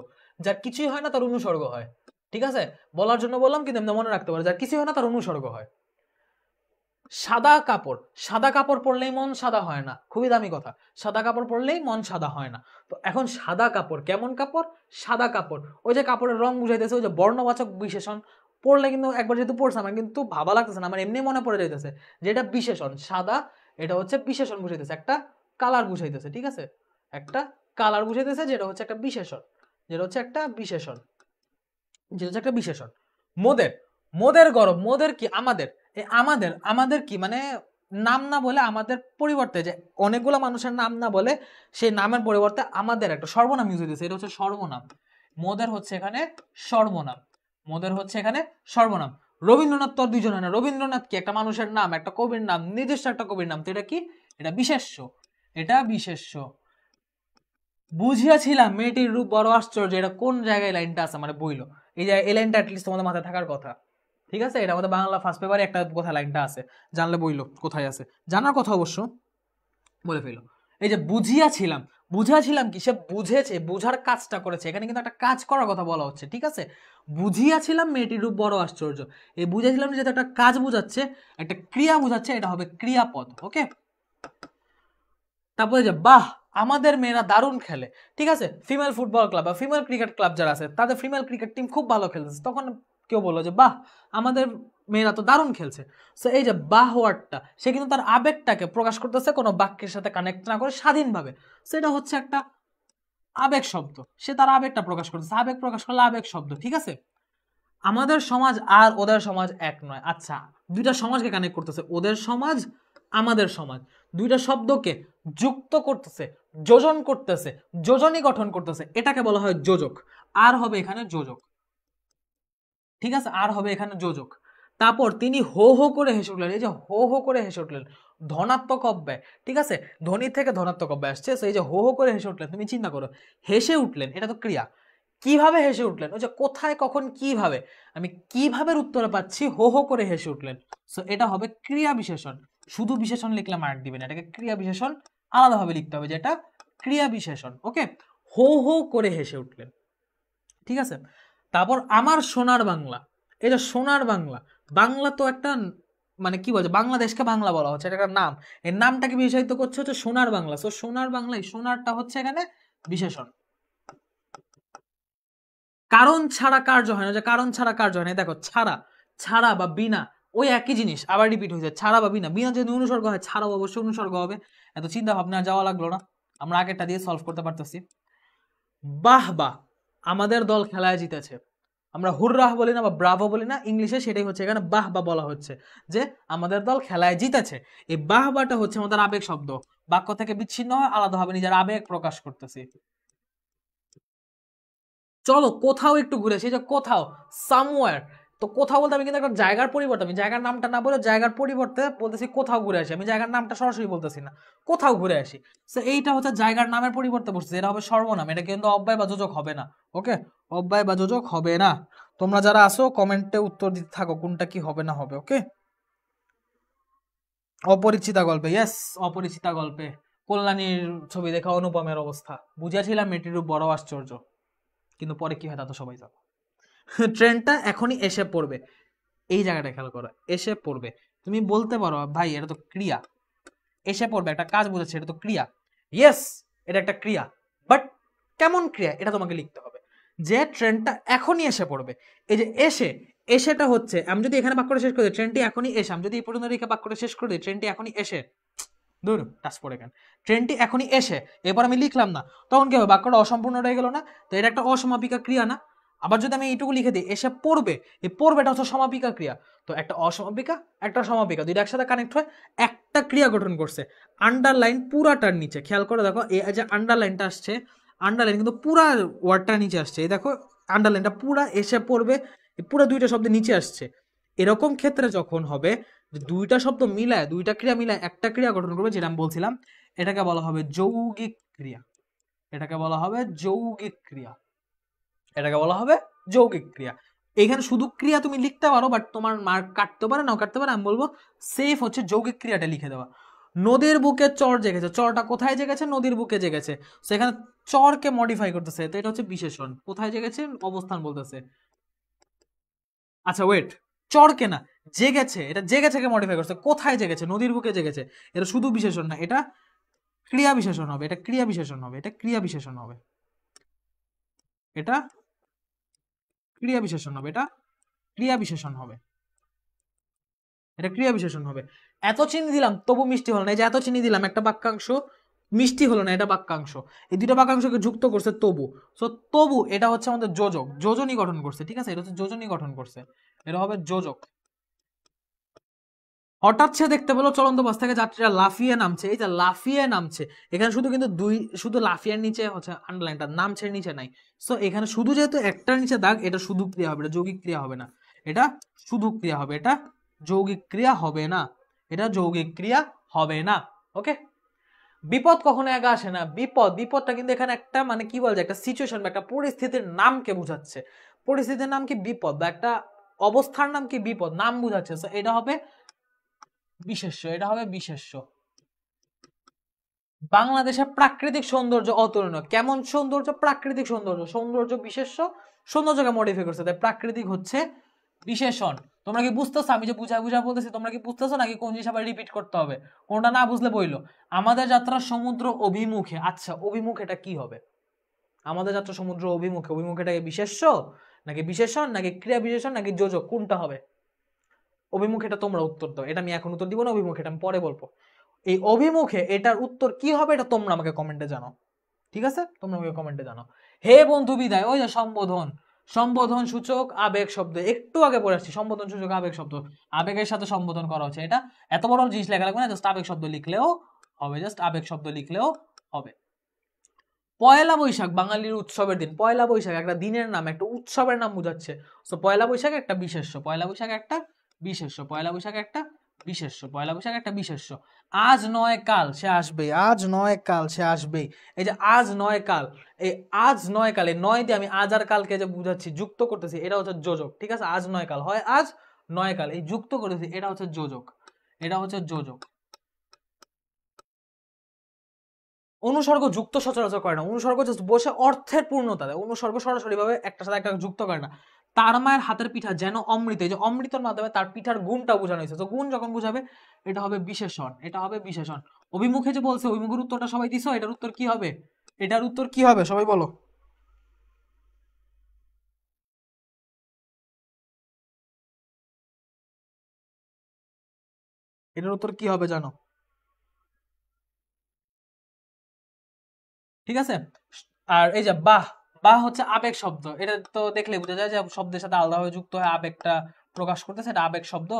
Speaker 1: যার কিছুই হয় না তার অনুসর্গ হয়, ঠিক আছে। বলার জন্য বললাম কিন্তু এমনি মনে রাখতে পারে, যার কিছুই হয় না তার অনুসর্গ হয়। সাদা কাপড়, সাদা কাপড় পরলেই মন সাদা হয় না, খুবই দামি কথা, সাদা কাপড় পরলেই মন সাদা হয় না। তো এখন সাদা কাপড় কেমন কাপড়, সাদা কাপড়, ওই যে কাপড়ের রং বুঝাইতেছে, ওই যে বর্ণবাচক বিশেষণ পড়লে কিন্তু একবার যেহেতু পড়ছে আমার কিন্তু ভাবা লাগতেছে না, আমার এমনি মনে পড়ে যাইতেছে যে এটা বিশেষণ, সাদা এটা হচ্ছে বিশেষণ বুঝাইতেছে, একটা কালার বুঝাইতেছে, ঠিক আছে, একটা কালার বুঝাইতেছে, যেটা হচ্ছে একটা বিশেষণ, যেটা হচ্ছে একটা বিশেষণ, যেটা হচ্ছে একটা বিশেষণ। মোদের, মোদের গরম, মোদের কি আমাদের, আমাদের, আমাদের কি মানে নাম না বলে আমাদের পরিবর্তে যে অনেকগুলো মানুষের নাম না বলে সেই নামের পরিবর্তে আমাদের একটা সর্বনাম ইউজ হইতেছে, এটা হচ্ছে সর্বনাম। মোদের হচ্ছে এখানে সর্বনাম, মোদের হচ্ছে এখানে সর্বনাম। রবীন্দ্রনাথ তো দুইজন হয় না, রবীন্দ্রনাথ কি একটা মানুষের নাম, একটা কবির নাম, নিজস্ব একটা কবির নাম, তো এটা কি, এটা বিশেষ্য, এটা বিশেষ্য। বুঝিয়াছিলাম মেয়েটির রূপ বড় আশ্চর্য, এটা কোন জায়গায় লাইনটা আছে মানে বইলো, এই যে এই লাইনটা অ্যাটলিস্ট তোমাদের মাথায় থাকার কথা, ঠিক আছে। এটা আমাদের বাংলা ফার্স্ট পেপারে একটা কথা লাইনটা আছে, জানলে বইলো কোথায় আছে, জানার কথা অবশ্য, বলে ফেলো। এই যে বুঝিয়াছিলাম, বুঝিয়াছিলাম কি, সে বুঝেছে, বুঝার কাজটা করেছে, এখানে কিন্তু একটা কাজ করার কথা বলা হচ্ছে, ঠিক আছে। বুঝিয়াছিলাম মেয়েটির রূপ বড় আশ্চর্য, এই বুঝিয়াছিলাম যেটা একটা কাজ বুঝাচ্ছে, একটা ক্রিয়া বুঝাচ্ছে, এটা হবে ক্রিয়াপদ, ওকে। তারপরে যে বাহ আমাদের মেয়েরা দারুণ খেলে, ঠিক আছে, ফিমেল ফুটবল ক্লাব বা ফিমেল ক্রিকেট ক্লাব যারা আছে তাদের ফিমেল ক্রিকেট টিম খুব ভালো খেলছে, তখন কেউ বললো যে বাহ আমাদের মেয়েরা তো দারুণ খেলছে। সো এই যে বাহ ওয়ার্ডটা, সে কিন্তু তার আবেগটাকে প্রকাশ করতেছে কোনো বাক্যের সাথে কানেক্ট না করে স্বাধীনভাবে, সেটা হচ্ছে একটা আবেগ শব্দ, সে তার আবেগটা প্রকাশ করতেছে, আবেগ প্রকাশ করলে আবেগ শব্দ, ঠিক আছে। আমাদের সমাজ আর ওদের সমাজ এক নয়, আচ্ছা দুইটা সমাজকে কানেক্ট করতেছে, ওদের সমাজ আমাদের সমাজ, দুইটা শব্দকে যুক্ত করতেছে, যোজন করতেছে, যোজনী গঠন করতেছে, এটাকে বলা হয় যোজক। আর হবে এখানে যোজক, ঠিক আছে, আর হবে এখানে যোজক। তারপর তিনি হো হো করে হেসে উঠলেন, এই যে হো হো করে হেসে উঠলেন, ধনাত্মক অব্যয়, ঠিক আছে, ধ্বনি থেকে ধনাত্মক অব্যয় আসছে, এই যে হো হো করে হেসে উঠলেন, তুমি চিন্তা করো হেসে উঠলেন এটা তো ক্রিয়া, কিভাবে হেসে উঠলেন, ওই যে কোথায় কখন কিভাবে, আমি কিভাবে উত্তরে পাচ্ছি হো হো করে হেসে উঠলেন, সো এটা হবে ক্রিয়া বিশেষণ। শুধু বিশেষণ লিখলে মার্ক দিবেন, এটাকে ক্রিয়া বিশেষণ আলাদাভাবে লিখতে হবে, যেটা ক্রিয়া বিশেষণ, ওকে। হো হো করে হেসে উঠলেন, ঠিক আছে। তারপর আমার সোনার বাংলা, এই যে সোনার বাংলা, বাংলা তো একটা মানে কি বলছে, বাংলাদেশকে বাংলা বলা হচ্ছে, এটা একটা নাম, এই নামটাকে বিশেষায়িত করছে হচ্ছে সোনার বাংলা, সো সোনার বাংলায় সোনারটা হচ্ছে এখানে বিশেষণ। কারণ ছাড়া কার্য হয় না, যে কারণ ছাড়া কার্য হয় না, দেখো ছাড়া, ছাড়া বা বিনা ওই একই জিনিস আবার রিপিট হয়েছে, ছাড়া বা বিনা। বিনা যদি অনুসর্গ হয়, ছাড়াও অবশ্যই অনুসর্গ হবে। এত চিন্তা ভাবনা যাওয়া লাগলো না, আমরা আগেরটা দিয়ে সলভ করতে পারতেছি। বাহ বাহ, আমাদের দল খেলায় জিতেছে। আমরা হুররাহ বলি না বা ব্রাভো বলি না, ইংলিশে সেটাই হচ্ছে এখানে বাহ বা বলা হচ্ছে যে আমাদের দল খেলায় জিতেছে। এই বাহ বাটা হচ্ছে আমাদের আবেগ শব্দ, বাক্য থেকে বিচ্ছিন্ন হয়, আলাদাভাবে নিজের আবেগ প্রকাশ করতেছি। চলো কোথাও একটু ঘুরে আসি, যে কোথাও, সামওয়্যার। তো কোথাও বলতে আমি কিন্তু একটা জায়গার পরিবর্তে, আমি জায়গার নামটা না বলে জায়গার পরিবর্তে বলতেছি কোথাও ঘুরে আসি, আমি জায়গার নামটা সরাসরি বলতেছি না, কোথাও ঘুরে আসি। তো এইটা হচ্ছে জায়গার নামের পরিবর্তে বসছে, এটা হবে সর্বনাম, এটা কিন্তু অব্যয় বা যোজক হবে না। ওকে, অব্যয় বা যোজক হবে না। তোমরা যারা আসো কমেন্টে উত্তর দিতে থাকো কোনটা কি হবে না হবে। ওকে, অপরিচিতা গল্পে, ইয়েস, অপরিচিতা গল্পে কল্যাণীর ছবি দেখা অনুপমের অবস্থা, বুঝিয়াছিলাম মেয়েটির রূপ বড় আশ্চর্য, কিন্তু পরে কি হয় তা তো সবাই জানো। ট্রেনটা এখনই এসে পড়বে, এই জায়গাটা খেয়াল করো, এসে পড়বে। তুমি বলতে পারো ভাই এটা তো ক্রিয়া, এসে পড়বে একটা কাজ বোঝাচ্ছে, এটা তো ক্রিয়া। ইয়েস, এটা একটা ক্রিয়া, বাট কেমন ক্রিয়া এটা তোমাকে লিখতে হবে, যে ট্রেনটা এখনই এসে পড়বে। এই যে এসে, এসেটা হচ্ছে, আমি যদি এখানে বাক্যটা শেষ করে দিই ট্রেনটি এখনই এসে, আমি যদি এই পর্যন্ত রেখে বাক্যটা শেষ করে দিই ট্রেনটি এখনই এসে, ধরুন টাচ পড়ে কেন, ট্রেনটি এখনই এসে, এবার আমি লিখলাম না, তখন কি হবে, বাক্যটা অসম্পূর্ণ রয়ে গেল না? তো এটা একটা অসমাপিকা ক্রিয়া না? আবার যদি আমি এইটুকু লিখে দিই এসে পড়বে, এই পড়বেটা হচ্ছে সমাপিকা ক্রিয়া। তো একটা অসমাপিকা একটা সমাপিকা দুইটা একসাথে কানেক্ট হয়, একটা ক্রিয়া গঠন করছে। আন্ডারলাইন পুরাটার নিচে খেয়াল করে দেখো, এই যে আন্ডারলাইনটা আসছে, আন্ডারলাইন কিন্তু পুরা ওয়ার্ডটা নিচে আসছে, এই দেখো আন্ডারলাইনটা পুরা এসে পড়বে, পুরা দুইটা শব্দ নিচে আসছে। এরকম ক্ষেত্রে যখন হবে যে দুইটা শব্দ মিলায়, দুইটা ক্রিয়া মিলায় একটা ক্রিয়া গঠন করবে, যেটা আমি বলছিলাম, এটাকে বলা হবে যৌগিক ক্রিয়া। এটাকে বলা হবে যৌগিক ক্রিয়া, এটাকে বলা হবে যৌগিক ক্রিয়া। এখানে শুধু ক্রিয়া তুমি লিখতে পারো, বাট তোমার মার্ক কাটতে পারে নাও কাটতে পারে, আমি বলবো সেফ হচ্ছে যৌগিক ক্রিয়াটা লিখে দেওয়া। নদীর বুকে চর জেগেছে, চরটা কোথায় জেগেছে? নদীর বুকে জেগেছে। সেখানে চরকে মডিফাই করতেছে, তো এটা হচ্ছে বিশেষণ। কোথায় জেগেছে? অবস্থান বলতেছে। আচ্ছা ওয়েট, চরকে না, জেগেছে, এটা জেগেছে মডিফাই করছে, কোথায় জেগেছে? নদীর বুকে জেগেছে। এটা শুধু বিশেষণ না, এটা ক্রিয়া বিশেষণ হবে, এটা ক্রিয়া বিশেষণ হবে, এটা ক্রিয়া বিশেষণ হবে, এটা ক্রিয়া বিশেষণ হবে, এটা ক্রিয়া বিশেষণ হবে, এটা ক্রিয়া বিশেষণ হবে। এত চিনি দিলাম তবু মিষ্টি হলো না, এই যে এত চিনি দিলাম একটা বাক্যাংশ, মিষ্টি হলো না, এটা বাক্যাংশ। এই দুটো বাক্যাংশকে যুক্ত করছে তবু, সো তবু এটা হচ্ছে আমাদের যোজক, যোজনী গঠন করছে, ঠিক আছে, এটা হচ্ছে যোজনী গঠন করছে, এটা হবে যোজক। হঠাৎ সে দেখতে পেলো চলন্ত বাস থেকে যাত্রীরা লাফিয়ে নামছে, এই যে লাফিয়ে নামছে, এখানে শুধু কিন্তু দুই, শুধু লাফিয়ার নিচে হচ্ছে আন্ডারলাইনটা, নামছে নিচে নাই। সো এখানে শুধু যেহেতু একটার নিচে দাগ, এটা শুধু ক্রিয়া হবে, এটা যৌগিক ক্রিয়া হবে না, এটা শুধু ক্রিয়া হবে, এটা যৌগিক ক্রিয়া হবে না, এটা যৌগিক ক্রিয়া হবে না। ওকে, বিপদ কখনো একা আসে না, বিপদ, বিপদটা কিন্তু এখানে একটা মানে কি বলা যায়, একটা সিচুয়েশন বা একটা পরিস্থিতির নামকে বোঝাচ্ছে, পরিস্থিতির নাম কি বিপদ, বা একটা অবস্থার নাম কি বিপদ, নাম বোঝাচ্ছে। সো এটা হবে বিশেষ্য, এটা হবে বিশেষ্য। বাংলাদেশের প্রাকৃতিক সৌন্দর্য অতুলনীয়, কেমন সৌন্দর্য? প্রাকৃতিক সৌন্দর্য, সৌন্দর্য বিশেষ্য, সৌন্দর্যকে মডিফাই করছে, তাই প্রাকৃতিক হচ্ছে বিশেষণ। তোমরা কি বুঝতেছো আমি যে বুঝা বুঝা বলতেছি, তোমরা কি বুঝতেছো নাকি কোন জিনিস আবার রিপিট করতে হবে? কোনটা না বুঝলে বইলো। আমাদের যাত্রা সমুদ্র অভিমুখে, আচ্ছা অভিমুখে এটা কি হবে? আমাদের যাত্রা সমুদ্র অভিমুখে, অভিমুখেটাকে বিশেষ্য নাকি বিশেষণ নাকি ক্রিয়া বিশেষণ নাকি যোজক, কোনটা হবে? অভিমুখে এটা তোমরা উত্তর দাও, এটা আমি এখন উত্তর দিব না, অভিমুখে এটা আমি পরে বলবো। এই অভিমুখে এটার উত্তর কি হবে এটা তোমরা আমাকে কমেন্টে জানাও, ঠিক আছে, তোমরা আমাকে কমেন্টে জানাও। হে বন্ধু বিদায়, ওই যে সম্বোধন, সম্বোধন সূচক আবেগ শব্দ, একটু আগে পড়ে আসছি, সম্বোধন সূচক আবেগ শব্দ, আবেগের সাথে সম্বোধন করা হচ্ছে, এটা এত বড় জিনিস লেখা লাগবে না, জাস্ট আবেগ শব্দ লিখলেও হবে, জাস্ট আবেগ শব্দ লিখলেও হবে। পয়লা বৈশাখ বাঙালির উৎসবের দিন, পয়লা বৈশাখ একটা দিনের নাম, একটা উৎসবের নাম বোঝাচ্ছে। তো পয়লা বৈশাখ একটা বিশেষ্য, পয়লা বৈশাখ একটা বিশেষ্য, পয়লা বৈশাখ একটা বিশেষ্য, পয়লা বৈশাখ একটা বিশেষ্য। আজ নয় কাল সে আসবে, আজ নয় কাল সে আসবে, এই যে আজ নয় কাল, এই আজ নয় কাল, এই নয় দিয়ে আমি আজ আর কালকে যে বুঝাচ্ছি, যুক্ত করতেছি, এটা হচ্ছে যোজক, ঠিক আছে, আজ নয় কাল হয় আজ নয় কাল, এই যুক্ত করতেছি, এটা হচ্ছে যোজক, এটা হচ্ছে যোজক। অনুসর্গ যুক্ত সচরাচর করে না, অনুসর্গ জাস্ট বসে অর্থের পূর্ণতা দেয়, অনুসর্গ সরাসরি ভাবে একটা সাথে একটা যুক্ত করে না। তার মায়ের হাতের পিঠা যেন অমৃত, এই যে অমৃতের মাধ্যমে তার পিঠার গুণটা বোঝানো হয়েছে, তো গুণ যখন বুঝাবে এটা হবে বিশেষণ, এটা হবে বিশেষণ। অভিমুখে যে বলছে, অভিমুখের উত্তরটা সবাই দিছো, এটার উত্তর কি হবে? এটার উত্তর কি হবে সবাই বলো। এটার উত্তর কি হবে জানো? ঠিক আছে। আর এই যে বাহ, বাহ হচ্ছে আবেগ শব্দ। এটা তো দেখলে বোঝা যায় যে শব্দের সাথে আলাদাভাবে যুক্ত হয়ে আবেগটা প্রকাশ করতেছে, এটা আবেগ শব্দ।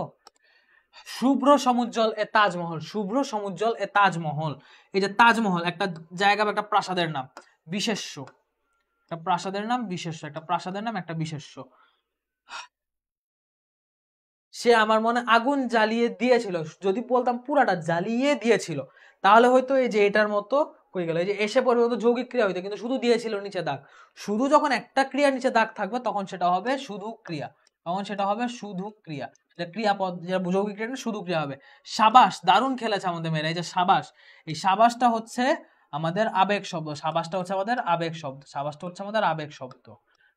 Speaker 1: শুভ্র সমুজ্জ্বল এ তাজমহল, শুভ্র সমুজ্জ্বল এ তাজমহল। এই যে তাজমহল একটা জায়গা বা একটা প্রাসাদের নাম, বিশেষ্য। একটা প্রাসাদের নাম বিশেষ্য, একটা প্রাসাদের নাম একটা বিশেষ্য। সে আমার মনে আগুন জ্বালিয়ে দিয়েছিল, যদি বলতাম পুরাটা জ্বালিয়ে দিয়েছিল তাহলে হয়তো এই যে এটার মতো কই গেল, এই যে এসে পড়বে মতো যৌগিক ক্রিয়া হইতো, কিন্তু শুধু দিয়েছিল নিচে দাগ। শুধু যখন একটা ক্রিয়ার নিচে দাগ থাকবে তখন সেটা হবে শুধু ক্রিয়া, তখন সেটা হবে শুধু ক্রিয়া, যেটা ক্রিয়াপদ, যেটা যৌগিক ক্রিয়া না, শুধু ক্রিয়া হবে। সাবাস, দারুণ খেলেছে আমাদের মেয়েরা। এই যে সাবাস, এই সাবাসটা হচ্ছে আমাদের আবেগ শব্দ, সাবাসটা হচ্ছে আমাদের আবেগ শব্দ, সাবাসটা হচ্ছে আমাদের আবেগ শব্দ,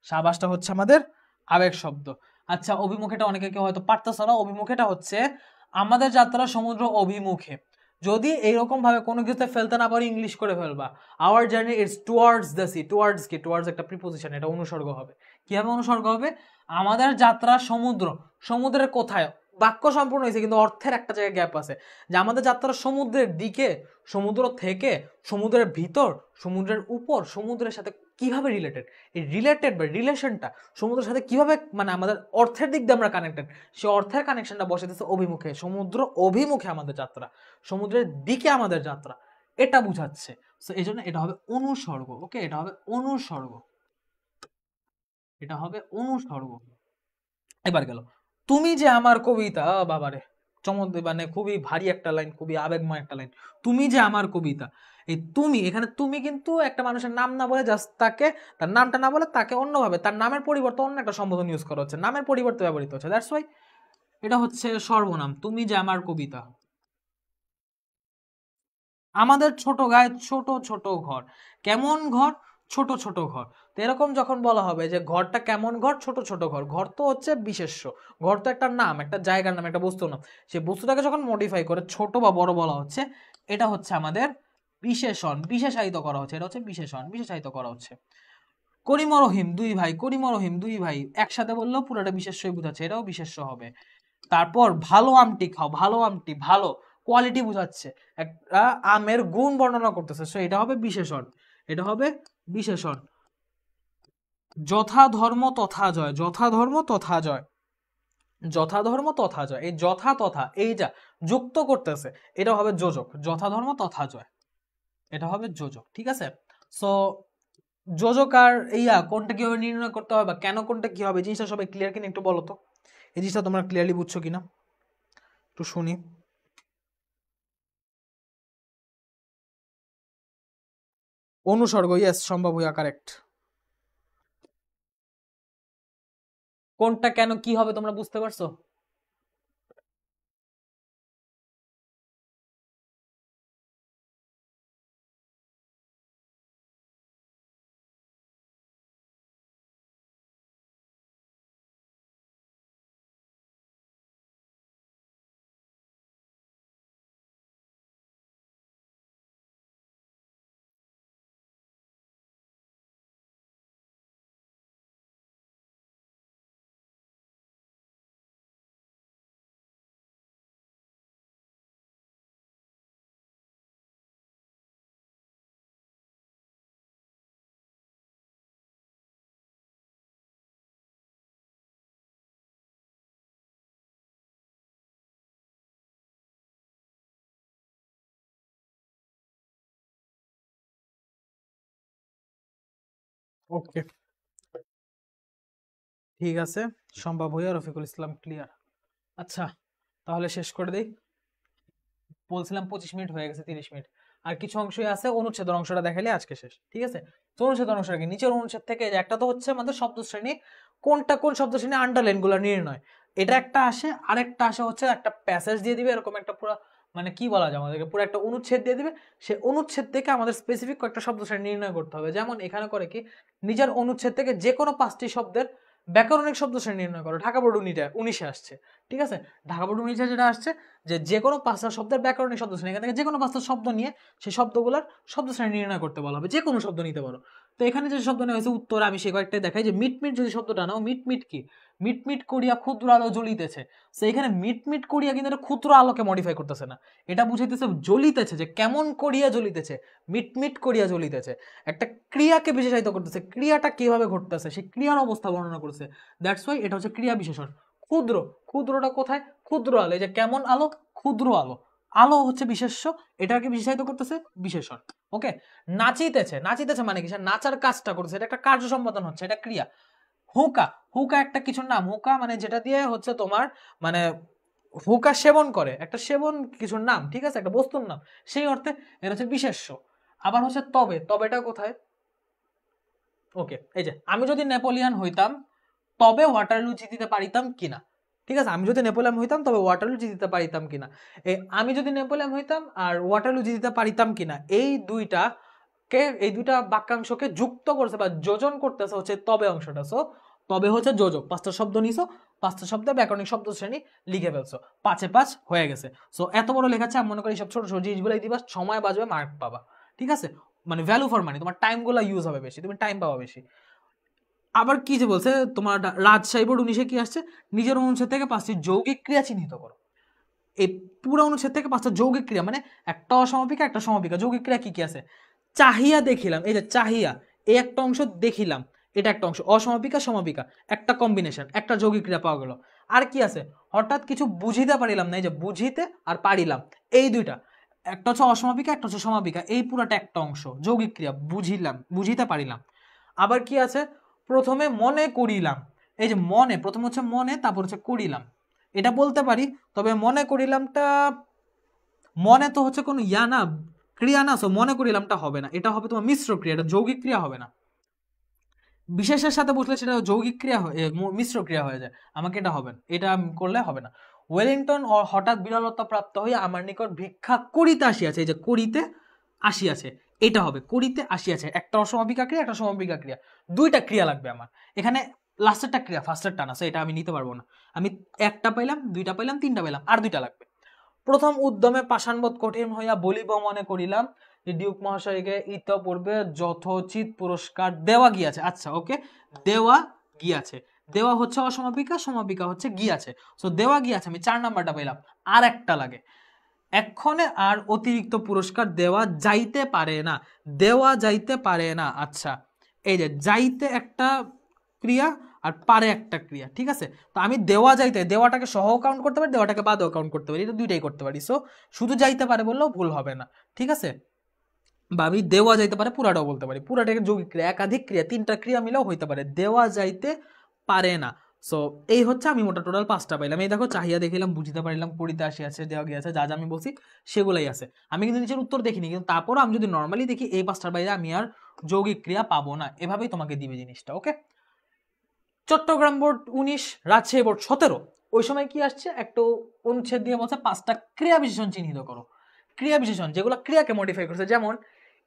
Speaker 1: সাবাসটা হচ্ছে আমাদের আবেগ শব্দ। আচ্ছা, অভিমুখেটা অনেকে কেউ হয়তো পারতেছে না। অভিমুখেটা হচ্ছে আমাদের যাত্রা সমুদ্র অভিমুখে। যদি এইরকম ভাবে কোনো কিছুতে ফেলতে না পারি, ইংলিশ করে ফেলবা। Hour journey it's towards the sea. Towards কি? টুয়ার্ডস একটা প্রিপোজিশন, এটা অনুসর্গ হবে। কিভাবে অনুসর্গ হবে? আমাদের যাত্রা সমুদ্র, সমুদ্রের কোথায়? বাক্য সম্পূর্ণ হয়েছে কিন্তু অর্থের একটা জায়গায় গ্যাপ আছে। যে আমাদের যাত্রা সমুদ্রের দিকে, সমুদ্র থেকে, সমুদ্রের ভিতর, সমুদ্রের উপর, সমুদ্রের সাথে কিভাবে রিলেটেড, এই রিলেটেড বা রিলেশনটা সমুদ্রের সাথে কিভাবে, মানে আমাদের অর্থের দিক দিয়ে আমরা কানেক্টেড, সে অর্থের কানেকশনটা বসে দিচ্ছে অভিমুখে। সমুদ্র অভিমুখে আমাদের যাত্রা, সমুদ্রের দিকে আমাদের যাত্রা, এটা বুঝাচ্ছে। সো এই জন্য এটা হবে অনুসর্গ। ওকে, এটা হবে অনুসর্গ, এটা হবে অনুসর্গ। এবার গেল তুমি যে আমার কবিতা। বাবারে, মানে খুবই ভারী একটা লাইন, খুবই আবেগময় একটা লাইন। তুমি যে আমার কবিতা, এই তুমি, এখানে তুমি কিন্তু একটা মানুষের নাম না বলে জাস্ট তাকে, তার নামটা না বলে তাকে অন্যভাবে, তার নামের পরিবর্তে অন্য একটা সম্বোধন ইউজ করা হচ্ছে, নামের পরিবর্তে ব্যবহৃত হচ্ছে। দ্যাটস ওয়াই এটা হচ্ছে সর্বনাম। তুমি যে আমার কবিতা। আমাদের ছোট গায়ে ছোট ছোট ঘর। কেমন ঘর? ছোট ছোট ঘর। তো এরকম যখন বলা হবে যে ঘরটা কেমন ঘর, ছোট ছোট ঘর, ঘর তো হচ্ছে বিশেষ্য, ঘর তো একটা নাম, একটা জায়গার নাম, একটা বস্তুর নাম। সেই বস্তুটাকে যখন মডিফাই করে ছোট বা বড় বলা হচ্ছে, এটা হচ্ছে আমাদের বিশেষণ, বিশেষায়িত করা হচ্ছে, এটা হচ্ছে বিশেষণ, বিশেষায়িত করা হচ্ছে। করিম ও রহিম দুই ভাই, করিম ও রহিম দুই ভাই, একসাথে বললেও পুরোটা বিশেষ্যই বোঝাচ্ছে, এটাও বিশেষ্য হবে। তারপর ভালো আমটি খাও, ভালো আমটি, ভালো কোয়ালিটি বোঝাচ্ছে, একটা আমের গুণ বর্ণনা করতেছে, সো এটা হবে বিশেষণ, এটা হবে বিশেষণ। যথা ধর্ম তথা জয়, যথা ধর্ম তথা জয়, যথা ধর্ম তথা জয়, এই যথা তথা এই যা যুক্ত করতেছে, এটা হবে যোজক। যথা ধর্ম তথা জয়, এটা হবে যোজক। ঠিক আছে। সো যোজক আর ইয়া কোনটা কিভাবে নির্ণয় করতে হবে বা কেন কোনটা কি হবে, জিনিসটা সবাই ক্লিয়ার কিনা একটু বলো তো। এই জিনিসটা তোমরা ক্লিয়ারলি বুঝছো কিনা একটু শুনি। অনুসর্গ, ইয়েস, সম্ভব হইয়া কারেক্ট। কোনটা কেন কি হবে তোমরা বুঝতে পারছো? ওকে, ঠিক আছে। সম্ভব হইয়া রফিকুল ইসলাম ক্লিয়ার। আচ্ছা, তাহলে শেষ করে দেই। বলছিলাম 25 মিনিট হয়ে গেছে, 30 মিনিট আর কিছু অংশই আছে। অনুচ্ছেদের অংশটা দেখালে আজকে শেষ। ঠিক আছে। তো অনুচ্ছেদের অংশটা কি, নিচের অনুচ্ছেদ থেকে একটা তো হচ্ছে আমাদের শব্দ শ্রেণী, কোনটা কোন শব্দ শ্রেণী আন্ডারলাইন গুলো নির্ণয়, এটা একটা আসে। আরেকটা আসে হচ্ছে একটা প্যাসেজ দিয়ে দিবে, এরকম একটা পুরো, মানে কি বলা যায়, আমাদেরকে পুরো একটা অনুচ্ছেদ দিয়ে দিবে। সে অনুচ্ছেদ থেকে আমাদের স্পেসিফিক কয়েকটা শব্দ শ্রেণী নির্ণয় করতে হবে। যেমন এখানে করে কি, নিজের অনুচ্ছেদ থেকে যে কোনো 5টি শব্দের ব্যাকরণিক শব্দ শ্রেণী নির্ণয় করো। ঢাকা বোর্ড 19-এ আসছে, ঠিক আছে, ঢাকা বোর্ড নিচে যেটা আসছে যে কোনো 5টা শব্দের ব্যাকরণিক শব্দ শ্রেণী, এখান থেকে যে কোনো 5টা শব্দ নিয়ে সেই শব্দগুলোর শব্দ শ্রেণী নির্ণয় করতে বলা হবে, যে কোনো শব্দ নিতে পারো। তো এখানে যে শব্দ নেওয়া হয়েছে উত্তর, আমি সেই কয়েকটাই দেখাই। যে মিটমিট যদি শব্দটা নাও, মিটমিট কি, মিটমিট করিয়া ক্ষুদ্র আলো জ্বলিতেছে। তো এখানে মিটমিট করিয়া কিন্তু এটা ক্ষুদ্র আলোকে মডিফাই করতেছে না, এটা বুঝাইতেছে জ্বলিতেছে, যে কেমন করিয়া জ্বলিতেছে, মিটমিট করিয়া জ্বলিতেছে। একটা ক্রিয়াকে বিশেষায়িত করতেছে, ক্রিয়াটা কিভাবে ঘটতেছে সেই ক্রিয়ার অবস্থা বর্ণনা করছে, দ্যাটস ওয়াই এটা হচ্ছে ক্রিয়া বিশেষণ। ক্ষুদ্র, ক্ষুদ্রটা কোথায়, ক্ষুদ্র আলো, এই যে কেমন আলো, ক্ষুদ্র আলো, আলো হচ্ছে বিশেষ্য, এটাকে বিশেষায়িত করতেছে বিশেষণ। ওকে, নাচিতেছে, নাচিতেছে মানে কি, সে নাচার কাজটা করতেছে, এটা একটা কার্য সম্পাদন হচ্ছে, এটা ক্রিয়া। হুকা, হুকা একটা কিছুর নাম, হুকা মানে যেটা দিয়ে হচ্ছে তোমার মানে হুকা সেবন করে, একটা সেবন কিছুর নাম, ঠিক আছে, একটা বস্তুর নাম, সেই অর্থে এটা হচ্ছে বিশেষ্য। আবার হচ্ছে তবে, তবেটা কোথায়, ওকে, এই যে আমি যদি নেপোলিয়ান হইতাম তবে ওয়াটারলু জিতিতে পারিতাম কিনা, ঠিক আছে, আমি যদি নেপোলিয়ান হইতাম তবে ওয়াটারলু জিতিতে পারিতাম কিনা, আমি যদি নেপোলিয়ান হইতাম আর ওয়াটারলু জিতিতে পারিতাম কিনা, এই দুইটা বাক্যাংশকে যুক্ত করছে বা যোজন করতেছে হচ্ছে তবে অংশটা। সো তবে হচ্ছে যোজক, 5টা শব্দ নিছো, 5টা শব্দে ব্যাকরণিক শব্দ শ্রেণী লিখে ফেলছো, 5-এ 5 হয়ে গেছে। সো এত বড় লেখাচ্ছে, আমি মনে করি সব ছোট ছোট জিনিসগুলাই দিবা, সময় বাঁচবে, মার্ক পাবা, ঠিক আছে, মানে ভ্যালু ফর মানি, তোমার টাইম গুলা ইউজ হবে বেশি, তুমি টাইম পাবা বেশি। আবার কি যে বলছে তোমার রাজশাহী বোর্ড 19-এ কি আসছে, নিজের অনুচ্ছেদ থেকে 5টি যৌগিক ক্রিয়া চিহ্নিত করো। এই পুরো অনুচ্ছেদ থেকে 5টা যৌগিক ক্রিয়া, মানে একটা অসমাপিকা একটা সমাপিকা, যৌগিক ক্রিয়া কি কি আছে, চাহিয়া দেখিলাম, এই যে চাহিয়া, এই একটা অংশ, দেখিলাম এটা একটা অংশ, অসমাপিকা সমাপিকা, একটা কম্বিনেশন, একটা যৌগিক ক্রিয়া পাওয়া গেল। আর কি আছে, হঠাৎ কিছু বুঝিতে পারিলাম না, এই যে বুঝিতে আর পারিলাম, এই দুইটা, একটা হচ্ছে অসমাপিকা একটা হচ্ছে সমাপিকা, এই পুরাটা একটা অংশ যৌগিক ক্রিয়া, বুঝিলাম, বুঝিতে পারিলাম। আবার কি আছে, প্রথমে মনে করিলাম, এই যে মনে, প্রথম হচ্ছে মনে, তারপর হচ্ছে করিলাম, এটা বলতে পারি, তবে মনে করিলামটা, মনে তো হচ্ছে কোনো ইয়া না, ক্রিয়া না, সো মনে করিলামটা হবে না, এটা হবে তোমার মিশ্র ক্রিয়া, এটা যৌগিক ক্রিয়া হবে না। বিশেষের সাথে বসলে সেটা যৌগিক ক্রিয়া মিশ্র ক্রিয়া হয়ে যায়, আমাকে এটা হবে না, এটা করলে হবে না। ওয়েলিংটন হঠাৎ বিরলতা প্রাপ্ত হয়ে আমার নিকট ভিক্ষা করিতে আসিয়াছে, এই যে করিতে আসিয়াছে, এটা হবে করিতে আসিয়াছে, একটা অসমাপিকা ক্রিয়া একটা সমাপিকা ক্রিয়া, দুইটা ক্রিয়া লাগবে আমার এখানে, লাস্টেরটা ক্রিয়া ফার্স্টেরটা না, এটা আমি নিতে পারবো না, আমি একটা পাইলাম, দুইটা পাইলাম, তিনটা পাইলাম, আর দুইটা লাগবে। প্রথম উদ্যমে পাষাণবোধ কঠিন হইয়া বলিব মনে করিলাম যে ডিউক মহাশয়কে ইতপূর্বে যথোচিত পুরস্কার দেওয়া গিয়াছে। আচ্ছা ওকে, দেওয়া গিয়াছে, দেওয়া হচ্ছে অসমাপিকা, সমাপিকা হচ্ছে গিয়াছে, সো দেওয়া গিয়াছে, আমি 4 নাম্বারটা পেলাম, আর একটা লাগে, এক্ষণে আর অতিরিক্ত পুরস্কার দেওয়া যাইতে পারে না, দেওয়া যাইতে পারে না। আচ্ছা, এই যে যাইতে একটা ক্রিয়া আর পারে একটা ক্রিয়া, ঠিক আছে, তো আমি দেওয়া যাইতে, দেওয়াটাকে সহ কাউন্ট করতে পারি, দেওয়াটাকে বাদেও কাউন্ট করতে পারি, এটা দুইটাই করতে পারি, সো শুধু যাইতে পারে বললেও ভুল হবে না, ঠিক আছে, বা আমি দেওয়া যাইতে পারে পুরাটাও বলতে পারি, পুরাটাকে যৌগিক ক্রিয়া, একাধিক ক্রিয়া, 3টা ক্রিয়া মিলেও হইতে পারে, দেওয়া যাইতে পারে না। সো এই হচ্ছে আমি মোটা টোটাল 5টা পাইলাম, এই দেখো চাহিয়া দেখিলাম, বুঝিতে পারিলাম, করিতে আসিয়াছে, দেওয়া গিয়াছে, যা যা আমি বলছি সেগুলাই আছে, আমি কিন্তু নিচের উত্তর দেখিনি, কিন্তু তারপরও আমি যদি নর্মালি দেখি এই 5টার বাইরে আমি আর যৌগিক ক্রিয়া পাবো না, এভাবেই তোমাকে দিবে জিনিসটা। ওকে, চট্টগ্রাম বোর্ড 19, রাজশাহী বোর্ড 17, ওই সময় কি আসছে, একটা অনুচ্ছেদ দিয়ে বলছে 5টা ক্রিয়া বিশেষণ চিহ্নিত করো, ক্রিয়া বিশেষণ যেগুলো ক্রিয়াকে মডিফাই করছে, যেমন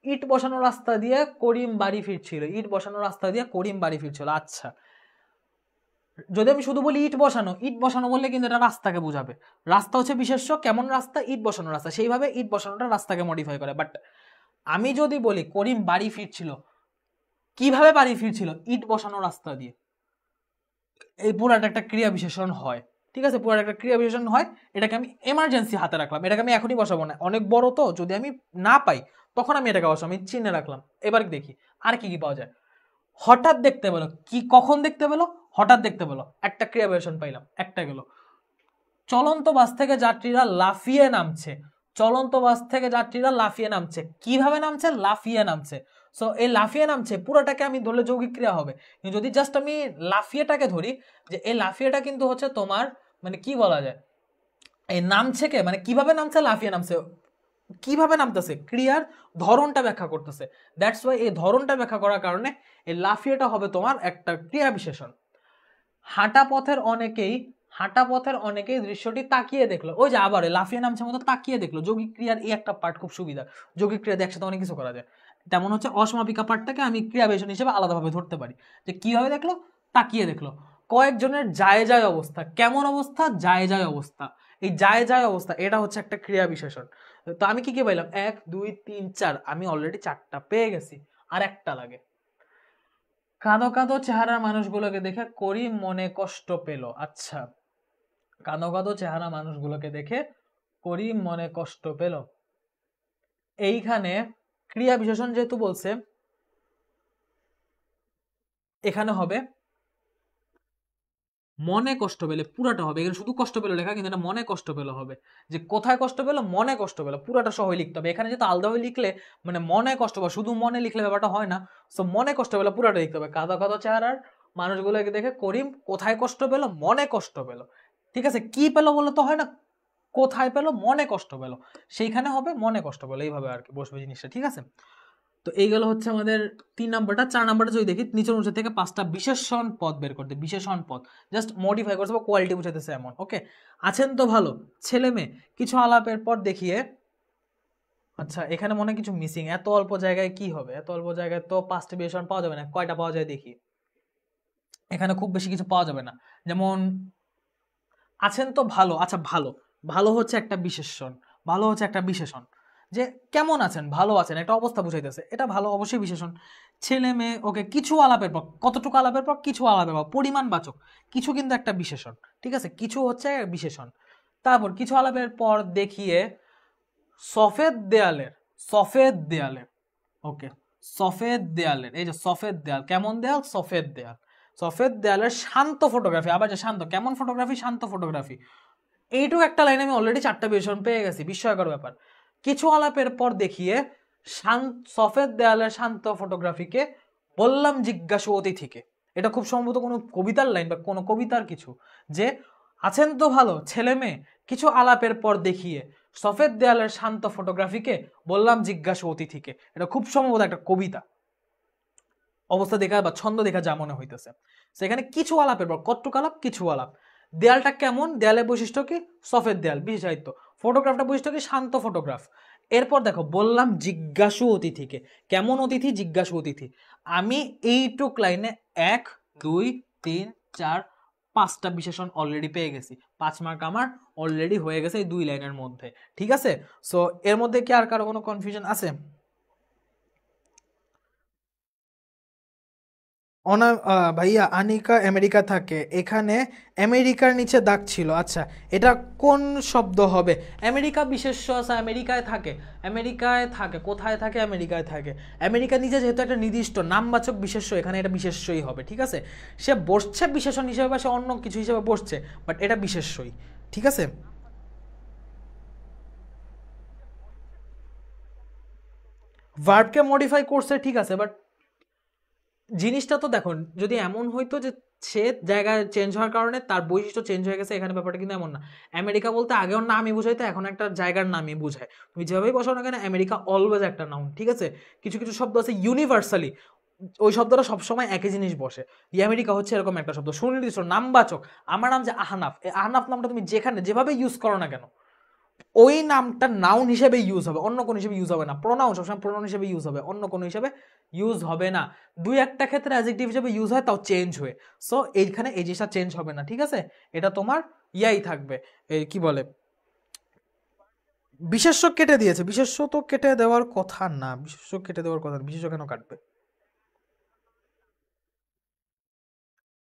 Speaker 1: ইট বসানো রাস্তা দিয়ে করিম বাড়ি ফিরছিল, ইট বসানো রাস্তা দিয়ে করিম বাড়ি ফিরছিল। আচ্ছা, যদি আমি শুধু বলি ইট বসানো, ইট বসানো বললে কিন্তু এটা রাস্তাকে বুঝাবে, রাস্তা হচ্ছে বিশেষ্য, কেমন রাস্তা, ইট বসানো রাস্তা, সেইভাবে ইট বসানোটা রাস্তাকে মডিফাই করে। বাট আমি যদি বলি করিম বাড়ি ফিরছিল, কিভাবে বাড়ি ফিরছিল, ইট বসানো রাস্তা দিয়ে, এই পুরাটা একটা ক্রিয়া বিশেষণ হয়, ঠিক আছে, পুরাটা একটা ক্রিয়া বিশেষণ হয়, এটাকে আমি এমার্জেন্সি হাতে রাখলাম, এটাকে আমি এখনই বসাবো না, অনেক বড় তো, যদি আমি না পাই তখন আমি এটাকে বসাবো, আমি চিহ্নে রাখলাম। এবার দেখি আর কি কি পাওয়া যায়। হঠাৎ দেখতে পেলো, কি কখন দেখতে পেলো, হঠাৎ দেখতে পেলো, একটা ক্রিয়া বিশেষণ পাইলাম, একটা গেল। চলন্ত বাস থেকে যাত্রীরা লাফিয়ে নামছে, চলন্ত বাস থেকে যাত্রীরা লাফিয়ে নামছে, কিভাবে নামছে, লাফিয়ে নামছে, সো এই লাফিয়ে নামছে পুরোটাকে আমি ধরলে যৌগিক ক্রিয়া হবে, কিন্তু যদি জাস্ট আমি লাফিয়েটাকে ধরি, যে এই লাফিয়েটা কিন্তু হচ্ছে তোমার মানে কি বলা যায়, এই নামছে কে, মানে কিভাবে নামছে, লাফিয়ে নামছে, কিভাবে নামতেছে, ক্রিয়ার ধরনটা ব্যাখ্যা করতেছে, দ্যাটস ওয়াই এই ধরনটা ব্যাখ্যা করার কারণে এই লাফিয়েটা হবে তোমার একটা ক্রিয়া বিশেষণ। হাঁটা পথের অনেকেই দৃশ্যটি তাকিয়ে দেখলো, ওই যে আবার লাফিয়ে নামছে মতো তাকিয়ে দেখলো, যৌগিক ক্রিয়ার এই একটা পার্ট খুব সুবিধা, যৌগিক ক্রিয়া দিয়ে একসাথে অনেক কিছু করা যায়, তেমন হচ্ছে অসমাপিকা পার্টটাকে আমি ক্রিয়া বিশেষণ হিসেবে আলাদাভাবে ধরতে পারি, যে কিভাবে দেখলো, তাকিয়ে দেখলো। কয়েকজনের যায় যায় অবস্থা। কেমন অবস্থা? যায় যায় অবস্থা। এই যায় যায় অবস্থা এটা হচ্ছে একটা ক্রিয়া বিশেষণ। তো আমি কি কি পাইলাম? 1 2 3 4, আমি অলরেডি 4টা পেয়ে গেছি, আর একটা লাগে। কাঁদো কাঁদো চেহারার মানুষগুলোকে দেখে করিম মনে কষ্ট পেল। আচ্ছা, কাঁদো কাঁদো চেহারা মানুষগুলোকে দেখে করিম মনে কষ্ট পেল। এইখানে ক্রিয়া বিশেষণ যেহেতু বলছে, এখানে হবে মনে কষ্ট পেলে, পুরাটা হবে। এখানে শুধু কষ্ট পেলো লেখা, কিন্তু এটা মনে কষ্ট পেলো হবে। যে কোথায় কষ্ট পেলো? মনে কষ্ট পেলো, পুরাটা সহ লিখতে হবে। এখানে যেহেতু আলাদাভাবে লিখলে মানে মনে কষ্ট পাবে, শুধু মনে লিখলে ব্যাপারটা হয় না। সো মনে কষ্ট পেলো পুরাটা লিখতে হবে। কাদা কাদা চেহারার মানুষগুলোকে দেখে করিম কোথায় কষ্ট পেলো? মনে কষ্ট পেলো। ঠিক আছে, কি পেলো বলে তো হয় না, কোথায় পেলো? মনে কষ্ট পেলো, সেইখানে হবে মনে কষ্ট পেলো। এইভাবে আর কি বসবে জিনিসটা। ঠিক আছে, তো এই গেল হচ্ছে আমাদের 3 নাম্বারটা। 4 নাম্বারটা যদি দেখি, নিচের অংশ থেকে 5টা বিশেষণ পদ বের করতে। বিশেষণ পদ জাস্ট মডিফাই করছে বা কোয়ালিটি বুঝাইতেছে এমন। ওকে, আছেন তো ভালো ছেলে মেয়ে কিছু আলাপের পর দেখিয়ে। আচ্ছা, এখানে মনে হয় কিছু মিসিং। এত অল্প জায়গায় কি হবে? এত অল্প জায়গায় তো 5টা বিশেষণ পাওয়া যাবে না। কয়টা পাওয়া যায় দেখি। এখানে খুব বেশি কিছু পাওয়া যাবে না। যেমন আছেন তো ভালো। আচ্ছা, ভালো, ভালো হচ্ছে একটা বিশেষণ। ভালো হচ্ছে একটা বিশেষণ। যে কেমন আছেন? ভালো আছেন, একটা অবস্থা বুঝাইতেছে, এটা ভালো, অবশ্যই বিশেষণ। ছেলে মেয়ে, ওকে, কিছু আলাপের পর, কতটুকু আলাপের পর? কিছু আলাপের পর, পরিমাণবাচক। কিছু কিন্তু একটা বিশেষণ। ঠিক আছে, কিছু হচ্ছে বিশেষণ। তারপর কিছু আলাপের পর দেখিয়ে সফেদ দেয়ালের, সফেদ দেয়ালের, ওকে, সফেদ দেয়ালের, এই যে সফেদ দেয়াল, কেমন দেয়াল? সফেদ দেয়াল। সফেদ দেয়ালের শান্ত ফটোগ্রাফি। আবার যে শান্ত, কেমন ফটোগ্রাফি? শান্ত ফটোগ্রাফি। এইটুকু একটা লাইনে আমি অলরেডি 4টা বিশেষণ পেয়ে গেছি। বিস্ময়কর ব্যাপার। কিছু আলাপের পর দেখিয়ে সফেদ দেয়ালের শান্ত ফটোগ্রাফিকে বললাম জিজ্ঞাসু অতিথিকে। এটা খুব সম্ভবত কোনো কবিতার লাইন বা কোনো কবিতার কিছু। যে আছেন তো ভালো ছেলে মেয়ে কিছু আলাপের পর দেখিয়ে সফেদ দেয়ালের শান্ত ফটোগ্রাফিকে বললাম জিজ্ঞাসু অতিথিকে। এটা খুব সম্ভবত একটা কবিতা। অবস্থা দেখা বা ছন্দ দেখা যা মনে হইতেছে। সেখানে কিছু আলাপের পর, কতটুকু আলাপ? কিছু আলাপ। দেয়ালটা কেমন? দেয়ালের বৈশিষ্ট্য কি? সফেদ দেয়াল, বিশেষায়িত। ফটোগ্রাফটা বৈশিষ্ট্য কি? শান্ত ফটোগ্রাফ। এরপর দেখো, বললাম জিজ্ঞাসু অতিথিকে। কেমন অতিথি? জিজ্ঞাসু অতিথি। আমি এইটুক লাইনে 1 2 3 4 5টা বিশেষণ অলরেডি পেয়ে গেছি। 5 মার্ক আমার অলরেডি হয়ে গেছে এই 2 লাইনের মধ্যে। ঠিক আছে, সো এর মধ্যে কি আর কারো কোনো কনফিউশন আছে? ভাইয়া, আনিকা আমেরিকা থাকে, এখানে আমেরিকার নিচে দাগ ছিল। আচ্ছা, এটা কোন শব্দ হবে? আমেরিকা বিশেষ্য আছে, আমেরিকায় থাকে। আমেরিকায় থাকে, কোথায় থাকে? আমেরিকায় থাকে। আমেরিকা নিচে যেহেতু একটা নির্দিষ্ট নামবাচক বিশেষ্য, এখানে এটা বিশেষ্যই হবে। ঠিক আছে, সে বসছে বিশেষণ হিসেবে বা সে অন্য কিছু হিসেবে বসছে, বাট এটা বিশেষ্যই। ঠিক আছে, ভার্বকে মডিফাই করছে, ঠিক আছে, বাট জিনিসটা তো দেখুন, যদি এমন হইতো যে সে জায়গায় চেঞ্জ হওয়ার কারণে তার বৈশিষ্ট্য চেঞ্জ হয়ে গেছে, এখানে ব্যাপারটা কিন্তু এমন না। আমেরিকা বলতে আগেও নামই বুঝাইতো, এখন একটা জায়গার নামই বুঝায়। তুমি যেভাবেই বসাও না কেন, আমেরিকা অলওয়েজ একটা নাউন। ঠিক আছে, কিছু কিছু শব্দ আছে ইউনিভার্সালি, ওই শব্দটা সবসময় একই জিনিস বসে। আমেরিকা হচ্ছে এরকম একটা শব্দ, সুনির্দিষ্ট নামবাচক। আমার নাম যে আহনাফ, এই আহনাফ নামটা তুমি যেখানে যেভাবে ইউজ করো না কেন, ওই নামটা নাউন হিসেবে ইউজ হবে, অন্য কোনো হিসেবে ইউজ হবে না। প্রোনাউন সবসময় প্রোনাউন হিসেবে ইউজ হবে, অন্য কোনো হিসেবে ইউজ হবে না। দুই একটা ক্ষেত্রে অ্যাডজেক্টিভ হিসেবে ইউজ হয়, তাও চেঞ্জ হয়ে। সো এইখানে এই জিনিসটা চেঞ্জ হবে না। ঠিক আছে, এটা তোমার ইয়াই থাকবে, এই কি বলে, বিশেষ্য কেটে দিয়েছে। বিশেষ্য তো কেটে দেওয়ার কথা না, বিশেষ্য কেটে দেওয়ার কথা না, বিশেষ্য কেন কাটবে?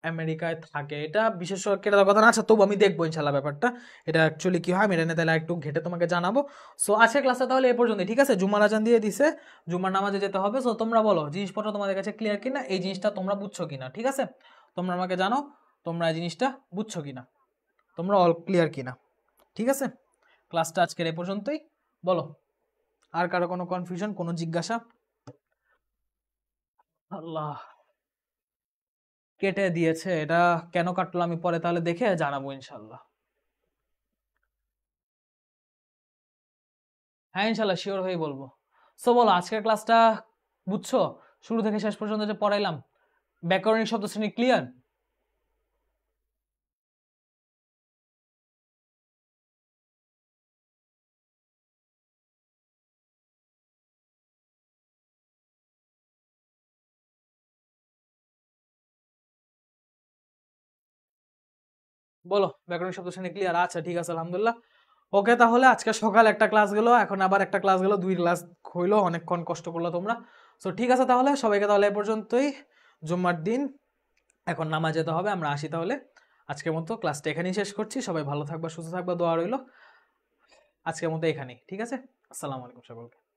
Speaker 1: আমেরিকায় থাকে, এটা বিশেষ কেটে দেওয়ার কথা না। আচ্ছা, তবু আমি দেখবো ইনশাল্লাহ ব্যাপারটা, এটা অ্যাকচুয়ালি কি হয় আমি এটা নিয়ে তাহলে একটু ঘেটে তোমাকে জানাবো। সো আজকের ক্লাসটা তাহলে এ পর্যন্ত। ঠিক আছে, জুমার আজান দিয়ে দিছে, জুমার নামাজে যেতে হবে। সো তোমরা বলো জিনিসপত্র তোমাদের কাছে ক্লিয়ার কিনা, এই জিনিসটা তোমরা বুঝছো কিনা। ঠিক আছে, তোমরা আমাকে জানো তোমরা এই জিনিসটা বুঝছো কিনা, তোমরা অল ক্লিয়ার কিনা। ঠিক আছে, ক্লাসটা আজকের এ পর্যন্তই। বলো, আর কারো কোনো কনফিউশন, কোনো জিজ্ঞাসা? আল্লাহ, কেটে দিয়েছে, এটা কেন কাটলো আমি পরে তাহলে দেখে জানাবো ইনশাল্লাহ। হ্যাঁ, ইনশাল্লাহ শিওর হয়েই বলবো। সো বলো, আজকের ক্লাসটা বুঝছো? শুরু থেকে শেষ পর্যন্ত যে পড়াইলাম, ব্যাকরণিক শব্দ শ্রেণী ক্লিয়ার? বলো ব্যাকরণ শব্দ শ্রেণী ক্লিয়ার? আচ্ছা ঠিক আছে, আলহামদুলিল্লাহ। ওকে, তাহলে আজকে সকাল একটা ক্লাস গেলো, এখন আবার একটা ক্লাস গেলো, 2 ক্লাস হইলো, অনেকক্ষণ কষ্ট করলো তোমরা। সো ঠিক আছে, তাহলে সবাইকে তাহলে এ পর্যন্তই, জুম্মার দিন এখন নামাজ যেতে হবে, আমরা আসি তাহলে। আজকের মতো ক্লাসটা এখানেই শেষ করছি, সবাই ভালো থাকবা, সুস্থ থাকবা, দোয়া রইলো। আজকের মতো এখানেই, ঠিক আছে? আসসালামু আলাইকুম সকলকে।